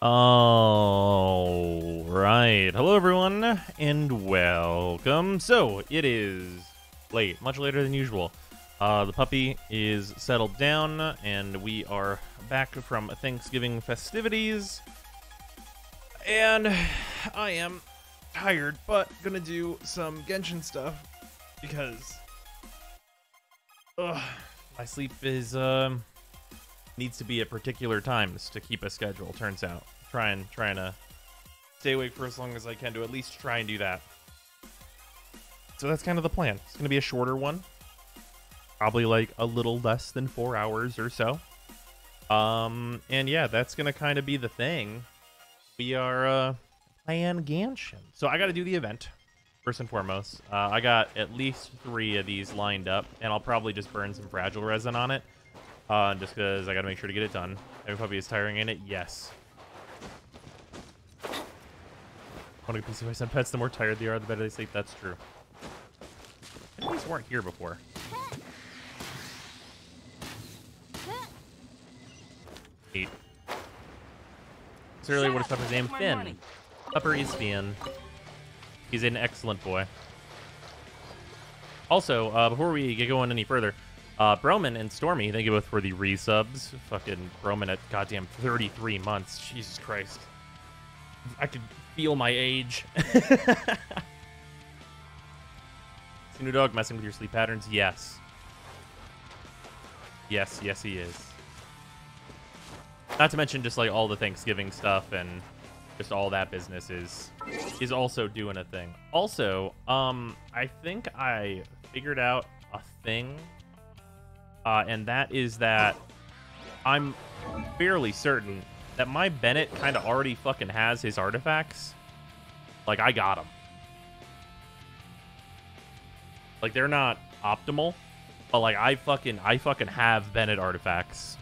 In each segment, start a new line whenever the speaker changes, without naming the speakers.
All right. Hello, everyone, and welcome. So, it is late, much later than usual. The puppy is settled down, and we are back from Thanksgiving festivities. And I am tired, but gonna do some Genshin stuff because my sleep is needs to be at particular times to keep a schedule. Turns out, trying to stay awake for as long as I can to at least try and do that. So that's kind of the plan. It's gonna be a shorter one, probably like a little less than 4 hours or so. And yeah, that's gonna kind of be the thing. We are playing Genshin, so I got to do the event first and foremost. I got at least 3 of these lined up, and I'll probably just burn some fragile resin on it. Just because I got to make sure to get it done. Every puppy is tiring in it? Yes. I want to see if I send pets, the more tired they are, the better they sleep. That's true. These weren't here before. Eight. Earlier, what is Pupper's name? Finn. Pupper is Finn. He's an excellent boy. Also, before we get going any further, Broman and Stormy, thank you both for the resubs. Fucking Broman at goddamn 33 months. Jesus Christ. I could feel my age. New dog messing with your sleep patterns? Yes. Yes, he is. Not to mention just like all the Thanksgiving stuff and just all that business is also doing a thing. Also, I think I figured out a thing. And that is that I'm fairly certain that my Bennett kind of already fucking has his artifacts. Like, I got them. Like, they're not optimal, but like I fucking have Bennett artifacts.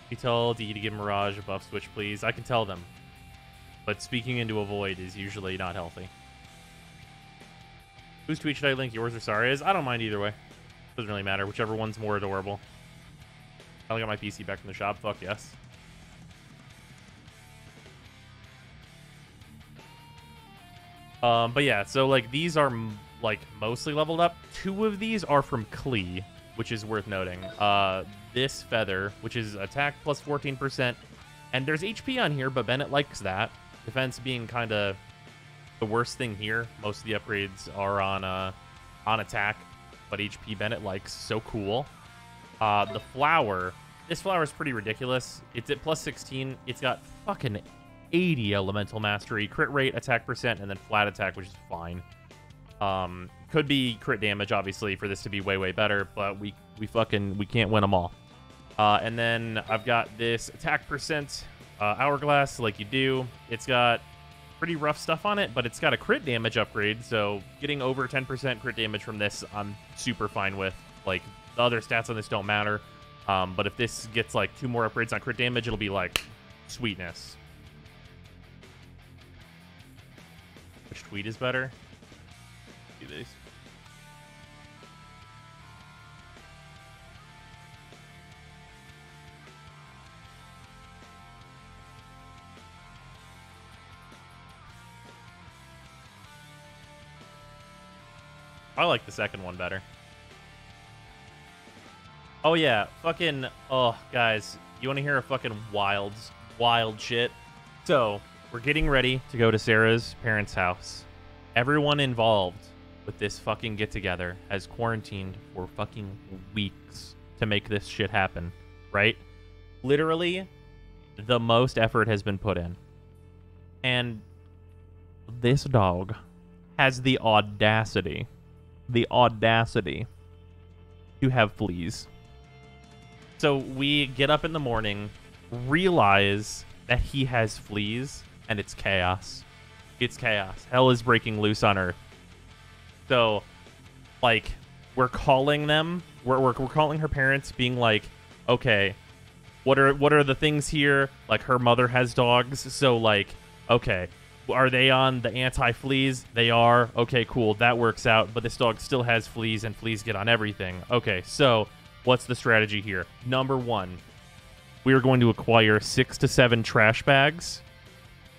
You tell D to give Mirage a buff switch, please. I can tell them, but speaking into a void is usually not healthy. Whose tweet should I link? Yours or Saria's? I don't mind either way. Doesn't really matter. Whichever one's more adorable. I got my PC back from the shop. Fuck yes. But yeah, so like these are like mostly leveled up. 2 of these are from Klee, which is worth noting. This feather, which is attack plus 14%, and there's HP on here, but Bennett likes that. Defense being kind of the worst thing here. Most of the upgrades are on attack, but HP Bennett likes. So cool. The flower. This flower is pretty ridiculous. It's at plus 16. It's got fucking 80 elemental mastery, crit rate, attack percent, and then flat attack, which is fine. Could be crit damage, obviously, for this to be way better, but we can't win them all. And then I've got this attack percent hourglass, like you do. It's got pretty rough stuff on it, but it's got a crit damage upgrade, so getting over 10% crit damage from this, I'm super fine with. Like, the other stats on this don't matter, but if this gets like 2 more upgrades on crit damage, it'll be like sweetness. Which tweet is better? Do these. I like the second one better. Oh yeah, fucking, oh guys, you want to hear a fucking wild shit? So, we're getting ready to go to Sarah's parents' house. Everyone involved with this fucking get-together has quarantined for fucking weeks to make this shit happen, right? Literally, the most effort has been put in. And this dog has the audacity to have fleas. So we get up in the morning, realize that he has fleas, and it's chaos. It's chaos. Hell is breaking loose on Earth. So, like, we're calling them. We're calling her parents, being like, okay, what are the things here? Like, her mother has dogs, so like, okay, are they on the anti-fleas? They are. Okay, cool. That works out. But this dog still has fleas, and fleas get on everything. Okay, so what's the strategy here? Number 1, we are going to acquire 6 to 7 trash bags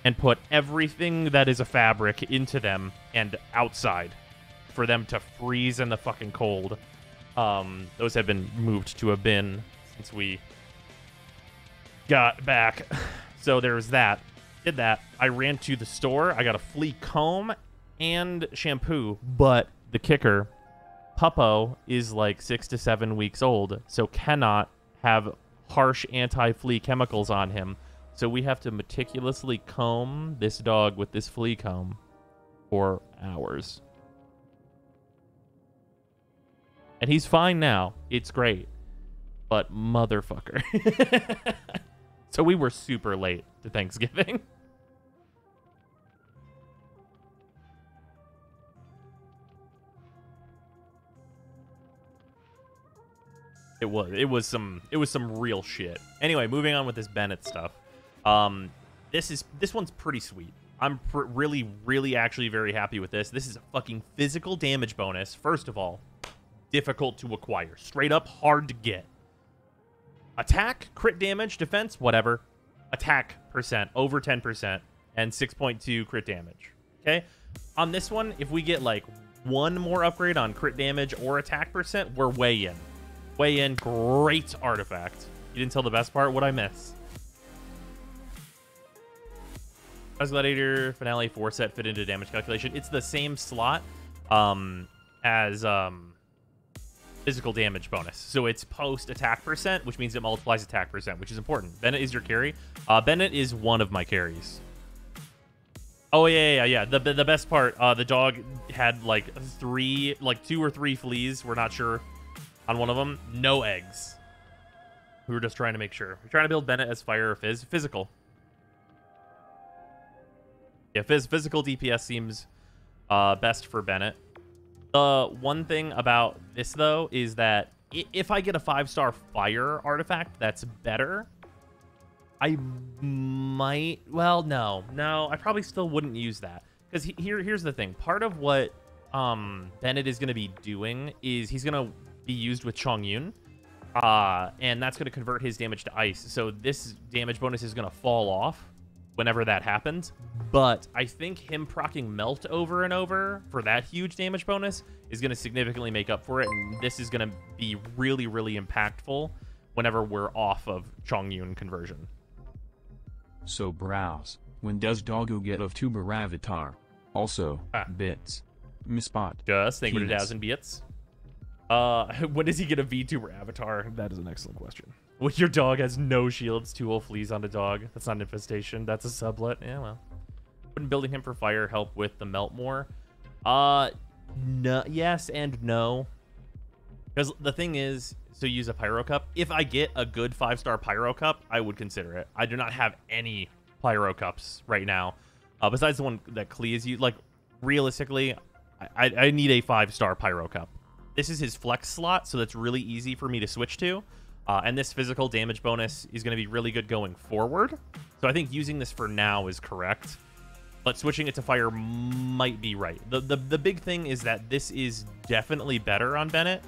and put everything that is a fabric into them and outside for them to freeze in the fucking cold. Those have been moved to a bin since we got back. So there's that. Did that. I ran to the store. I got a flea comb and shampoo, but the kicker, Puppo is like 6 to 7 weeks old, so cannot have harsh anti-flea chemicals on him. So we have to meticulously comb this dog with this flea comb for hours. And he's fine now. It's great. But motherfucker. So we were super late to Thanksgiving. It was some real shit. Anyway, moving on with this Bennett stuff. This one's pretty sweet. I'm really actually very happy with this. This is a fucking physical damage bonus. First of all, difficult to acquire. Straight up hard to get. Attack, crit damage, defense, whatever. Attack percent, over 10%, and 6.2 crit damage. Okay? On this one, if we get like one more upgrade on crit damage or attack percent, we're way in. Way in. Great artifact. You didn't tell the best part. What'd I miss? As Gladiator Finale 4 set fit into damage calculation. It's the same slot as physical damage bonus. So it's post attack percent, which means it multiplies attack percent, which is important. Bennett is your carry. Bennett is one of my carries. Oh, yeah. The best part, the dog had like 2 or 3 fleas. We're not sure on one of them. No eggs. We were just trying to make sure. We're trying to build Bennett as fire or physical. Yeah, physical DPS seems best for Bennett. The one thing about this, though, is that if I get a 5-star fire artifact that's better, I might... Well, no, I probably still wouldn't use that. Because here's the thing. Part of what Bennett is going to be doing is he's going to be used with Chongyun. And that's going to convert his damage to ice. So this damage bonus is going to fall off whenever that happens. But I think him proccing Melt over and over for that huge damage bonus is going to significantly make up for it. And this is going to be really, really impactful whenever we're off of Chongyun conversion.
So browse, when does Doggo get of Tuber Avatar? Also, bits. Misspot.
Just thank you for 1,000 bits. When does he get a VTuber avatar? That is an excellent question. Well, your dog has no shields, 2 whole fleas on a dog. That's not an infestation. That's a sublet. Yeah, well. Wouldn't building him for fire help with the melt more? No, yes and no. Because the thing is, so use a Pyro Cup. If I get a good 5-star Pyro Cup, I would consider it. I do not have any Pyro Cups right now. Besides the one that Klee is used. Like, realistically, I need a 5-star Pyro Cup. This is his flex slot, so that's really easy for me to switch to. And this physical damage bonus is going to be really good going forward. So I think using this for now is correct. But switching it to fire might be right. The big thing is that this is definitely better on Bennett.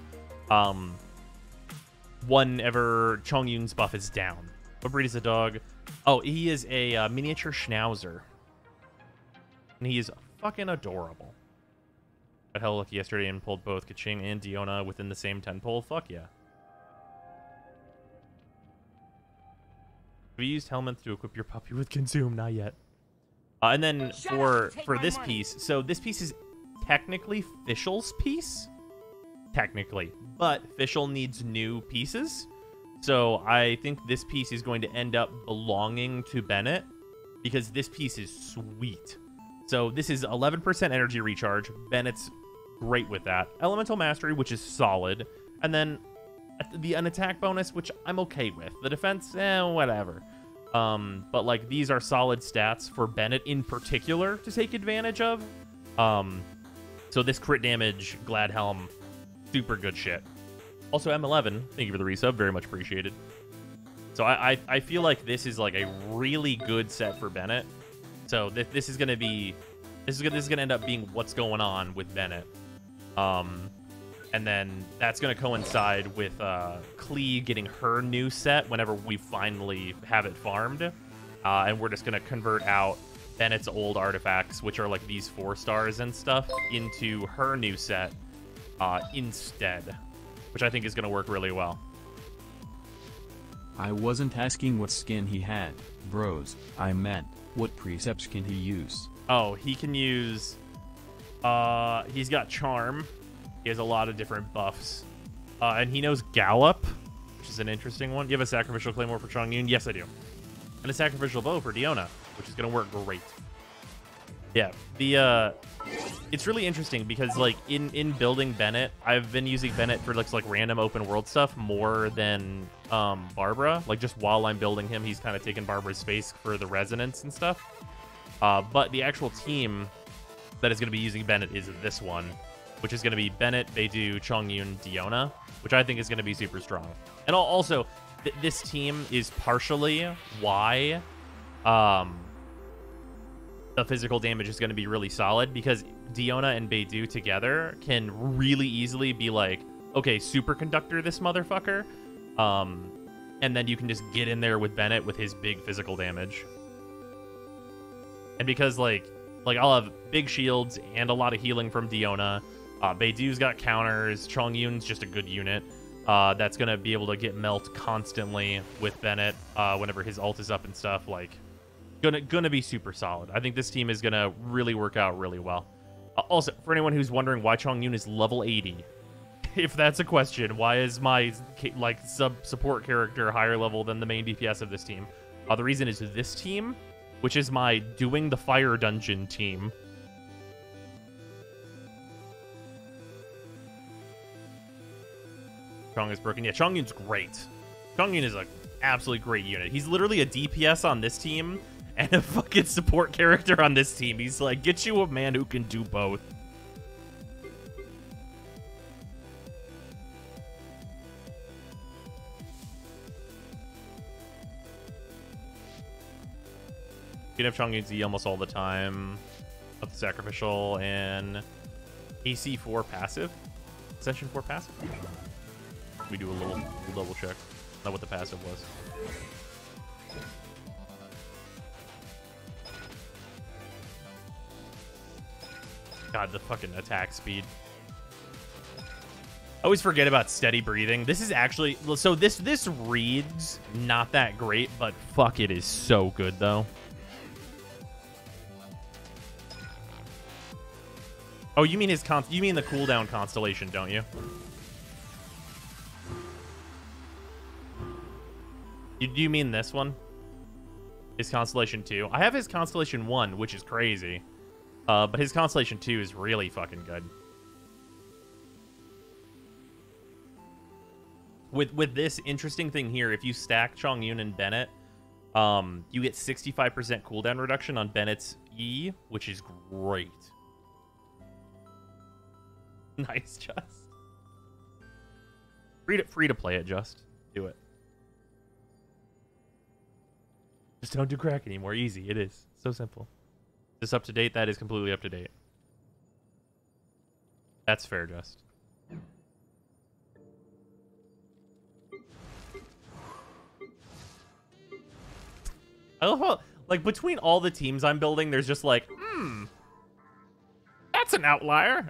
Whenever Chongyun's buff is down. What breed is the dog? Oh, he is a miniature Schnauzer. And he is fucking adorable. Got hell lucky yesterday and pulled both Kaching and Diona within the same 10 pull. Fuck yeah. Have you used Helminth to equip your puppy with Consume? Not yet. And then for this piece, so this piece is technically Fischl's piece. Technically. But Fischl needs new pieces. So I think this piece is going to end up belonging to Bennett because this piece is sweet. So this is 11% energy recharge. Bennett's great with that. Elemental Mastery, which is solid. And then an attack bonus, which I'm okay with. The defense, whatever. But like these are solid stats for Bennett in particular to take advantage of. So this crit damage, Glad Helm, super good shit. Also M11, thank you for the resub, very much appreciated. So I feel like this is like a really good set for Bennett. So this is gonna be, this is gonna end up being what's going on with Bennett. And then that's going to coincide with Klee getting her new set whenever we finally have it farmed. And we're just going to convert out Bennett's old artifacts, which are like these 4 stars and stuff, into her new set instead, which I think is going to work really well.
I wasn't asking what skin he had, bros. I meant, what precepts can he use?
Oh, he can use... he's got Charm. He has a lot of different buffs. And he knows Gallop, which is an interesting one. You have a Sacrificial Claymore for Chongyun? Yes, I do. And a Sacrificial Bow for Diona, which is going to work great. Yeah, it's really interesting because, like, in building Bennett, I've been using Bennett for, like random open world stuff more than Barbara. Like, just while I'm building him, he's kind of taken Barbara's space for the resonance and stuff. But the actual team that is going to be using Bennett is this one, which is going to be Bennett, Beidou, Chongyun, Diona, which I think is going to be super strong. And also, this team is partially why the physical damage is going to be really solid, because Diona and Beidou together can really easily be like, okay, superconductor this motherfucker. And then you can just get in there with Bennett with his big physical damage. And because, like I'll have big shields and a lot of healing from Diona. Beidou's got counters. Chongyun's just a good unit. That's going to be able to get melt constantly with Bennett whenever his ult is up and stuff. Like, gonna be super solid. I think this team is going to really work out really well. Also, for anyone who's wondering why Chongyun is level 80, if that's a question, why is my support character higher level than the main DPS of this team? The reason is this team, which is my doing the fire dungeon team. Chong is broken. Yeah, Chongyun's great. Chongyun is an absolutely great unit. He's literally a DPS on this team and a fucking support character on this team. He's like, get you a man who can do both. You can have Chongyun's E almost all the time. Up the Sacrificial and AC 4 passive. Ascension 4 passive. We do a little double check. Not what the passive was. God, the fucking attack speed. I always forget about steady breathing. This is actually... So this reads not that great, but fuck, it is so good, though. Oh, you mean his you mean the cooldown constellation, don't you? Do you mean this one? His Constellation 2? I have his Constellation 1, which is crazy. But his Constellation 2 is really fucking good. With this interesting thing here, if you stack Chongyun and Bennett, you get 65% cooldown reduction on Bennett's E, which is great. Nice, Just. Free to play it, Just. Do it. Just don't do crack anymore. Easy. It is. So simple. Is this up to date? That is completely up to date. That's fair, Just. I love how, like, between all the teams I'm building, there's just like, that's an outlier.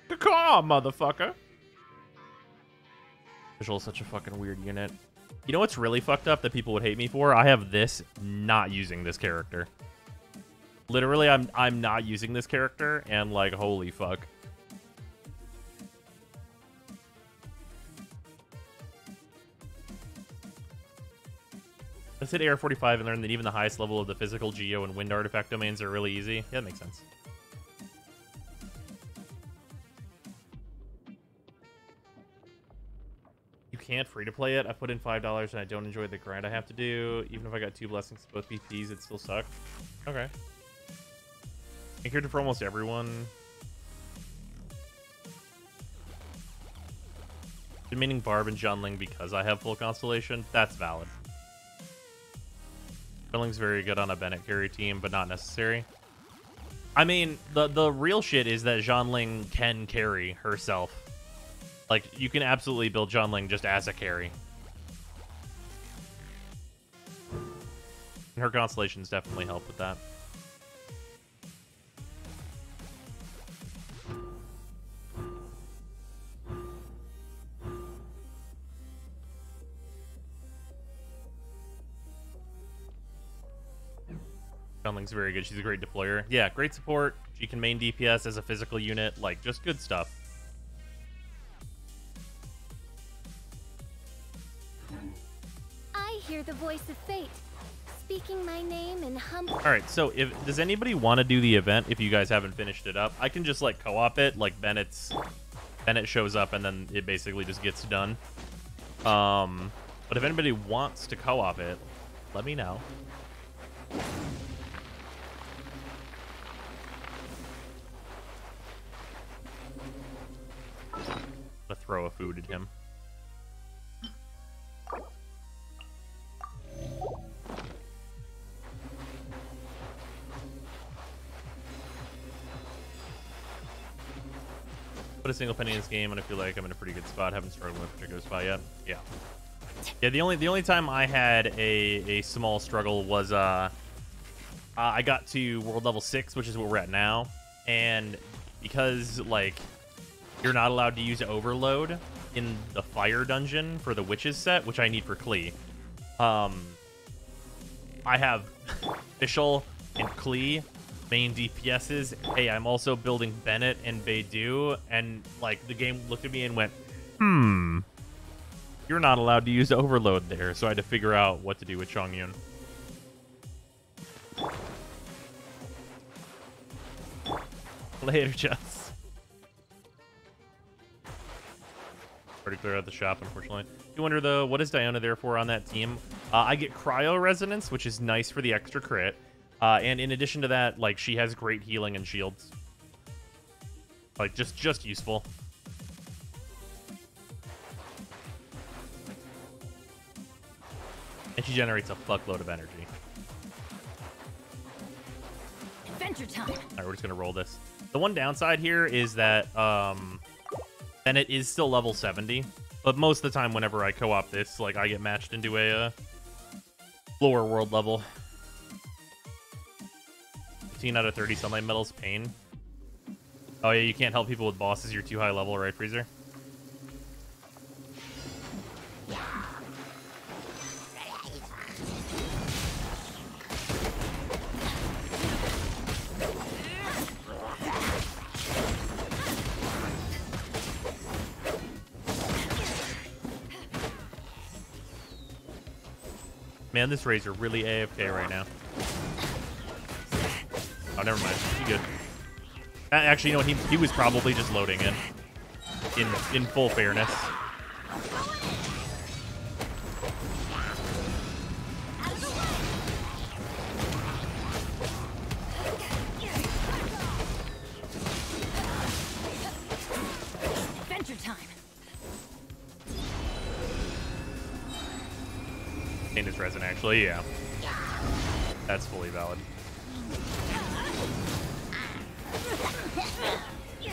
Come on, motherfucker. Visual is such a fucking weird unit. You know what's really fucked up that people would hate me for? I have this not using this character. Literally, I'm not using this character, and like, holy fuck. Let's hit AR-45 and learn that even the highest level of the physical, geo, and wind artifact domains are really easy. Yeah, that makes sense. You can't free-to-play it. I put in $5 and I don't enjoy the grind I have to do. Even if I got 2 blessings, both BPs, it still suck. Okay. I cared for almost everyone. Meaning Barb and Junling because I have full Constellation. That's valid. Junling's very good on a Bennett carry team, but not necessary. I mean, the real shit is that Zhonling can carry herself. Like, you can absolutely build Zhonling just as a carry. And her constellations definitely help with that. Zhonling's very good. She's a great deployer. Yeah, great support. She can main DPS as a physical unit. Like, just good stuff.
I hear the voice of fate, speaking my name in humble.
All right, so does anybody want to do the event if you guys haven't finished it up? I can just like co-op it, like Bennett shows up and then it basically just gets done. But if anybody wants to co-op it, let me know. To throw a food at him. Put a single penny in this game, and I feel like I'm in a pretty good spot. Haven't struggled with a particular spot yet. Yeah. Yeah. The only time I had a small struggle was I got to world level 6, which is what we're at now, and because like you're not allowed to use overload in the fire dungeon for the witches set, which I need for Klee. I have Fischl and Klee main DPSs. Hey, I'm also building Bennett and Beidou, and like the game looked at me and went, you're not allowed to use overload there, so I had to figure out what to do with Chongyun. Later, Jess. Already clear out the shop, unfortunately. You wonder though, what is Diona there for on that team? I get cryo resonance, which is nice for the extra crit. And in addition to that, like, she has great healing and shields. Like, just useful. And she generates a fuckload of energy.
Adventure time.
All right, we're just gonna roll this. The one downside here is that Bennett is still level 70, but most of the time whenever I co-op this, like, I get matched into a lower world level. 15 out of 30 sunlight metals, pain. Oh yeah, you can't help people with bosses, you're too high level, right, Freezer? Man, this Razor really AFK right now. Oh, never mind. He good. Actually, you know what? He was probably just loading in full fairness.
Adventure time.
In his resin, actually, yeah. That's fully valid.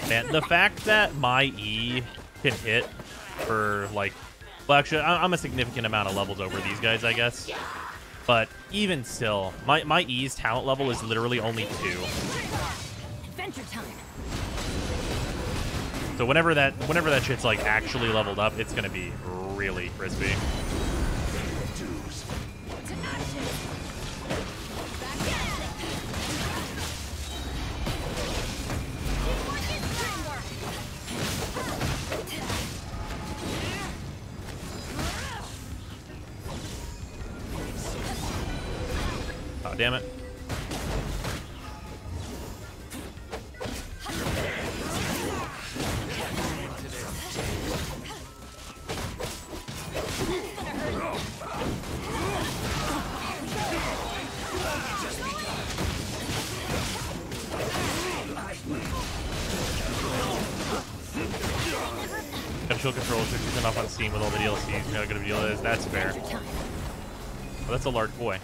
Man, the fact that my E can hit for, like... Well, actually, I'm a significant amount of levels over these guys, I guess. But even still, my E's talent level is literally only 2.
Adventure time.
So whenever that shit's, like, actually leveled up, it's gonna be really crispy. Oh, damn it. Chill controls 50% off on Steam with all the DLCs. You know how good of a deal it is. That's fair. Oh, that's a large boy.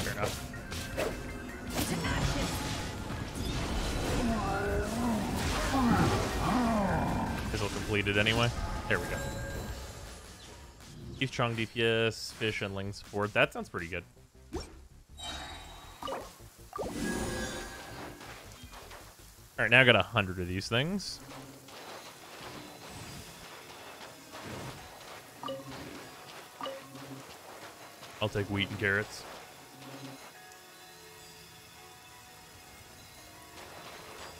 Fair enough. This'll completed anyway. There we go. Chief Chong DPS, Fish, and Ling support. That sounds pretty good. Alright, now I got 100 of these things. I'll take wheat and carrots.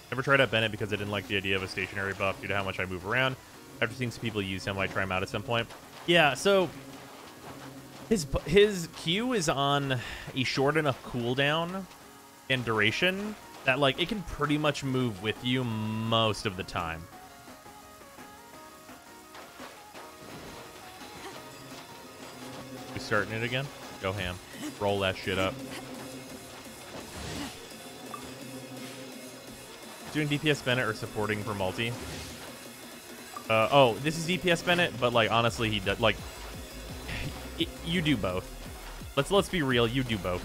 Never tried out Bennett because I didn't like the idea of a stationary buff due to how much I move around. After seeing some people use him, I might try him out at some point. Yeah, so his Q is on a short enough cooldown and duration that, like, it can pretty much move with you most of the time. We starting it again? Go ham. Roll that shit up. Doing DPS Bennett or supporting for multi? Oh, this is DPS Bennett, but, like, honestly, he does, like, you do both. Let's be real, you do both.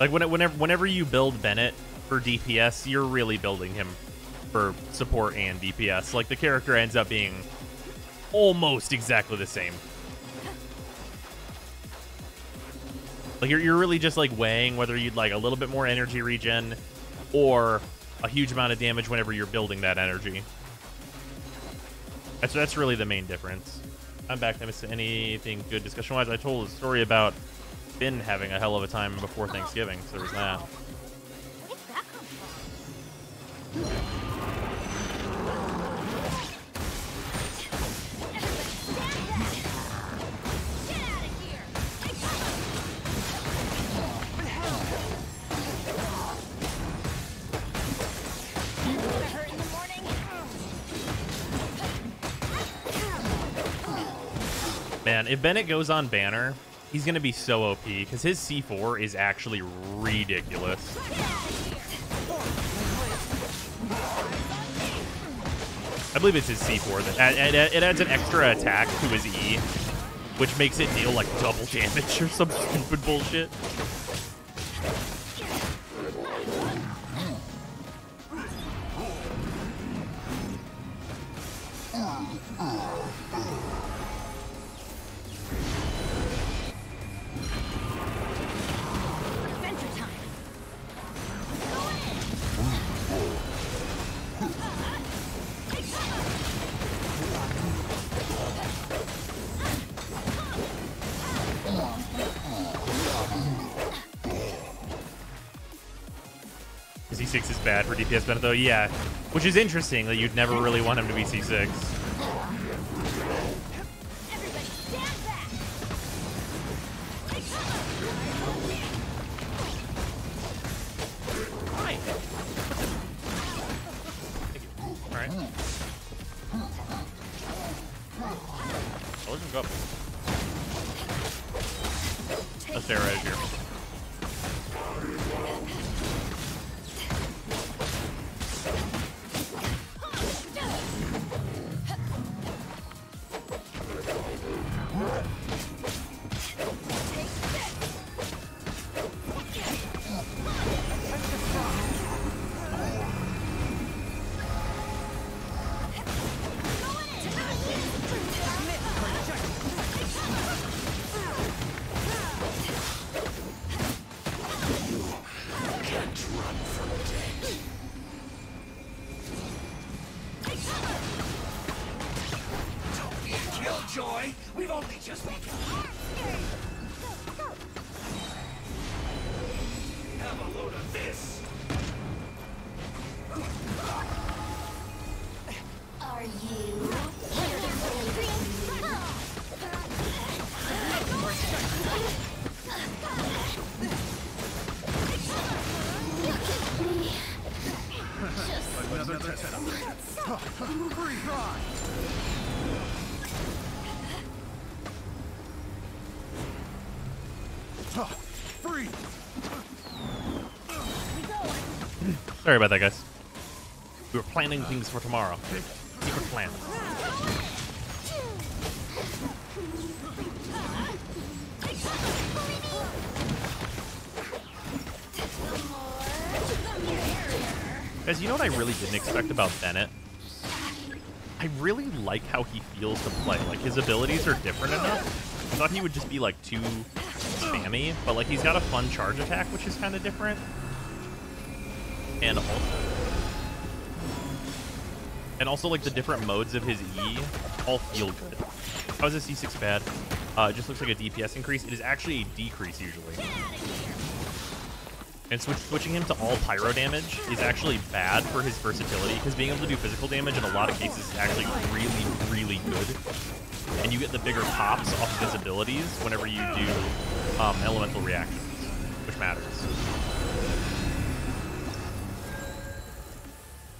Like, whenever you build Bennett for DPS, you're really building him for support and DPS. Like, the character ends up being almost exactly the same. Like, you're really just, like, weighing whether you'd like a little bit more energy regen or a huge amount of damage whenever you're building that energy. That's really the main difference. I'm back. I missed anything good discussion-wise. I told a story about Finn having a hell of a time before Thanksgiving, so there's that.
Where did that come from?
Man, if Bennett goes on banner, he's going to be so OP, because his C4 is actually ridiculous. I believe it's his C4. It adds an extra attack to his E, which makes it deal, like, double damage or some stupid bullshit. C6 is bad for DPS Bennett, though. Yeah, which is interesting that you'd never really want him to be C6. Hi. All right. I'll let him go up. Let's stay right here.
Joy, we've only just begun. Have a load of this.
Are you?
Another test. Free.
Sorry about that, guys. We were planning things for tomorrow. Secret plan. Guys, you know what I really didn't expect about Bennett? I really like how he feels to play. Like, his abilities are different enough. I thought he would just be, like, too spammy, but, like, he's got a fun charge attack, which is kind of different. And also, like, the different modes of his E all feel good. How is this C6 bad? It just looks like a DPS increase. It is actually a decrease, usually. And switching him to all pyro damage is actually bad for his versatility, because being able to do physical damage in a lot of cases is actually really, really good. And you get the bigger pops off of his abilities whenever you do elemental reactions, which matters.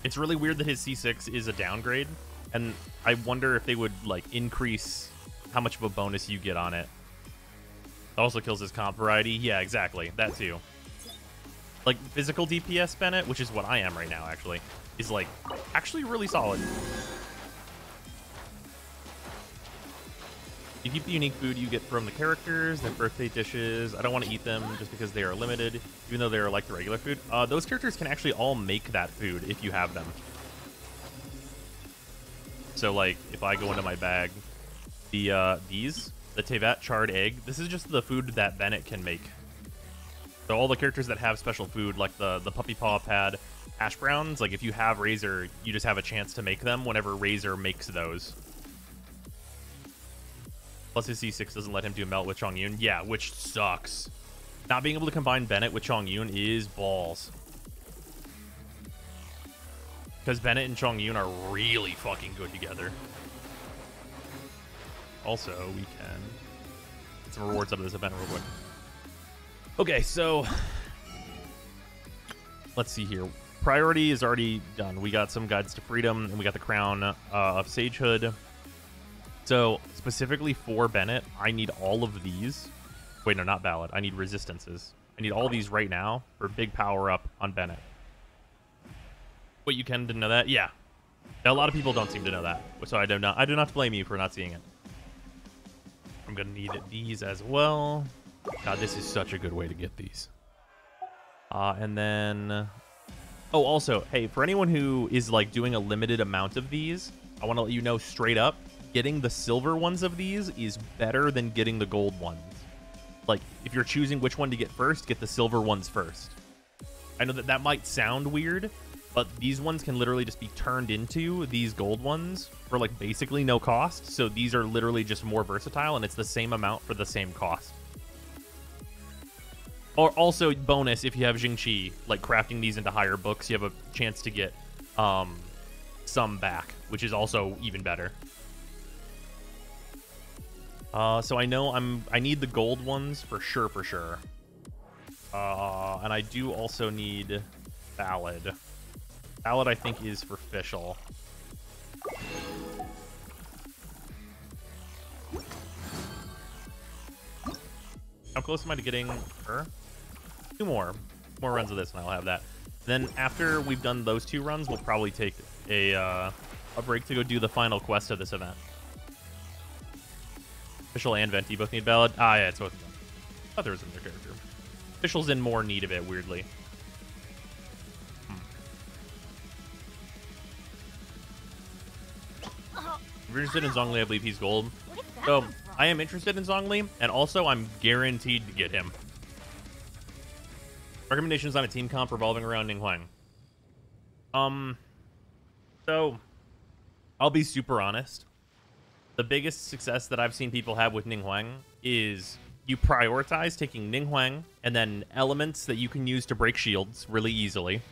It's really weird that his C6 is a downgrade, and I wonder if they would, like, increase how much of a bonus you get on it. It also kills his comp variety. Yeah, exactly. That too. Like, physical DPS Bennett, which is what I am right now, actually, is, like, actually really solid. You keep the unique food you get from the characters, their birthday dishes. I don't want to eat them just because they are limited, even though they are like the regular food. Those characters can actually all make that food if you have them. So, like, if I go into my bag, the Tevat charred egg, this is just the food that Bennett can make. So all the characters that have special food, like the Puppy Paw Pad hash browns, like if you have Razor, you just have a chance to make them whenever Razor makes those. Plus his C6 doesn't let him do Melt with Chongyun. Yeah, which sucks. Not being able to combine Bennett with Chongyun is balls. Because Bennett and Chongyun are really fucking good together. Also, we can get some rewards out of this event real quick. Okay, so let's see here. Priority is already done. We got some Guides to Freedom, and we got the Crown of Sagehood. So, specifically for Bennett, I need all of these. Wait, no, not Ballad. I need Resistances. I need all these right now for big power up on Bennett. Wait, you didn't know that? Yeah. A lot of people don't seem to know that. So I do not blame you for not seeing it. I'm going to need these as well. God, this is such a good way to get these. And then... Oh, also, hey, for anyone who is, like, doing a limited amount of these, I want to let you know straight up, getting the silver ones of these is better than getting the gold ones. Like, if you're choosing which one to get first, get the silver ones first. I know that might sound weird, but these ones can literally just be turned into these gold ones for, like, basically no cost. So these are literally just more versatile, and it's the same amount for the same cost. Or also, bonus, if you have Jingqi, like, crafting these into higher books, you have a chance to get some back, which is also even better. So I know I need the gold ones for sure. And I do also need Ballad. Ballad, I think, is for Fischl. How close am I to getting her? Two more runs of this, and I'll have that. Then after we've done those 2 runs, we'll probably take a break to go do the final quest of this event. Fischl and Venti both need Ballad. Ah, yeah, it's both of them. I thought there was another character. Fischl's in more need of it, weirdly. If you're interested in Zhongli, I believe he's gold. So, I am interested in Zhongli, and also I'm guaranteed to get him. Recommendations on a team comp revolving around Ninghuang. So, I'll be super honest. The biggest success that I've seen people have with Ninghuang is you prioritize taking Ninghuang and then elements that you can use to break shields really easily.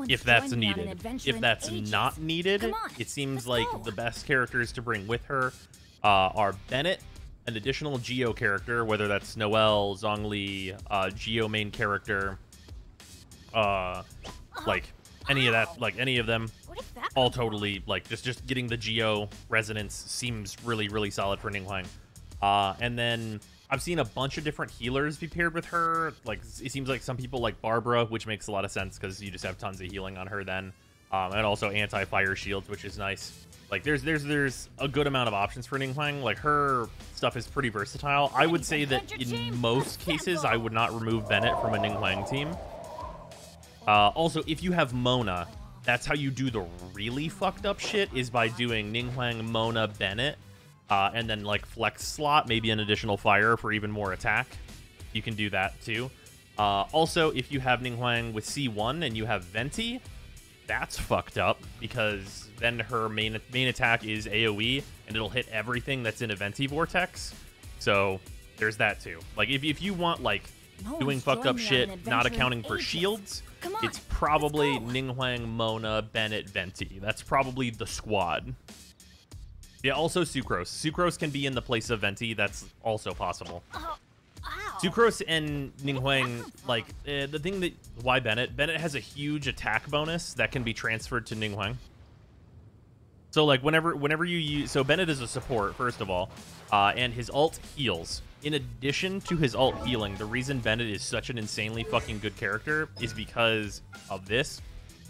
If that's needed. If that's not needed, it seems like the best characters to bring with her are Bennett, an additional Geo character, whether that's Noelle, Zhongli, Geo main character, like any of that, like any of them, all totally, like just getting the Geo resonance seems really, really solid for Ninghuang. And then I've seen a bunch of different healers be paired with her. Like, it seems like some people like Barbara, which makes a lot of sense because you just have tons of healing on her then. And also anti-fire shields, which is nice. Like, there's a good amount of options for Ninghuang. Like, her stuff is pretty versatile. I would say that in most cases, I would not remove Bennett from a Ninghuang team. Also, if you have Mona, that's how you do the really fucked up shit, is by doing Ninghuang, Mona, Bennett, and then like flex slot, maybe an additional fire for even more attack. You can do that too. Also, if you have Ninghuang with C1 and you have Venti, that's fucked up, because then her main attack is AoE, and it'll hit everything that's in a Venti vortex. So there's that too. Like if you want like doing fucked up shit, not accounting for shields, it's probably Ninghuang, Mona, Bennett, Venti. That's probably the squad. Yeah, also Sucrose. Sucrose can be in the place of Venti. That's also possible. Sucrose and Ninghuang, like, the thing that... Why Bennett? Bennett has a huge attack bonus that can be transferred to Ninghuang. So, like, whenever you use... So, Bennett is a support, first of all, and his ult heals. In addition to his ult healing, the reason Bennett is such an insanely fucking good character is because of this.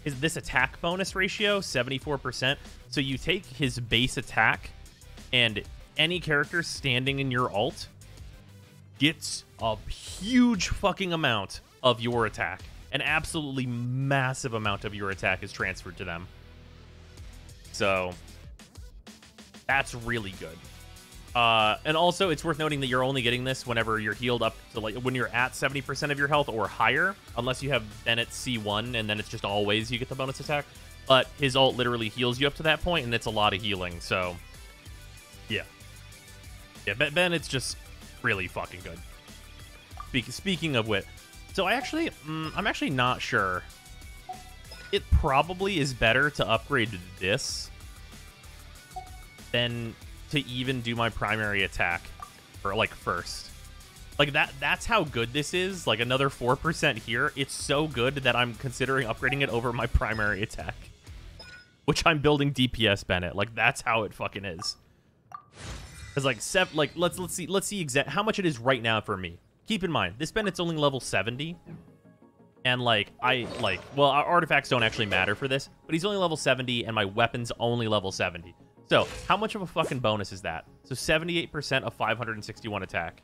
This attack bonus ratio, 74%. So, you take his base attack, and any character standing in your ult gets a huge fucking amount of your attack. An absolutely massive amount of your attack is transferred to them. So that's really good. And also, it's worth noting that you're only getting this whenever you're healed up to, like, when you're at 70% of your health or higher, unless you have Bennett C1, and then it's just always you get the bonus attack. But his ult literally heals you up to that point, and it's a lot of healing. So yeah, Bennett's just really fucking good. Speaking of which, so I'm actually not sure. It probably is better to upgrade this than to even do my primary attack for, like, first. Like, that's how good this is. Like, another 4% here. It's so good that I'm considering upgrading it over my primary attack, which I'm building DPS Bennett. Like, that's how it fucking is. Because, like, let's see how much it is right now for me. Keep in mind, this Bennett's only level 70. And, well, our artifacts don't actually matter for this, but he's only level 70, and my weapon's only level 70. So, how much of a fucking bonus is that? So, 78% of 561 attack.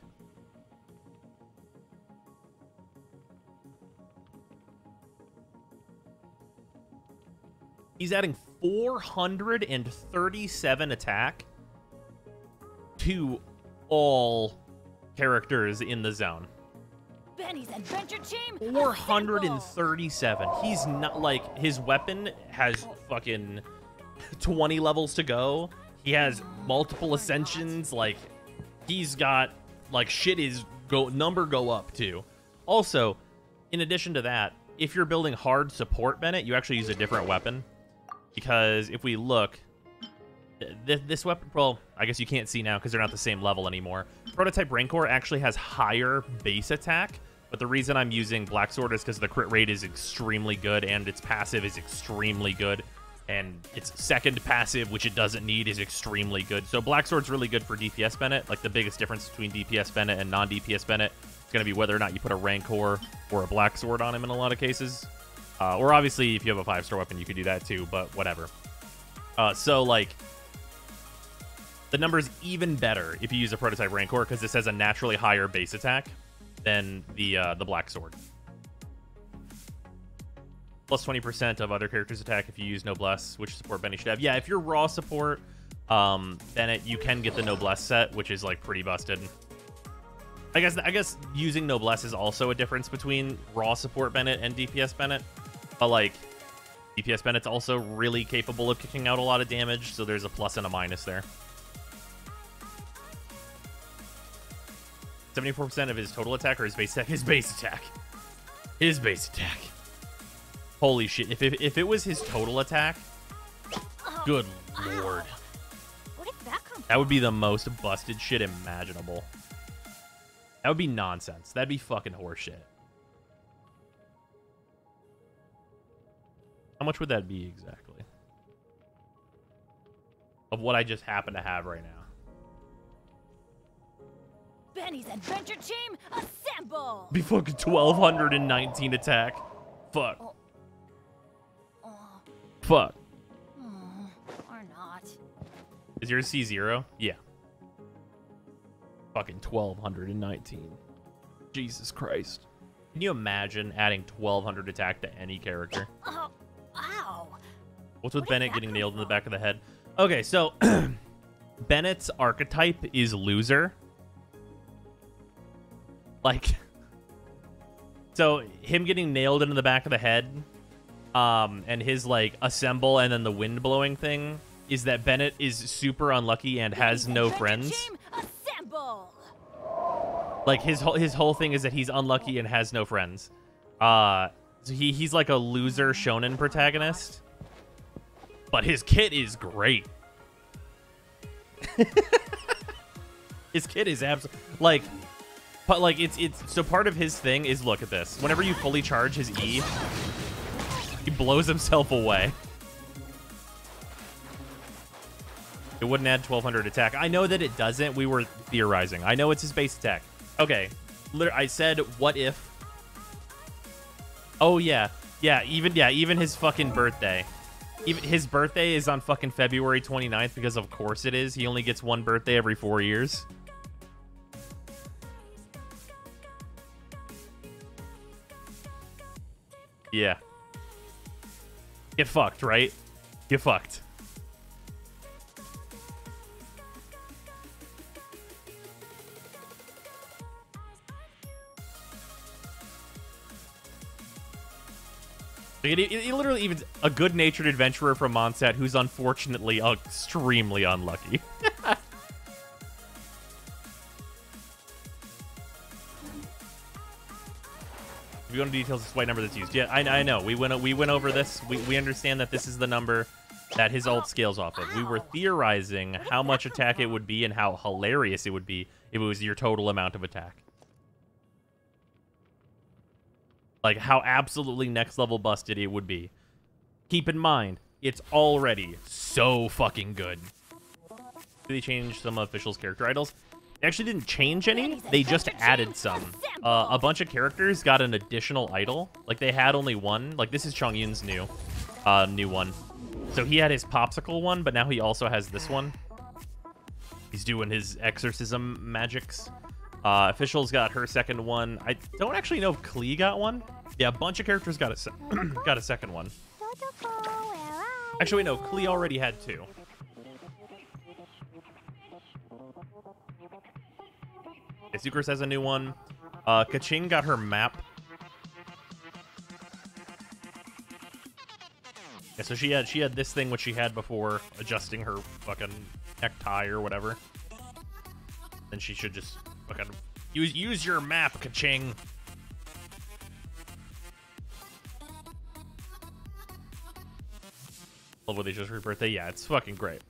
He's adding 437 attack to all characters in the zone.
Benny's adventure team.
437. He's not, like, his weapon has fucking 20 levels to go. He has multiple ascensions. Like, he's got, like, shit is number go up too. Also, in addition to that, if you're building hard support Bennett, you actually use a different weapon. Because if we look, this weapon, well, I guess you can't see now because they're not the same level anymore. Prototype Rancor actually has higher base attack, but the reason I'm using Black Sword is because the crit rate is extremely good, and its passive is extremely good, and its second passive, which it doesn't need, is extremely good. So Black Sword's really good for DPS Bennett. Like, the biggest difference between DPS Bennett and non-DPS Bennett is going to be whether or not you put a Rancor or a Black Sword on him in a lot of cases. Or obviously, if you have a 5-star weapon, you could do that too, but whatever. So, like, the number's even better if you use a Prototype Rancor, because this has a naturally higher base attack than the Black Sword. Plus 20% of other characters' attack if you use Noblesse, which support Benny should have. Yeah, if you're raw support, Bennett, you can get the Noblesse set, which is, like, pretty busted. I guess using Noblesse is also a difference between raw support Bennett and DPS Bennett. But, like, DPS Bennett's also really capable of kicking out a lot of damage, so there's a plus and a minus there. 74% of his total attack or his base attack? His base attack. His base attack. Holy shit. If it was his total attack, good lord.
Where did that come from?
That would be the most busted shit imaginable. That would be nonsense. That'd be fucking horseshit. How much would that be exactly? Of what I just happen to have right now.
Benny's adventure team, assemble!
Be fucking 1,219 attack. Fuck. Fuck.
Or not.
Is yours C0? Yeah. Fucking 1,219. Jesus Christ. Can you imagine adding 1200 attack to any character?
Oh, ow.
What's with
Where did
Bennett
that
getting
come
nailed in the
from?
back of the head? Okay, so Bennett's archetype is loser. Like, so him getting nailed into the back of the head, and his like assemble and then the wind blowing thing is that Bennett is super unlucky and has no
Adventure
friends.
Team, assemble.
Like his whole thing is that he's unlucky and has no friends. So he's like a loser shonen protagonist. But his kit is great. His kit is like, but like it's so part of his thing is, look at this. Whenever you fully charge his E, he blows himself away. It wouldn't add 1200 attack. I know that it doesn't. We were theorizing. I know it's his base attack. Okay. I said, what if? Oh, yeah. Yeah, even his fucking birthday. Even his birthday is on fucking February 29th because of course it is. He only gets one birthday every 4 years. Yeah. Get fucked, right? Get fucked. It literally even a good-natured adventurer from Mondstadt who's unfortunately extremely unlucky. If you want details, it's the white number that's used. Yeah, I know. We went over this. We understand that this is the number that his ult scales off of. We were theorizing how much attack it would be and how hilarious it would be if it was your total amount of attack. Like, how absolutely next level busted it would be. Keep in mind, it's already so fucking good. They changed some officials' character idols. They actually didn't change any. They just added some. A bunch of characters got an additional idol. Like, they had only one. Like, this is Chongyun's new one. So he had his popsicle one, but now he also has this one. He's doing his exorcism magics. Officials got her second one. I don't actually know if Klee got one. Yeah, a bunch of characters got a second one. Actually, wait, no, Klee already had two. Yeah, Zucris has a new one. Kaching got her map. Yeah, so she had this thing which she had before, adjusting her fucking necktie or whatever. Then she should just fucking use your map, Kaching. Love what they just for her birthday. Yeah, it's fucking great.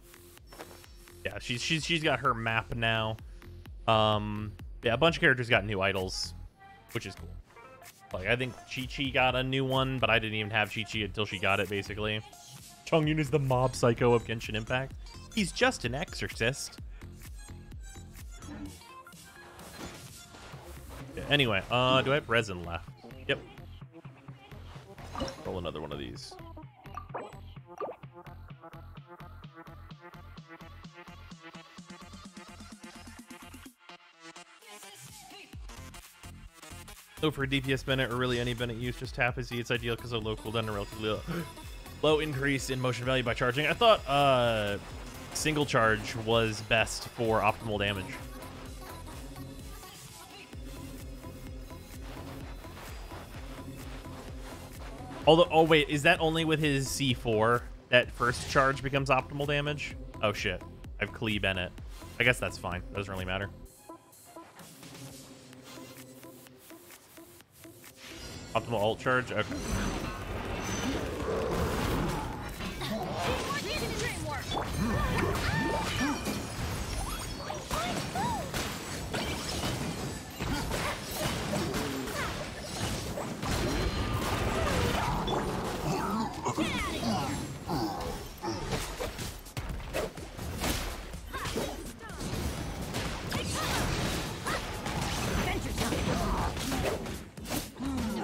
Yeah, she's got her map now. Yeah, a bunch of characters got new idols, which is cool. Like, I think Chi-Chi got a new one, but I didn't even have Chi-Chi until she got it, basically. Chongyun is the mob psycho of Genshin Impact. He's just an exorcist. Yeah, anyway, do I have resin left? Yep. Roll another one of these. So for DPS Bennett or really any Bennett use, just tap his E. It's ideal because of low cooldown and relatively low increase in motion value by charging. I thought single charge was best for optimal damage. Although, oh wait, is that only with his C4 that first charge becomes optimal damage? Oh shit, I have Klee Bennett. I guess that's fine. Doesn't really matter. Optimal ult charge? Okay.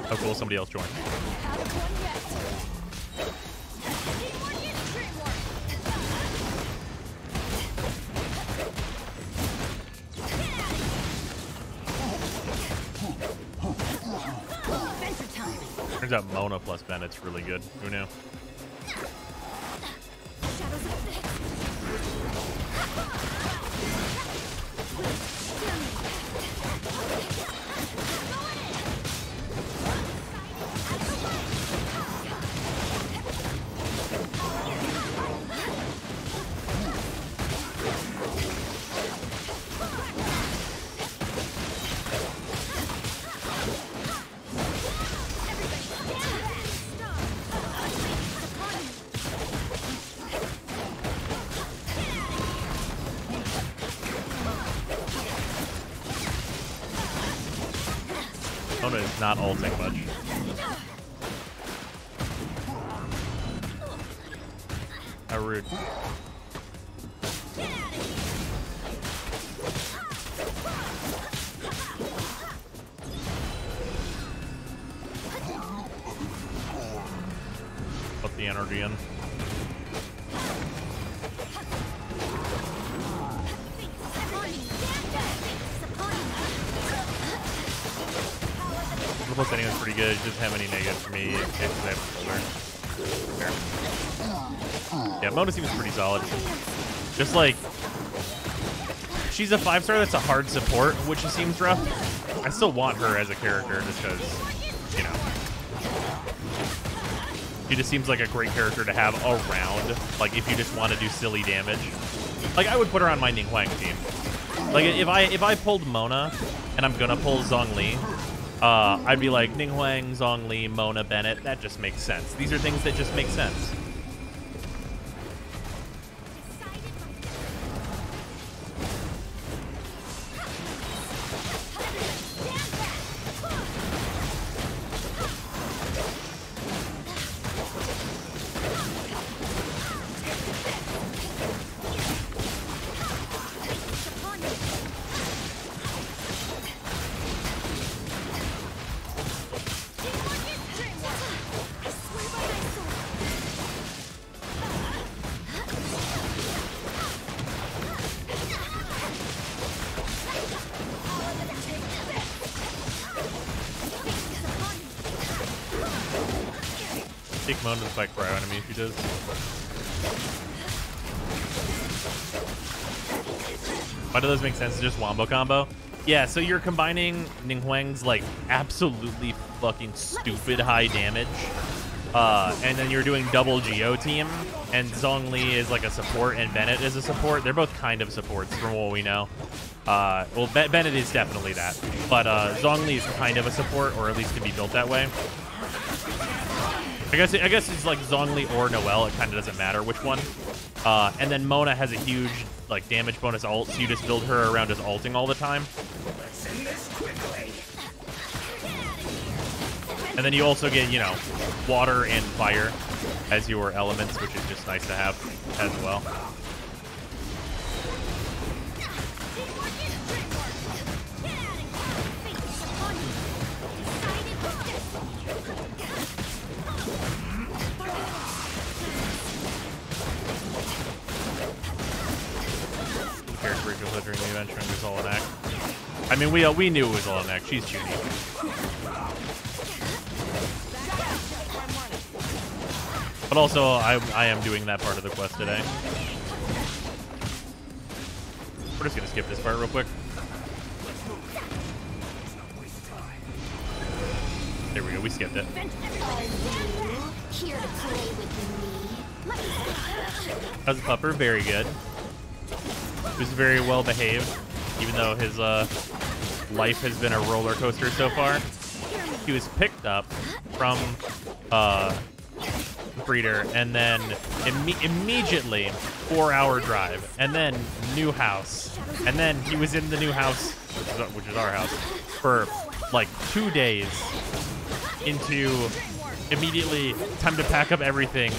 Oh, cool. Somebody else joined. Turns out Mona plus Bennett's really good. Who knew? Mona is not ulting much. How rude. Put the energy in. Plus anyone's pretty good. Just have any negative for me if they have a shoulder. Yeah, Mona seems pretty solid. Just like she's a 5-star that's a hard support, which seems rough. I still want her as a character just because, you know, she just seems like a great character to have around. Like if you just want to do silly damage, like I would put her on my Ninghuang team. Like if I pulled Mona and I'm gonna pull Zhongli, I'd be like Ninghuang, Zhongli, Mona, Bennett. That just makes sense. These are things that just make sense. Take Mona to spike cryo enemy if he does. Why do those make sense? It's just wombo combo. Yeah, so you're combining Ninghuang's like absolutely fucking stupid high damage, and then you're doing double Geo team, and Zhongli is like a support and Bennett is a support. They're both kind of supports from what we know. Well, Bennett is definitely that, but Zhongli is kind of a support, or at least can be built that way. I guess it's like Zhongli or Noelle. It kind of doesn't matter which one. And then Mona has a huge like damage bonus ult, so you just build her around as ulting all the time. And then you also get, you know, water and fire as your elements, which is just nice to have as well. During the event, trying to all an act. I mean, we knew it was all an act. She's Judy. But also, I am doing that part of the quest today. We're just gonna skip this part real quick. There we go. We skipped it. How's the pupper? Very good. He was very well behaved, even though his life has been a roller coaster so far. He was picked up from breeder, and then immediately 4-hour drive, and then new house, and then he was in the new house, which is our house, for like 2 days. Into immediately time to pack up everything,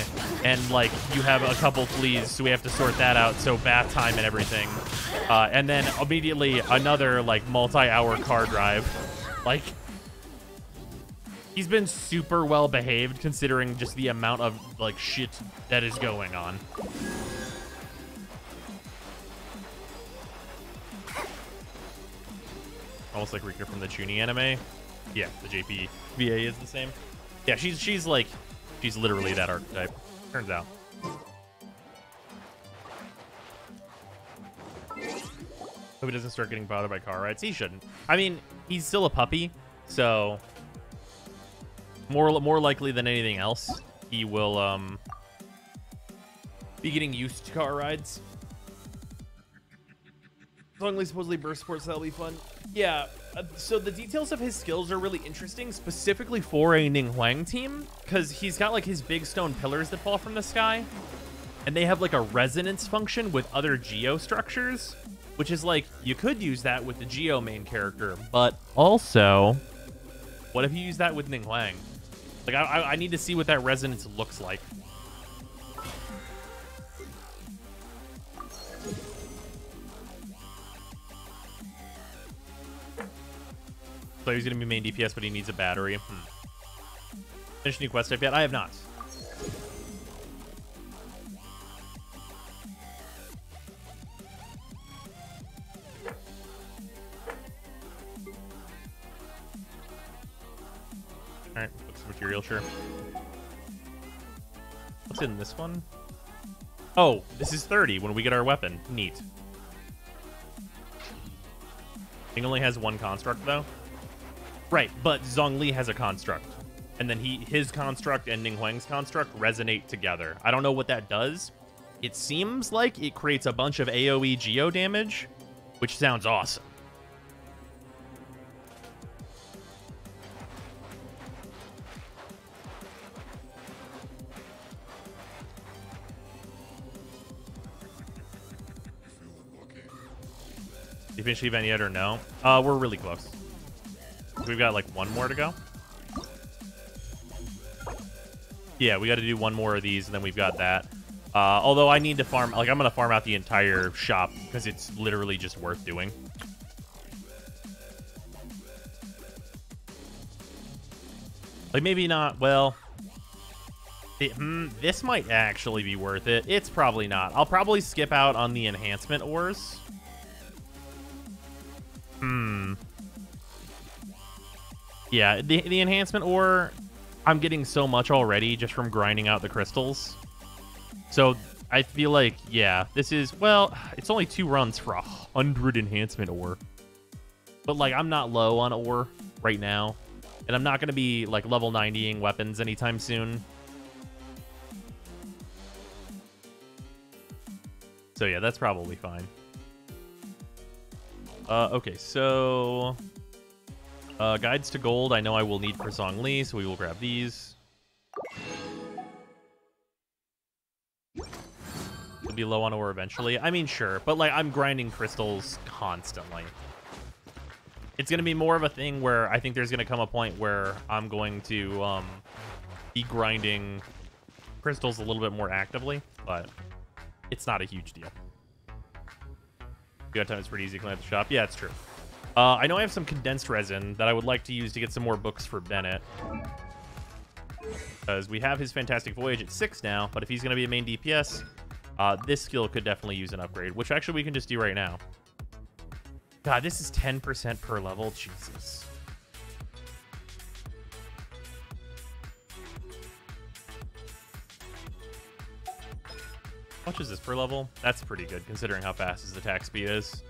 and like you have a couple fleas, so we have to sort that out, so bath time and everything, and then immediately another like multi-hour car drive. Like, he's been super well behaved considering just the amount of like shit that is going on. Almost like Rika from the Chuny anime. Yeah, the JP VA is the same. Yeah, she's literally that archetype. Turns out. Hope he doesn't start getting bothered by car rides. He shouldn't. I mean, he's still a puppy, so more likely than anything else, he will be getting used to car rides. Zhongli supposedly burst sports, so that'll be fun. Yeah, so the details of his skills are really interesting, specifically for a Ninghuang team, because he's got like his big stone pillars that fall from the sky, and they have like a resonance function with other geo structures, which is like, you could use that with the geo main character, but also, what if you use that with Ninghuang? Like, I need to see what that resonance looks like. So he's going to be main DPS, but he needs a battery. Finished new quest type yet? I have not. Alright, put some material, sure. What's in this one? Oh, this is 30 when we get our weapon. Neat. Thing only has one construct, though. Right, but Zhongli has a construct. And then his construct and Ninghuang's construct resonate together. I don't know what that does. It seems like it creates a bunch of AoE geo damage, which sounds awesome. You finished the event yet or no? We're really close. We've got like one more to go. Yeah, we got to do one more of these, and then we've got that. Although I need to farm, like I'm going to farm out the entire shop because it's literally just worth doing. Like maybe not, well, this might actually be worth it. It's probably not. I'll probably skip out on the enhancement ores. Yeah, the enhancement ore, I'm getting so much already just from grinding out the crystals. So I feel like, yeah, this is, well, it's only 2 runs for 100 enhancement ore. But like, I'm not low on ore right now. And I'm not going to be like level 90ing weapons anytime soon. So yeah, that's probably fine. Okay, so guides to gold, I know I will need for Zhongli, so we will grab these. We'll be low on ore eventually. I mean, sure, but like I'm grinding crystals constantly. It's going to be more of a thing where I think there's going to come a point where I'm going to be grinding crystals a little bit more actively, but it's not a huge deal. You got time, it's pretty easy to clean up the shop. Yeah, it's true. I know I have some condensed resin that I would like to use to get some more books for Bennett. Because we have his Fantastic Voyage at 6 now, but if he's going to be a main DPS, this skill could definitely use an upgrade, which actually we can just do right now. God, this is 10% per level. Jesus. How much is this per level? That's pretty good, considering how fast his attack speed is.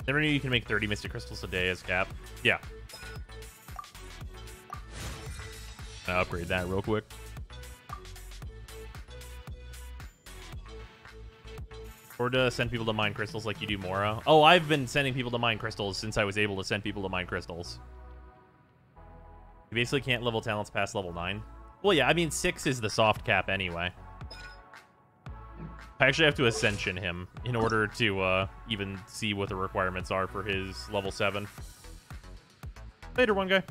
Never knew you can make 30 Mystic Crystals a day as cap. Yeah. I'll upgrade that real quick. Or to send people to mine crystals like you do, Mora. Oh, I've been sending people to mine crystals since I was able to send people to mine crystals. You basically can't level talents past level 9. Well, yeah, I mean, 6 is the soft cap anyway. I actually have to Ascension him in order to even see what the requirements are for his level 7. Later, one guy.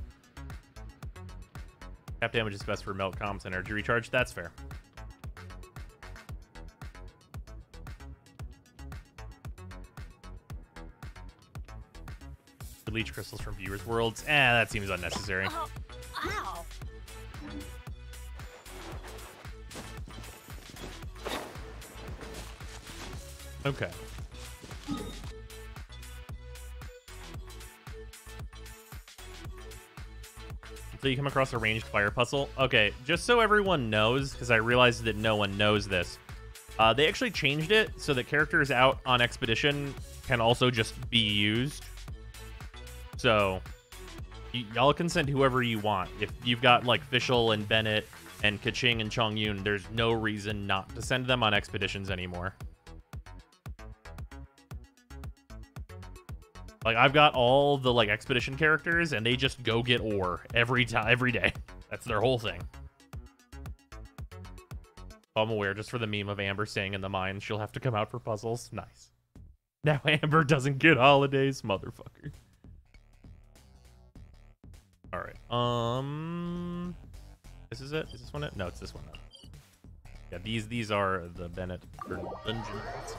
Cap damage is best for melt comps and energy recharge. That's fair. Leech crystals from viewers' worlds. That seems unnecessary.
Ow.
Okay. So you come across a ranged fire puzzle. Okay, just so everyone knows, because I realized that no one knows this, they actually changed it so that characters out on expedition can also just be used. So y'all can send whoever you want. If you've got like Fischl and Bennett and Kaching and Chongyun, there's no reason not to send them on expeditions anymore. Like, I've got all the like expedition characters, and they just go get ore every day. That's their whole thing. I'm aware, just for the meme of Amber staying in the mines, she'll have to come out for puzzles. Nice. Now Amber doesn't get holidays, motherfucker. All right. This is it. Is this one it? No, it's this one. No. Yeah, these are the Bennett dungeons.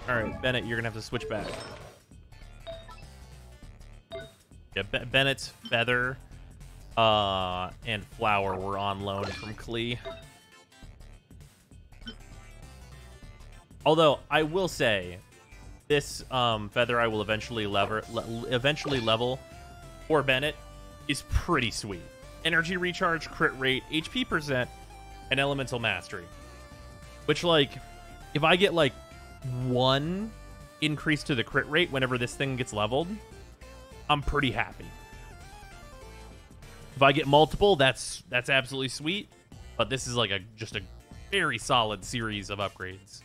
All right, Bennett, you're gonna have to switch back. Yeah, Bennett's feather and flower were on loan from Klee. Although I will say, this feather I will eventually level for Bennett is pretty sweet. Energy recharge, crit rate, HP percent, and elemental mastery. Which, like, if I get like 1 increase to the crit rate whenever this thing gets leveled, I'm pretty happy. If I get multiple, that's absolutely sweet. But this is like just a very solid series of upgrades.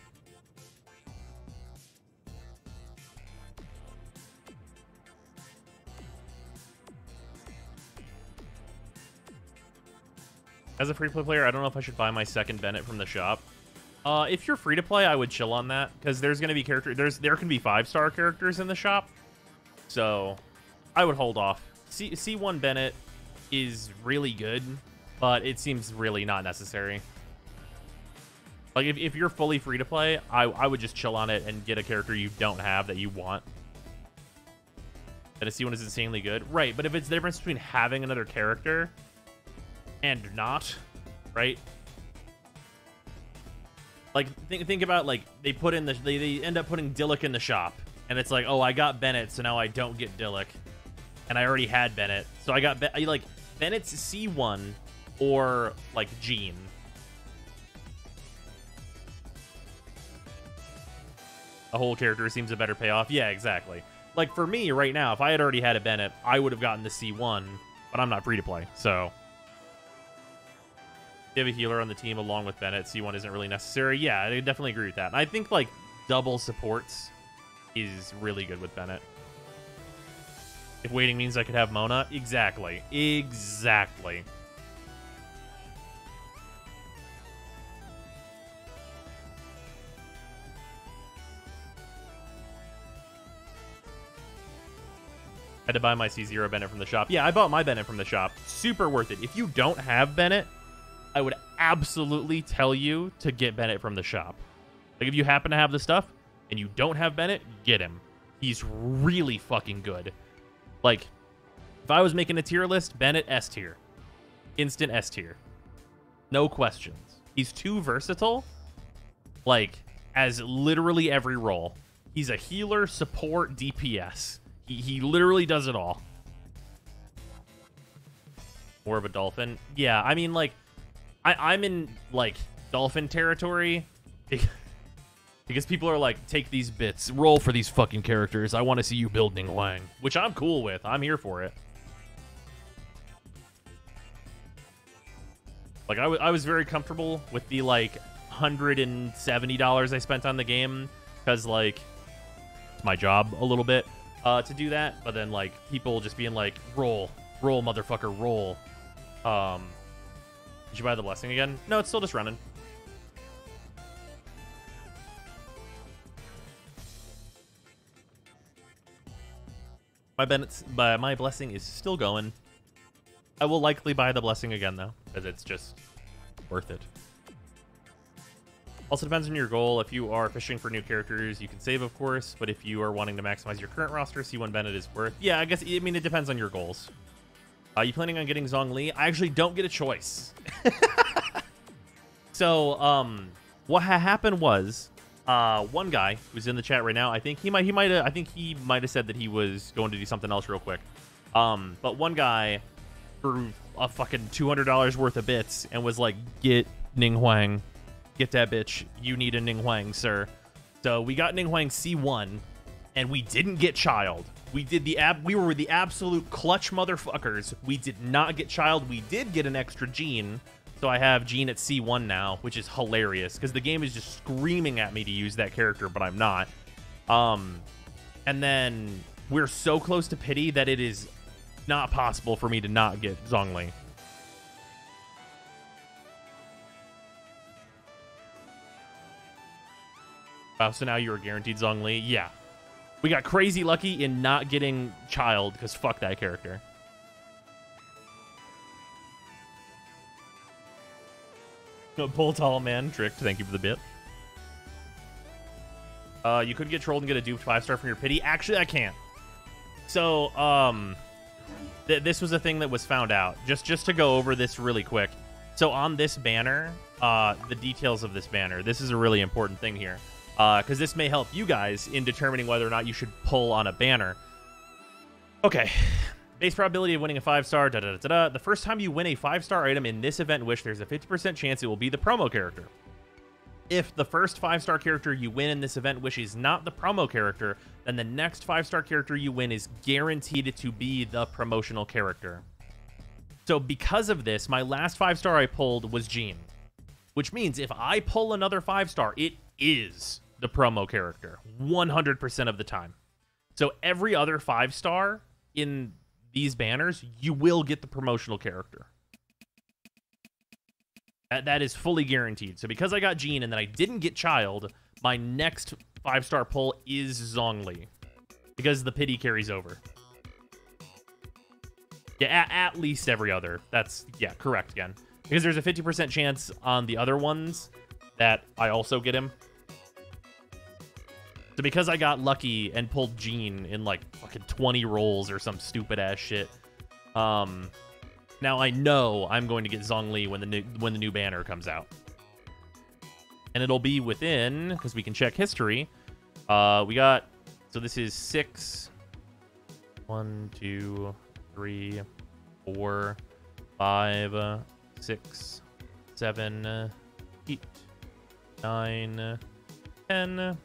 As a free-to-play player, I don't know if I should buy my second Bennett from the shop. If you're free-to-play, I would chill on that, because there's going to be there can be 5-star characters in the shop, so I would hold off. C1 Bennett is really good, but it seems really not necessary. Like, if you're fully free-to-play, I would just chill on it and get a character you don't have that you want. And a C1 is insanely good. Right, but if it's the difference between having another character and not, right? Like, think about, like, they end up putting Dillik in the shop, and it's like, oh, I got Bennett, so now I don't get Dillik, and I already had Bennett, so I got like Bennett's C1 or like Jean. A whole character seems a better payoff. Yeah, exactly. Like, for me right now, if I had already had a Bennett, I would have gotten the C1, but I'm not free to play, so. You have a healer on the team along with Bennett. C1 isn't really necessary. Yeah, I definitely agree with that. And I think, like, double supports is really good with Bennett. If waiting means I could have Mona, exactly. Exactly. Had to buy my C0 Bennett from the shop. Yeah, I bought my Bennett from the shop. Super worth it. If you don't have Bennett, I would absolutely tell you to get Bennett from the shop. Like, if you happen to have the stuff and you don't have Bennett, get him. He's really fucking good. Like, if I was making a tier list, Bennett S tier. Instant S tier. No questions. He's too versatile. Like, as literally every role. He's a healer, support, DPS. He literally does it all. More of a dolphin. Yeah, I mean, like, I'm in, like, dolphin territory because people are like, take these bits, roll for these fucking characters. I want to see you build Ning Huang, which I'm cool with. I'm here for it. Like, I was very comfortable with the, like, $170 I spent on the game because, like, it's my job a little bit to do that. But then, like, people just being like, roll, motherfucker, roll. Did you buy the blessing again? No, it's still just running. My blessing is still going. I will likely buy the blessing again, though, because it's just worth it. Also depends on your goal. If you are fishing for new characters, you can save, of course. But if you are wanting to maximize your current roster, C1 Bennett is worth. Yeah, I mean, it depends on your goals. You planning on getting Zhongli? I actually don't get a choice. So, what happened was, One guy who's in the chat right now, I think he might have said that he was going to do something else real quick. But one guy threw a fucking $200 worth of bits and was like, "Get Ning Huang, get that bitch. You need a Ning Huang, sir." So we got Ning Huang C1, and we didn't get Child. We were the absolute clutch motherfuckers. We did not get Child. We did get an extra Gene. So I have Gene at C1 now, which is hilarious because the game is just screaming at me to use that character, but I'm not. And then we're so close to Pity that it is not possible for me to not get Zhongli. Wow, so now you are guaranteed Zhongli? Yeah. We got crazy lucky in not getting Child because fuck that character. Pull tall man tricked. Thank you for the bit. You could get trolled and get a duped 5-star from your Pity. Actually, I can't. So, this was a thing that was found out. Just to go over this really quick. So on this banner, the details of this banner. This is a really important thing here, because this may help you guys in determining whether or not you should pull on a banner. Okay. Base probability of winning a 5-star, da-da-da-da-da. The first time you win a 5-star item in this event wish, there's a 50% chance it will be the promo character. If the first 5-star character you win in this event wish is not the promo character, then the next 5-star character you win is guaranteed to be the promotional character. So because of this, my last 5-star I pulled was Gene, which means if I pull another 5-star, it is the promo character 100% of the time. So every other 5-star in these banners, you will get the promotional character. That is fully guaranteed. So because I got Gene and then I didn't get Child, my next 5-star pull is Zhongli, because the Pity carries over. Yeah, at least every other. That's, yeah, correct again. Because there's a 50% chance on the other ones that I also get him. So because I got lucky and pulled Gene in like fucking 20 rolls or some stupid ass shit, now I know I'm going to get Zhongli when the new banner comes out, and it'll be within, because we can check history. We got, so this is 6, 1, 2, 3, 4, 5, 6, 7, 8, 9, 10.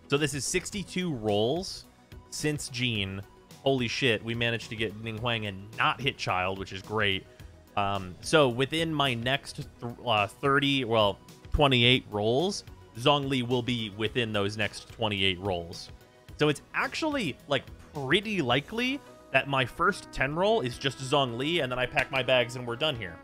So this is 62 rolls since Gene. Holy shit, we managed to get Ning Huang and not hit Child, which is great. So within my next 28 rolls, Zhongli will be within those next 28 rolls. So it's actually like pretty likely that my first 10 roll is just Zhongli, and then I pack my bags and we're done here.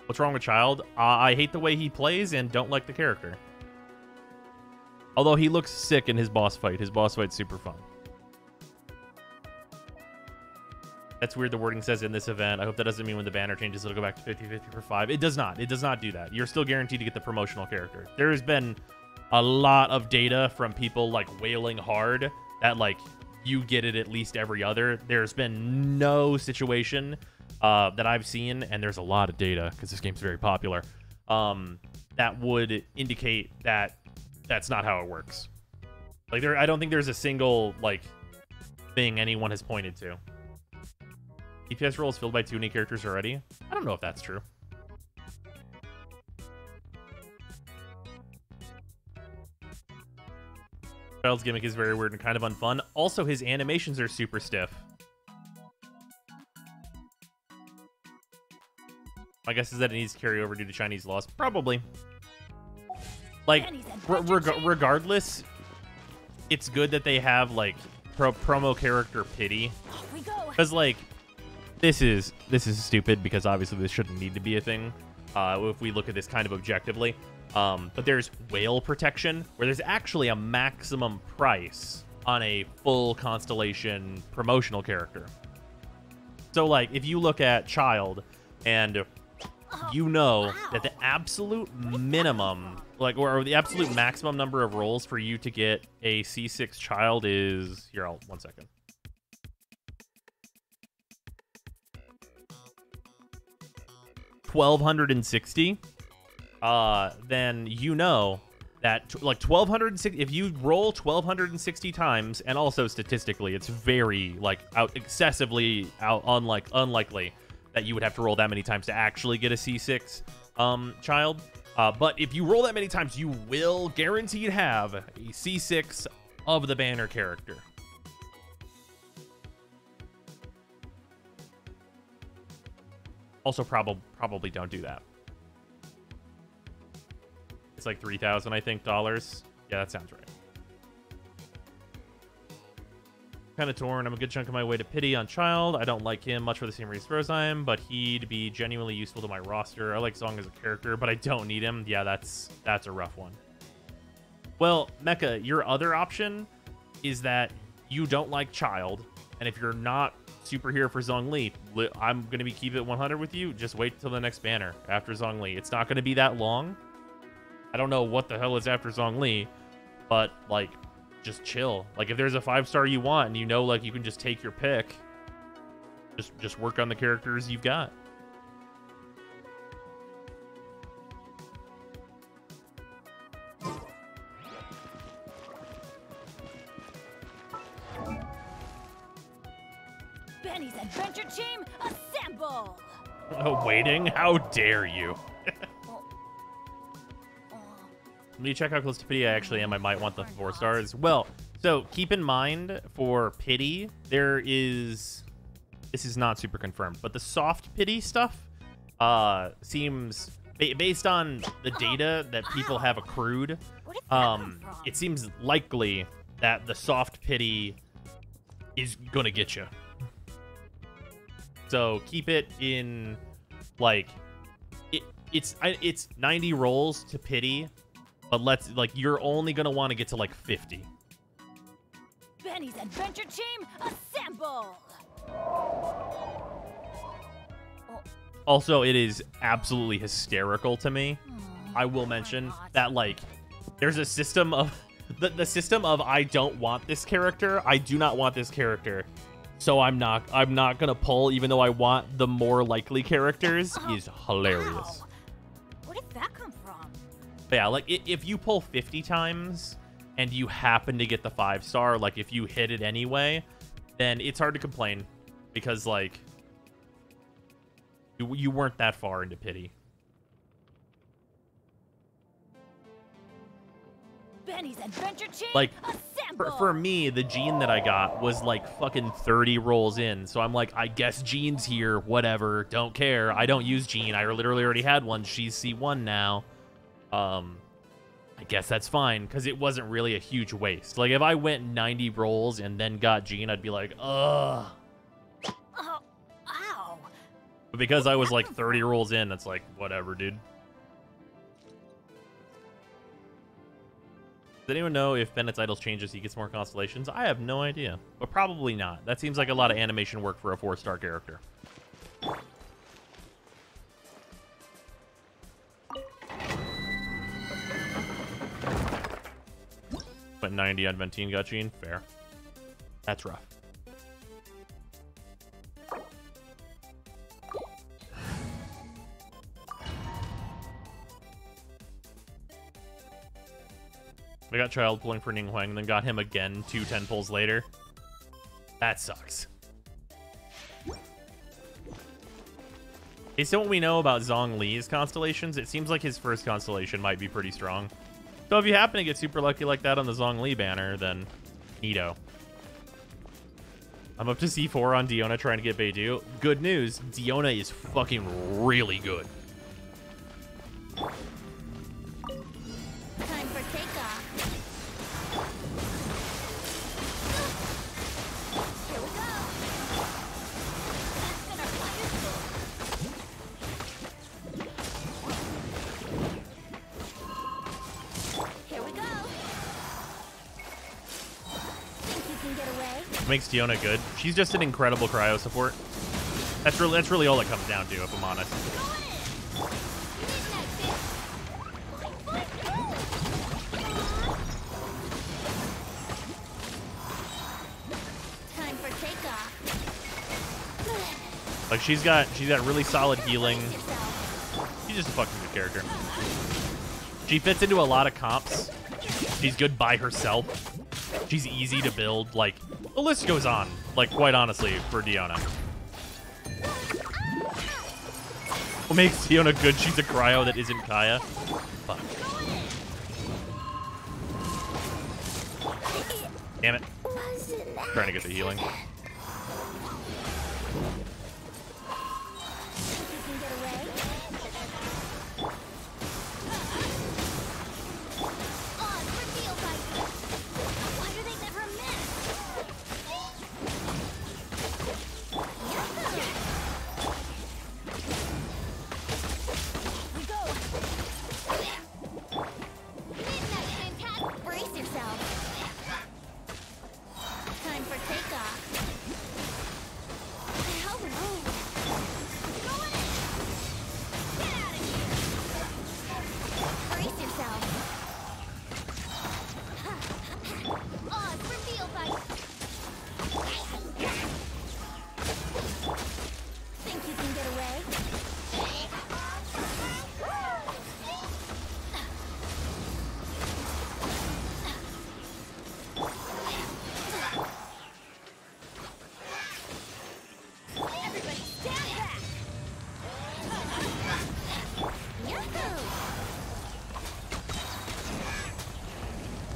What's wrong with Child? I hate the way he plays and don't like the character. Although he looks sick in his boss fight. His boss fight's super fun. That's weird the wording says in this event. I hope that doesn't mean when the banner changes it'll go back to 50-50 for 5. It does not. It does not do that. You're still guaranteed to get the promotional character. There has been a lot of data from people like wailing hard that like you get it at least every other. There's been no situation that I've seen, and there's a lot of data because this game's very popular, that would indicate that that's not how it works. Like I don't think there's a single like thing anyone has pointed to. DPS roll is filled by 2 unique characters already. I don't know if that's true. Child's gimmick is very weird and kind of unfun. Also, his animations are super stiff. My guess is that it needs to carry over due to Chinese laws. Probably. Like, regardless, it's good that they have, like, promo character Pity. Because, like, this is stupid because obviously this shouldn't need to be a thing if we look at this kind of objectively. But there's whale protection, where there's actually a maximum price on a full Constellation promotional character. So, like, if you look at Child, and you know that the absolute minimum, like, or the absolute maximum number of rolls for you to get a C6 Child is... Here, one second. 1260, then you know that like 1260, if you roll 1260 times, and also statistically it's very like excessively unlikely that you would have to roll that many times to actually get a C6 child. But if you roll that many times, you will guaranteed have a C6 of the banner character. Also, probably don't do that. It's like 3,000, I think, dollars. Yeah, that sounds right. Kind of torn. I'm a good chunk of my way to pity on Child. I don't like him much for the same reason as I am, but he'd be genuinely useful to my roster. I like Zong as a character, but I don't need him. Yeah, that's a rough one. Well, Mecha, your other option is that you don't like Child, and if you're not super here for Zhongli, I'm going to be keep it 100 with you. Just wait till the next banner after Zhongli. It's not going to be that long. I don't know what the hell is after Zhongli, but like, just chill. Like, if there's a 5-star you want and you know, like, you can just take your pick, just work on the characters you've got.
Benny's Adventure Team, assemble!
Oh, waiting? How dare you? Let me check how close to pity I actually am. I might want the 4 stars. Well, so keep in mind for pity, there is... This is not super confirmed, but the soft pity stuff seems... Based on the data that people have accrued, it seems likely that the soft pity is gonna get you. So keep it in, like... It's 90 rolls to pity, but you're only gonna want to get to like 50.
Benny's Adventure Team, assemble!
Also, it is absolutely hysterical to me. I will mention that, like, there's a system of the system of I don't want this character, I do not want this character, so I'm not gonna pull even though I want the more likely characters is hilarious.
Wow. Where did that come from?
But yeah, like, if you pull 50 times and you happen to get the 5-star, like, if you hit it anyway, then it's hard to complain because, like, you weren't that far into pity.
Benny's Adventure Team,
Like,
assemble!
for me, the Jean that I got was, like, fucking 30 rolls in, so I'm like, I guess Jean's here, whatever, don't care. I don't use Jean. I literally already had one. She's C1 now. I guess that's fine, because it wasn't really a huge waste. Like, if I went 90 rolls and then got Jean, I'd be like, ugh.
Oh, ow.
But because I was, like, 30 rolls in, it's like, whatever, dude. Does anyone know if Bennett's Idols changes, he gets more constellations? I have no idea, but probably not. That seems like a lot of animation work for a 4-star character. Went 90 on Ventine, got Jean. Fair. That's rough. I got Child pulling for Ning Huang, then got him again 2 10 pulls later. That sucks. Based on what we know about Zhong Li's constellations, it seems like his first constellation might be pretty strong. So if you happen to get super lucky like that on the Zhong Li banner, then neato. I'm up to C4 on Diona trying to get Beidou. Good news, Diona is fucking really good.
Time for takeoff. Here we go.
That's gonna fly
Here we go. Think you can get away?
Makes Diona good. She's just an incredible cryo support. That's really all it comes down to, if I'm honest.
Time for takeoff.
Like, she's got really solid healing.
Yourself.
She's just a fucking good character. She fits into a lot of comps. She's good by herself. She's easy to build. Like, the list goes on. Like, quite honestly, for Diona. What makes Diona good? She's a cryo that isn't Kaya. Fuck. Damn it. Trying to get the healing.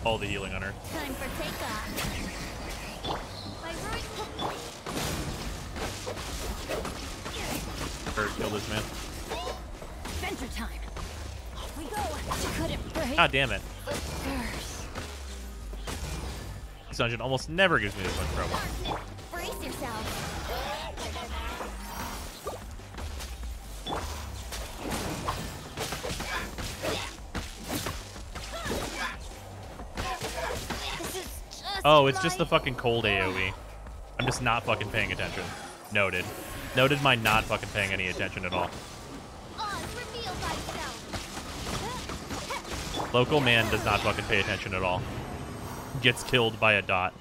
All the healing on her.
Time for takeoff.
Kill this man.
Adventure time. Off we go. You couldn't break.
God damn it. This dungeon almost never gives me this much trouble.
Brace yourself.
Oh, it's just the fucking cold AoE. I'm just not fucking paying attention. Noted. Noted my not fucking paying any attention at all. Local man does not fucking pay attention at all. Gets killed by a dot.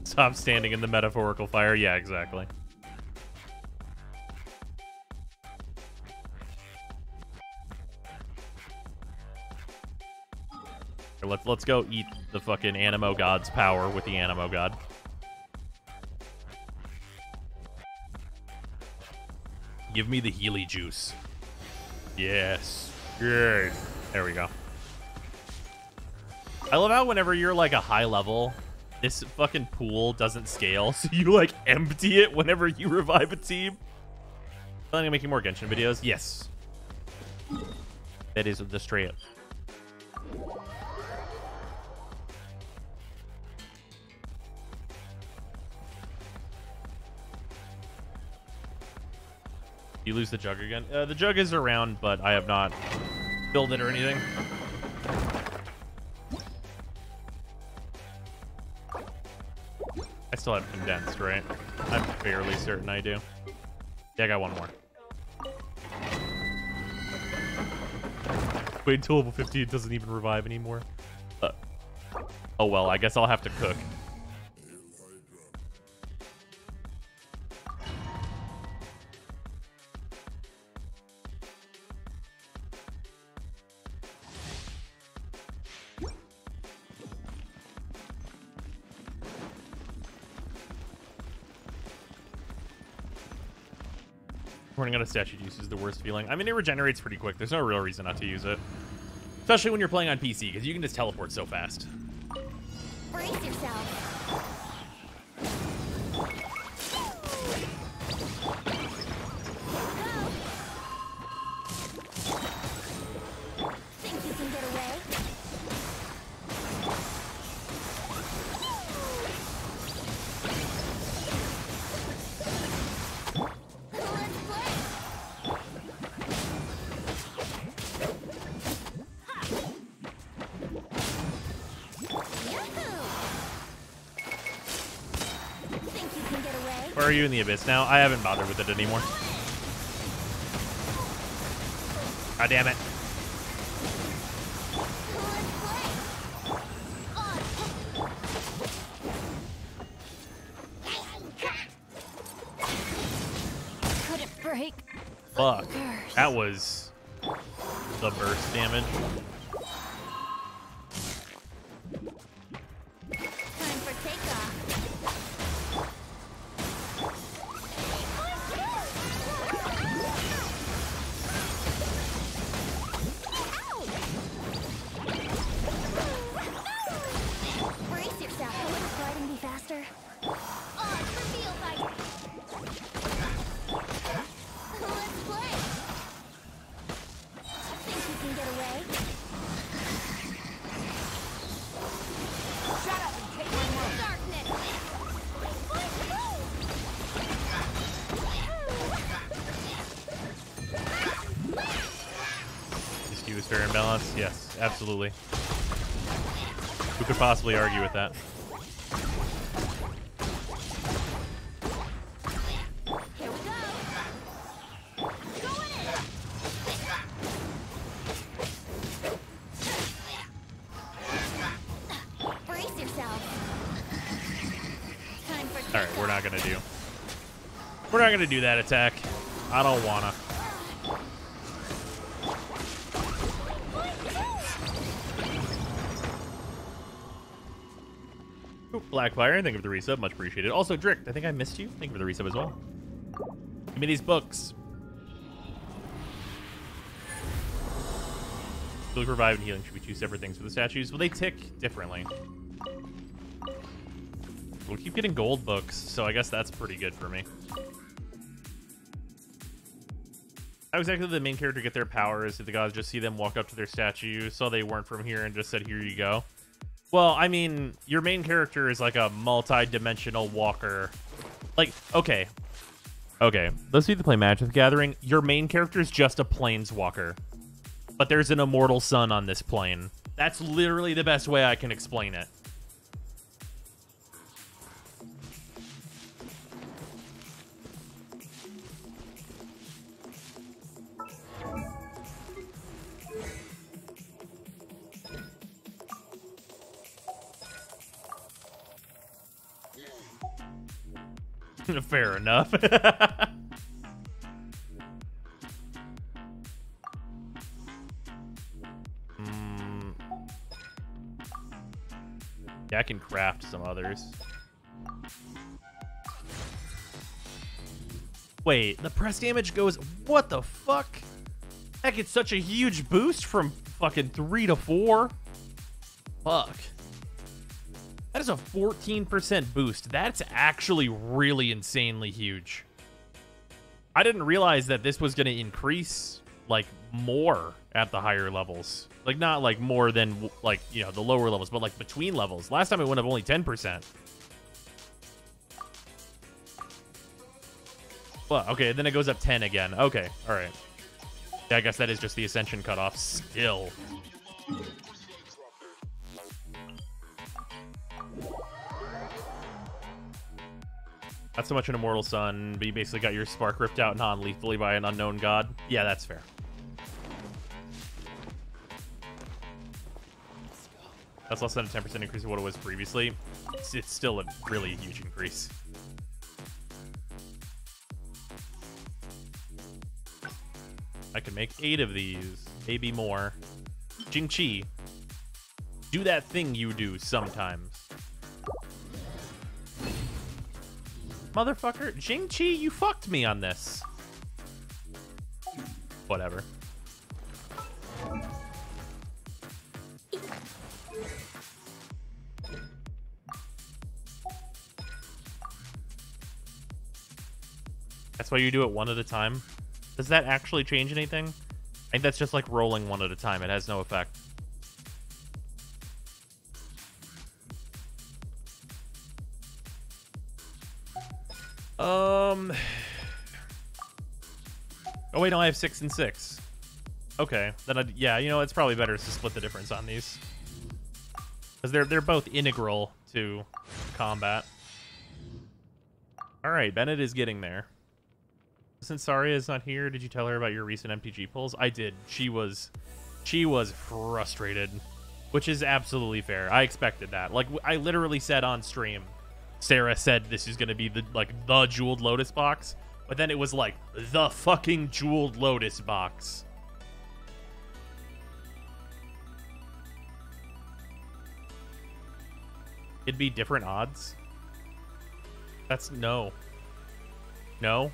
Stop standing in the metaphorical fire. Yeah, exactly. Let's go eat the fucking Animo God's power with the Animo God. Give me the Healy juice. Yes. Good. There we go. I love how whenever you're like a high level, this fucking pool doesn't scale, so you like empty it whenever you revive a team. Planning on making more Genshin videos? Yes. That is the straight up. You lose the jug again? The jug is around, but I have not filled it or anything. I still have condensed, right? I'm fairly certain I do. Yeah, I got one more. Wait until level 50, it doesn't even revive anymore. Oh well, I guess I'll have to cook. Running out of statue juice is the worst feeling. I mean, it regenerates pretty quick. There's no real reason not to use it. Especially when you're playing on PC, because you can just teleport so fast.
Brace yourself. Think you can get away?
Where are you in the abyss now? I haven't bothered with it anymore. God damn it.
Couldn't break.
Fuck. That was the burst damage.
Time for takeoff. Brace yourself. Wouldn't gliding be faster? On for field fight. Let's play. Think you can get away?
Shut up and take my mark.
Darkness.
This Q is fair and balanced? Yes, absolutely. Who could possibly argue with that?
Here we go. Going in. Brace yourself. Time for
All right, we're not gonna do that attack. I don't wanna. Ooh, Blackfire, thank you for the resub, much appreciated. Also, Drick, I think I missed you. Thank you for the resub as well. Give me these books. Ability revive and healing should be two separate things for the statues. Well, they tick differently. We'll keep getting gold books, so I guess that's pretty good for me. How exactly did the main character get their powers? Did the gods just see them walk up to their statue, saw they weren't from here, and just said, here you go? Well, I mean, your main character is like a multi-dimensional walker. Like, okay. Okay, those of you that play Magic the Gathering, your main character is just a planeswalker. But there's an immortal sun on this plane. That's literally the best way I can explain it. Fair enough. Yeah, I can craft some others. Wait, the press damage goes... What the fuck? Heck, it's such a huge boost from fucking 3 to 4. Fuck. That is a 14% boost. That's actually really insanely huge. I didn't realize that this was going to increase, like, more at the higher levels. Like, not, like, more than, like, you know, the lower levels, but, like, between levels. Last time it went up only 10%. Well, okay, then it goes up 10 again. Okay, all right. Yeah, I guess that is just the Ascension cutoff still. Not so much an immortal sun, but you basically got your spark ripped out non-lethally by an unknown god. Yeah, that's fair. That's less than a 10% increase of what it was previously. It's still a really huge increase. I can make 8 of these, maybe more. Jing-Chi, do that thing you do sometimes. Motherfucker, Jing-Chi, you fucked me on this. Whatever. That's why you do it one at a time. Does that actually change anything? I think that's just like rolling one at a time. It has no effect. Oh wait, no, I have 6 and 6. Okay, then yeah, you know, it's probably better to split the difference on these, because they're both integral to combat. All right, Bennett is getting there. Since Saria is not here, did you tell her about your recent MTG pulls? I did. She was frustrated, which is absolutely fair. I expected that. Like, I literally said on stream, Sarah said this is going to be the Jeweled Lotus box, but then it was like the fucking Jeweled Lotus box. It'd be different odds. That's no. No.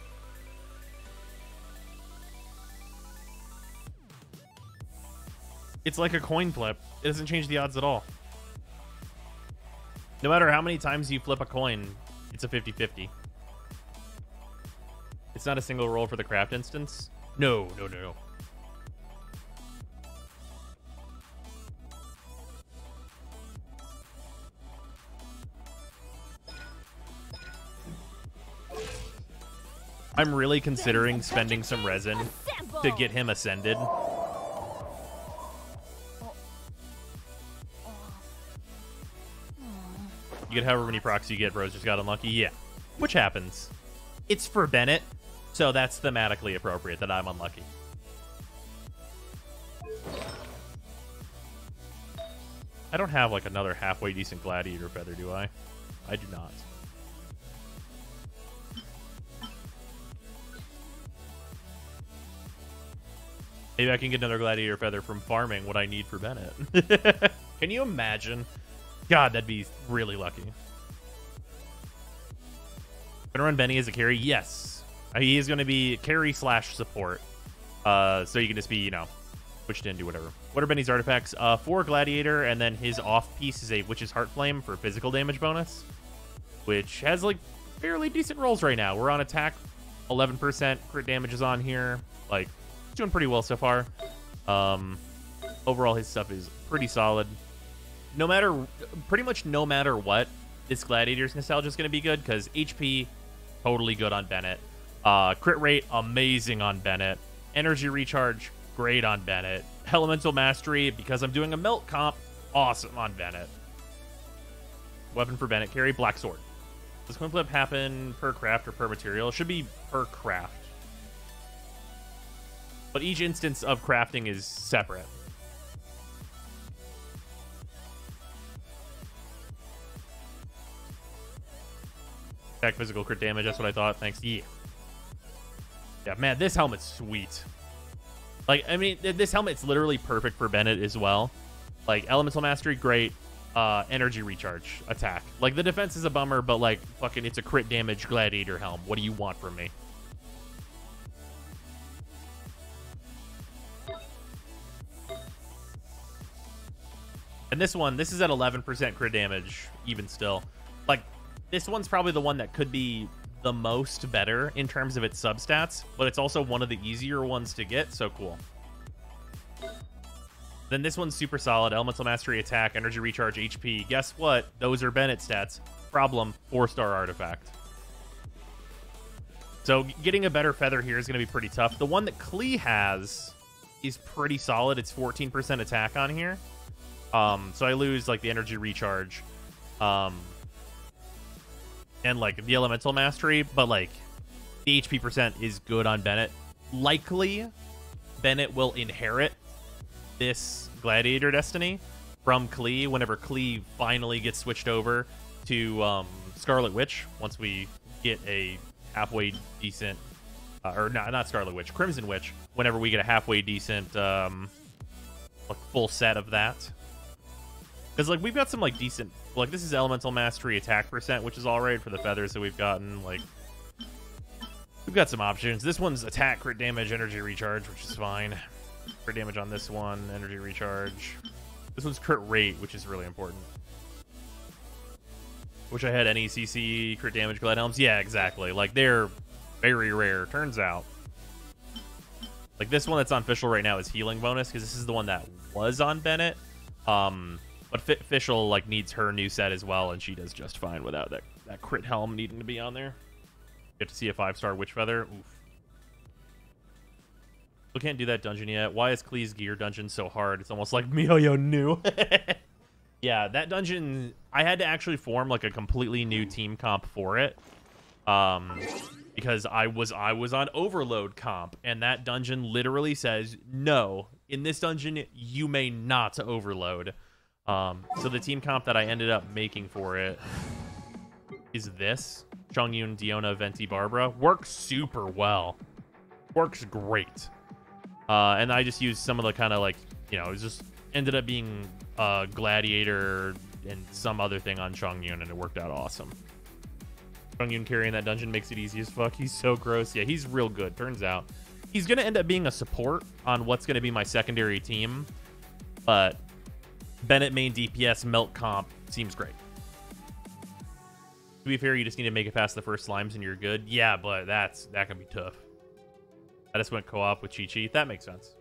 It's like a coin flip. It doesn't change the odds at all. No matter how many times you flip a coin, it's a 50-50. It's not a single roll for the craft instance. No, no, no, no. I'm really considering spending some resin to get him ascended. You get however many procs you get, bros. Just got unlucky. Yeah. Which happens. It's for Bennett, so that's thematically appropriate that I'm unlucky. I don't have like another halfway decent gladiator feather, do I? I do not. Maybe I can get another gladiator feather from farming what I need for Bennett. Can you imagine? God, that'd be really lucky. Gonna run Benny as a carry? Yes. He is going to be carry / support. So you can just be, you know, switched in, do whatever. What are Benny's artifacts? 4 gladiator, and then his off piece is a Witch's Heart Flame for physical damage bonus, which has like fairly decent rolls right now. We're on attack, 11% crit damage is on here. Like, doing pretty well so far. Overall, his stuff is pretty solid. Pretty much no matter what, this Gladiator's Nostalgia is going to be good because HP, totally good on Bennett. Crit rate, amazing on Bennett. Energy recharge, great on Bennett. Elemental Mastery, because I'm doing a melt comp, awesome on Bennett. Weapon for Bennett, carry Black Sword. Does coin flip happen per craft or per material? It should be per craft. But each instance of crafting is separate. Attack, physical, crit damage, that's what I thought. Thanks. Yeah. Yeah, man, this helmet's sweet. Like, I mean, this helmet's literally perfect for Bennett as well. Like, Elemental Mastery, great. Energy recharge, attack. Like, the defense is a bummer, but, like, fucking, it's a crit damage gladiator helm. What do you want from me? And this one, this is at 11% crit damage, even still. Like, this one's probably the one that could be the most better in terms of its substats, but it's also one of the easier ones to get, so cool. Then this one's super solid. Elemental Mastery, attack, energy recharge, HP. Guess what? Those are Bennett stats. Problem, 4-star artifact. So getting a better feather here is going to be pretty tough. The one that Klee has is pretty solid. It's 14% attack on here. So I lose, like, the energy recharge. And, like, the Elemental Mastery, but, like, the HP percent is good on Bennett. Likely, Bennett will inherit this Gladiator Destiny from Klee whenever Klee finally gets switched over to Scarlet Witch, once we get a halfway decent... or not Scarlet Witch, Crimson Witch, whenever we get a halfway decent like, full set of that. Because, like, we've got some, like, decent... Like, this is Elemental Mastery attack percent, which is alright for the feathers that we've gotten. Like, we've got some options. This one's attack, crit damage, energy recharge, which is fine. Crit damage on this one, energy recharge. This one's crit rate, which is really important. Wish I had any CC crit damage Glad Helms. Yeah, exactly. Like, they're very rare, turns out. Like, this one that's on Fischl right now is healing bonus, because this is the one that was on Bennett. But Fischl, like, needs her new set as well, and she does just fine without that crit helm needing to be on there. Get to see a 5-star Witch Feather. Oof. We can't do that dungeon yet. Why is Klee's Gear dungeon so hard? It's almost like Miyoyo new. Yeah, that dungeon, I had to actually form, like, a completely new team comp for it. because I was on overload comp, and that dungeon literally says, no, in this dungeon, you may not overload. So the team comp that I ended up making for it is this. Chongyun, Diona, Venti, Barbara. Works super well. Works great. And I just used some of the kind of like, you know, it just ended up being Gladiator and some other thing on Chongyun, and it worked out awesome. Chongyun carrying that dungeon makes it easy as fuck. He's so gross. Yeah, he's real good, turns out. He's going to end up being a support on what's going to be my secondary team, but Bennett main DPS melt comp seems great. To be fair, you just need to make it past the first slimes and you're good. Yeah, but that can be tough. I just went co-op with Chi-Chi. That makes sense.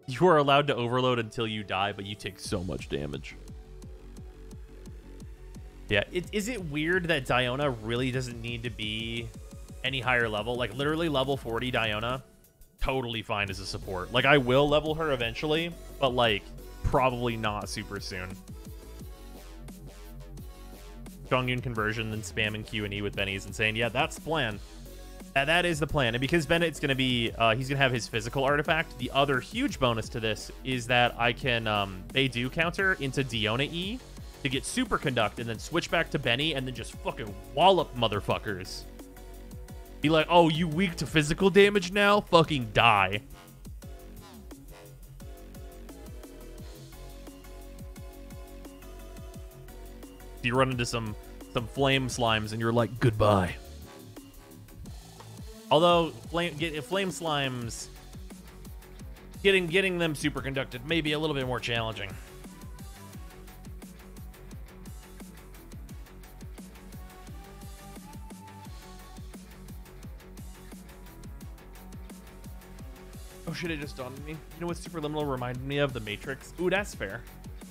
You are allowed to overload until you die, but you take so much damage. Yeah, is it weird that Diona really doesn't need to be any higher level? Like, literally level 40 Diona, totally fine as a support. Like, I will level her eventually, but, like, probably not super soon. Chongyun conversion, then spamming Q and E with Benny is insane. Yeah, that's the plan. That is the plan. And because Bennett's going to be, he's going to have his physical artifact, the other huge bonus to this is that I can Beidou counter into Diona E to get super conduct and then switch back to Benny and then just fucking wallop motherfuckers. Be like, oh, you weak to physical damage now? Fucking die. You run into some flame slimes and you're like, goodbye. Although flame slimes, getting them super conducted may be a little bit more challenging. Oh shit, it just dawned on me. You know what Superliminal reminded me of? The Matrix. Ooh, that's fair.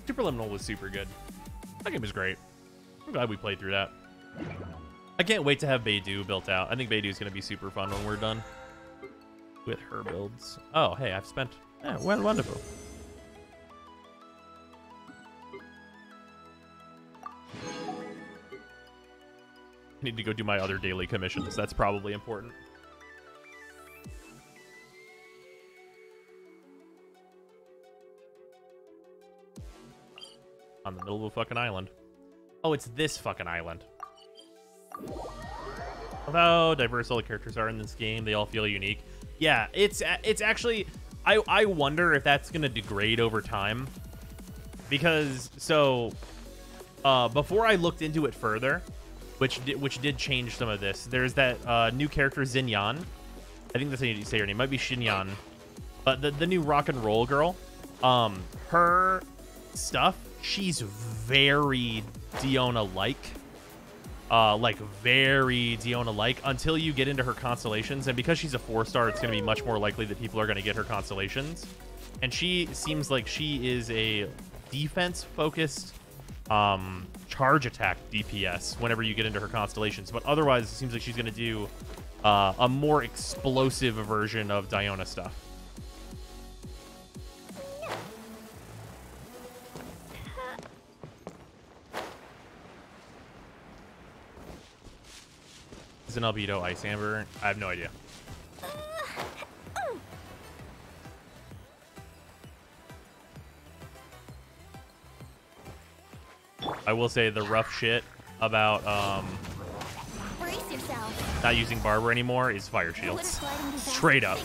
Superliminal was super good. That game was great. I'm glad we played through that. I can't wait to have Beidou built out. I think Beidou is going to be super fun when we're done with her builds. Oh, hey, I've spent... Yeah, well, wonderful. I need to go do my other daily commissions. That's probably important. On the middle of a fucking island. Oh, it's this fucking island. Although diverse all the characters are in this game, they all feel unique. Yeah, it's actually... I wonder if that's going to degrade over time. Because, so... before I looked into it further, which did change some of this, there's that new character, Xinyan. I think that's how you say her name. It might be Xinyan. But the new rock and roll girl, her stuff, she's very Diona-like. Like very Diona-like until you get into her constellations. And because she's a 4-star, it's going to be much more likely that people are going to get her constellations. And she seems like she is a defense-focused charge attack DPS whenever you get into her constellations. But otherwise, it seems like she's going to do a more explosive version of Diona stuff. Is an albedo ice amber? I have no idea. I will say the rough shit about
Brace yourself.
not using Barber anymore is fire shields. Straight up.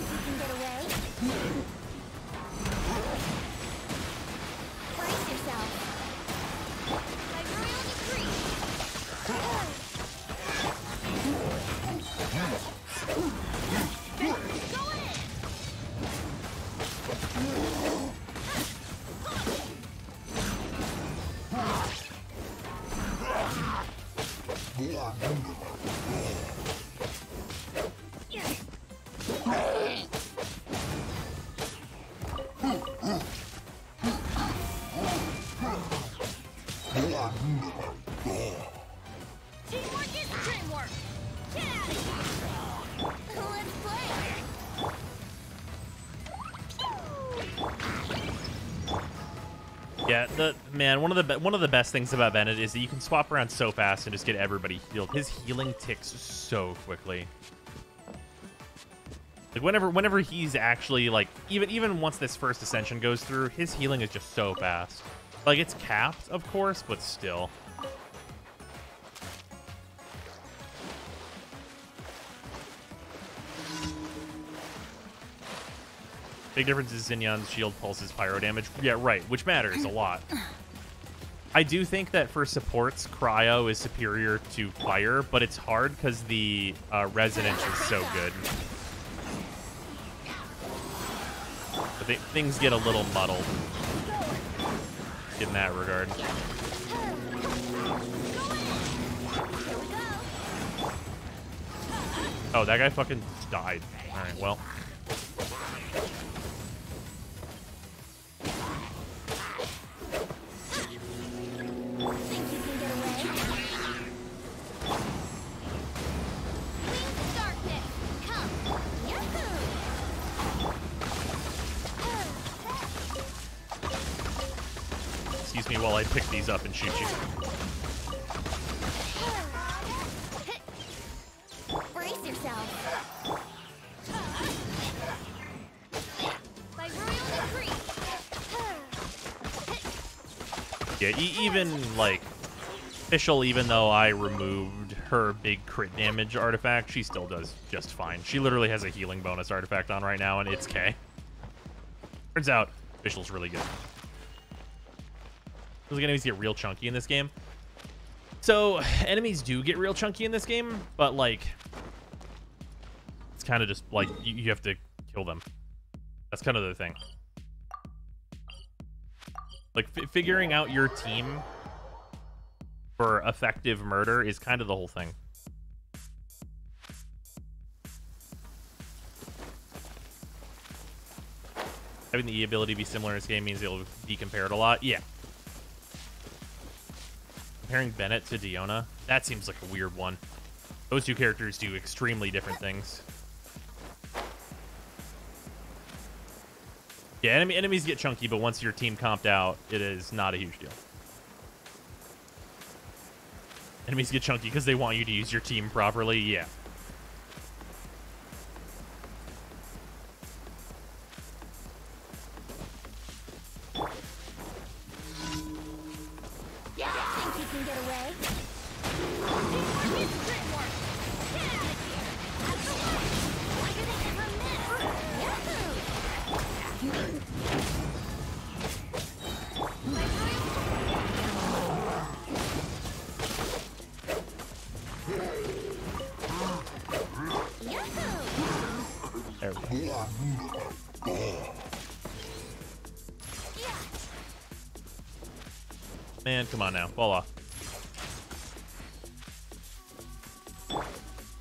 Brace yourself.
Teamwork is dreamwork. Get out of here.
Let's play.
Yeah, one of the best things about Bennett is that you can swap around so fast and just get everybody healed. His healing ticks so quickly. Like whenever he's actually like even once this first ascension goes through, his healing is just so fast. Like it's capped, of course, but still. Big difference is Zinyan's shield pulses pyro damage. Yeah, right, which matters a lot. I do think that for supports, cryo is superior to fire, but it's hard because the resonance is so good. But things get a little muddled in that regard. Oh, that guy fucking died. All right, well. Excuse me while I pick these up and shoot you.
Brace yourself.
Yeah, even like Fischl, even though I removed her big crit damage artifact, she still does just fine. She literally has a healing bonus artifact on right now, and it's K. Turns out Fischl's really good. Those enemies get real chunky in this game. So enemies do get real chunky in this game, but like it's kind of just like you have to kill them. That's kind of the thing. Like figuring out your team for effective murder is kind of the whole thing. Having the E ability be similar in this game means it'll be compared a lot. Yeah. Comparing Bennett to Diona, that seems like a weird one. Those two characters do extremely different things. Yeah, enemies get chunky, but once your team comped out, it is not a huge deal. Enemies get chunky because they want you to use your team properly, yeah. There we go. Man, come on now. Fall off.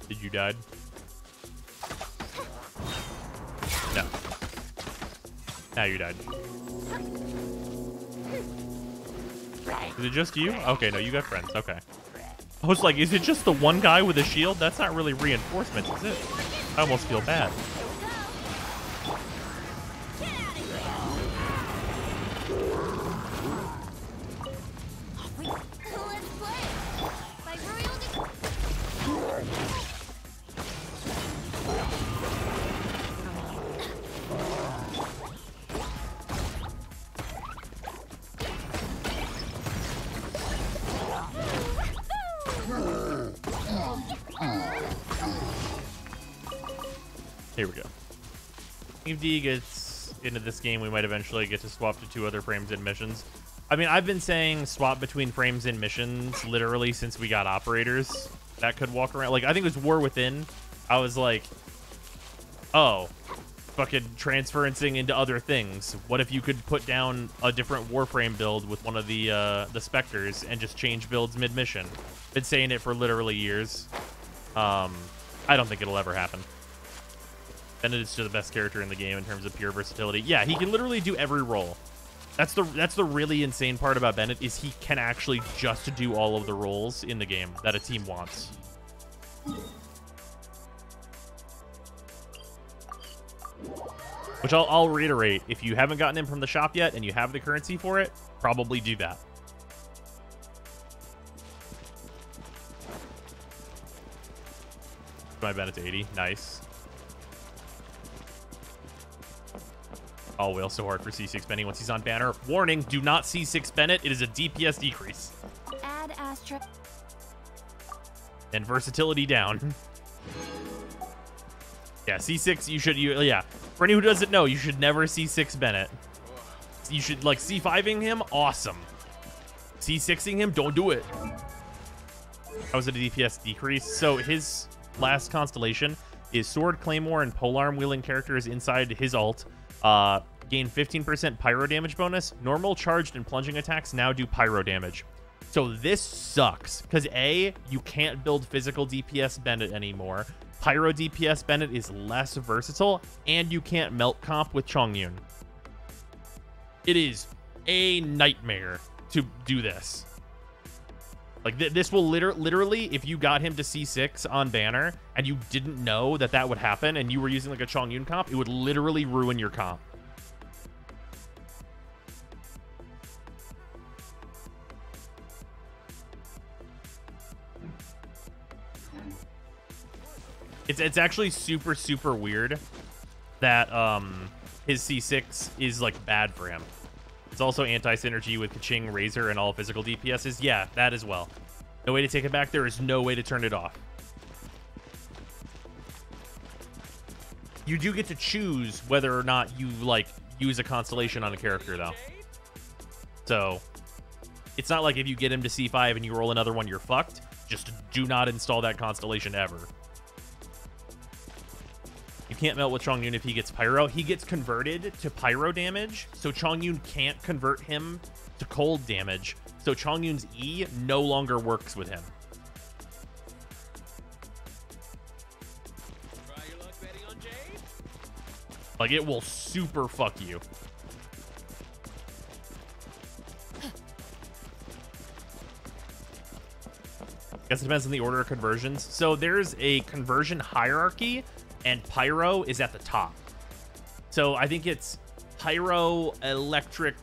Did you die? No. Now you died. Is it just you? Okay, no, you got friends. Okay. I was like, is it just the one guy with a shield? That's not really reinforcements, is it? I almost feel bad. Here we go. If D gets into this game, we might eventually get to swap to 2 other frames in missions. I mean, I've been saying swap between frames in missions literally since we got operators that could walk around. Like, I think it was War Within. I was like, oh, fucking transferencing into other things. What if you could put down a different Warframe build with one of the Spectres and just change builds mid-mission? Been saying it for literally years. I don't think it'll ever happen. Bennett is still the best character in the game in terms of pure versatility. Yeah, he can literally do every role. That's the really insane part about Bennett, is he can actually just do all of the roles in the game that a team wants. Which I'll reiterate, if you haven't gotten him from the shop yet and you have the currency for it, probably do that. My Bennett's 80. Nice. Oh, Whale so hard for C6 Benny once he's on banner. Warning, do not C6 Bennett. It is a DPS decrease.
Add Astra.
And versatility down. Yeah, C6, yeah. For anyone who doesn't know, you should never C6 Bennett. You should, like, C5ing him, awesome. C6ing him, don't do it. How was it a DPS decrease? So his last constellation is Sword, Claymore, and Polearm wielding characters inside his ult. Gain 15% pyro damage bonus. Normal, charged, and plunging attacks now do pyro damage. So this sucks, because A, you can't build physical DPS Bennett anymore. Pyro DPS Bennett is less versatile, and you can't melt comp with Chongyun. It is a nightmare to do this. Like, this will literally, if you got him to C6 on banner, and you didn't know that that would happen, and you were using, like, a Chongyun comp, it would literally ruin your comp. It's actually super, super weird that his C6 is, like, bad for him. It's also anti-synergy with Kaching, Razor, and all physical DPSs. Yeah, that as well. No way to take it back. There is no way to turn it off. You do get to choose whether or not you, like, use a constellation on a character, though. So, it's not like if you get him to C5 and you roll another one, you're fucked. Just do not install that constellation ever. You can't melt with Chongyun if he gets Pyro. He gets converted to Pyro damage, so Chongyun can't convert him to cold damage. So Chongyun's E no longer works with him.
Try your luck betting on Jade?
Like, it will super fuck you. Guess it depends on the order of conversions. So there's a conversion hierarchy, and Pyro is at the top. So I think it's Pyro, Electric,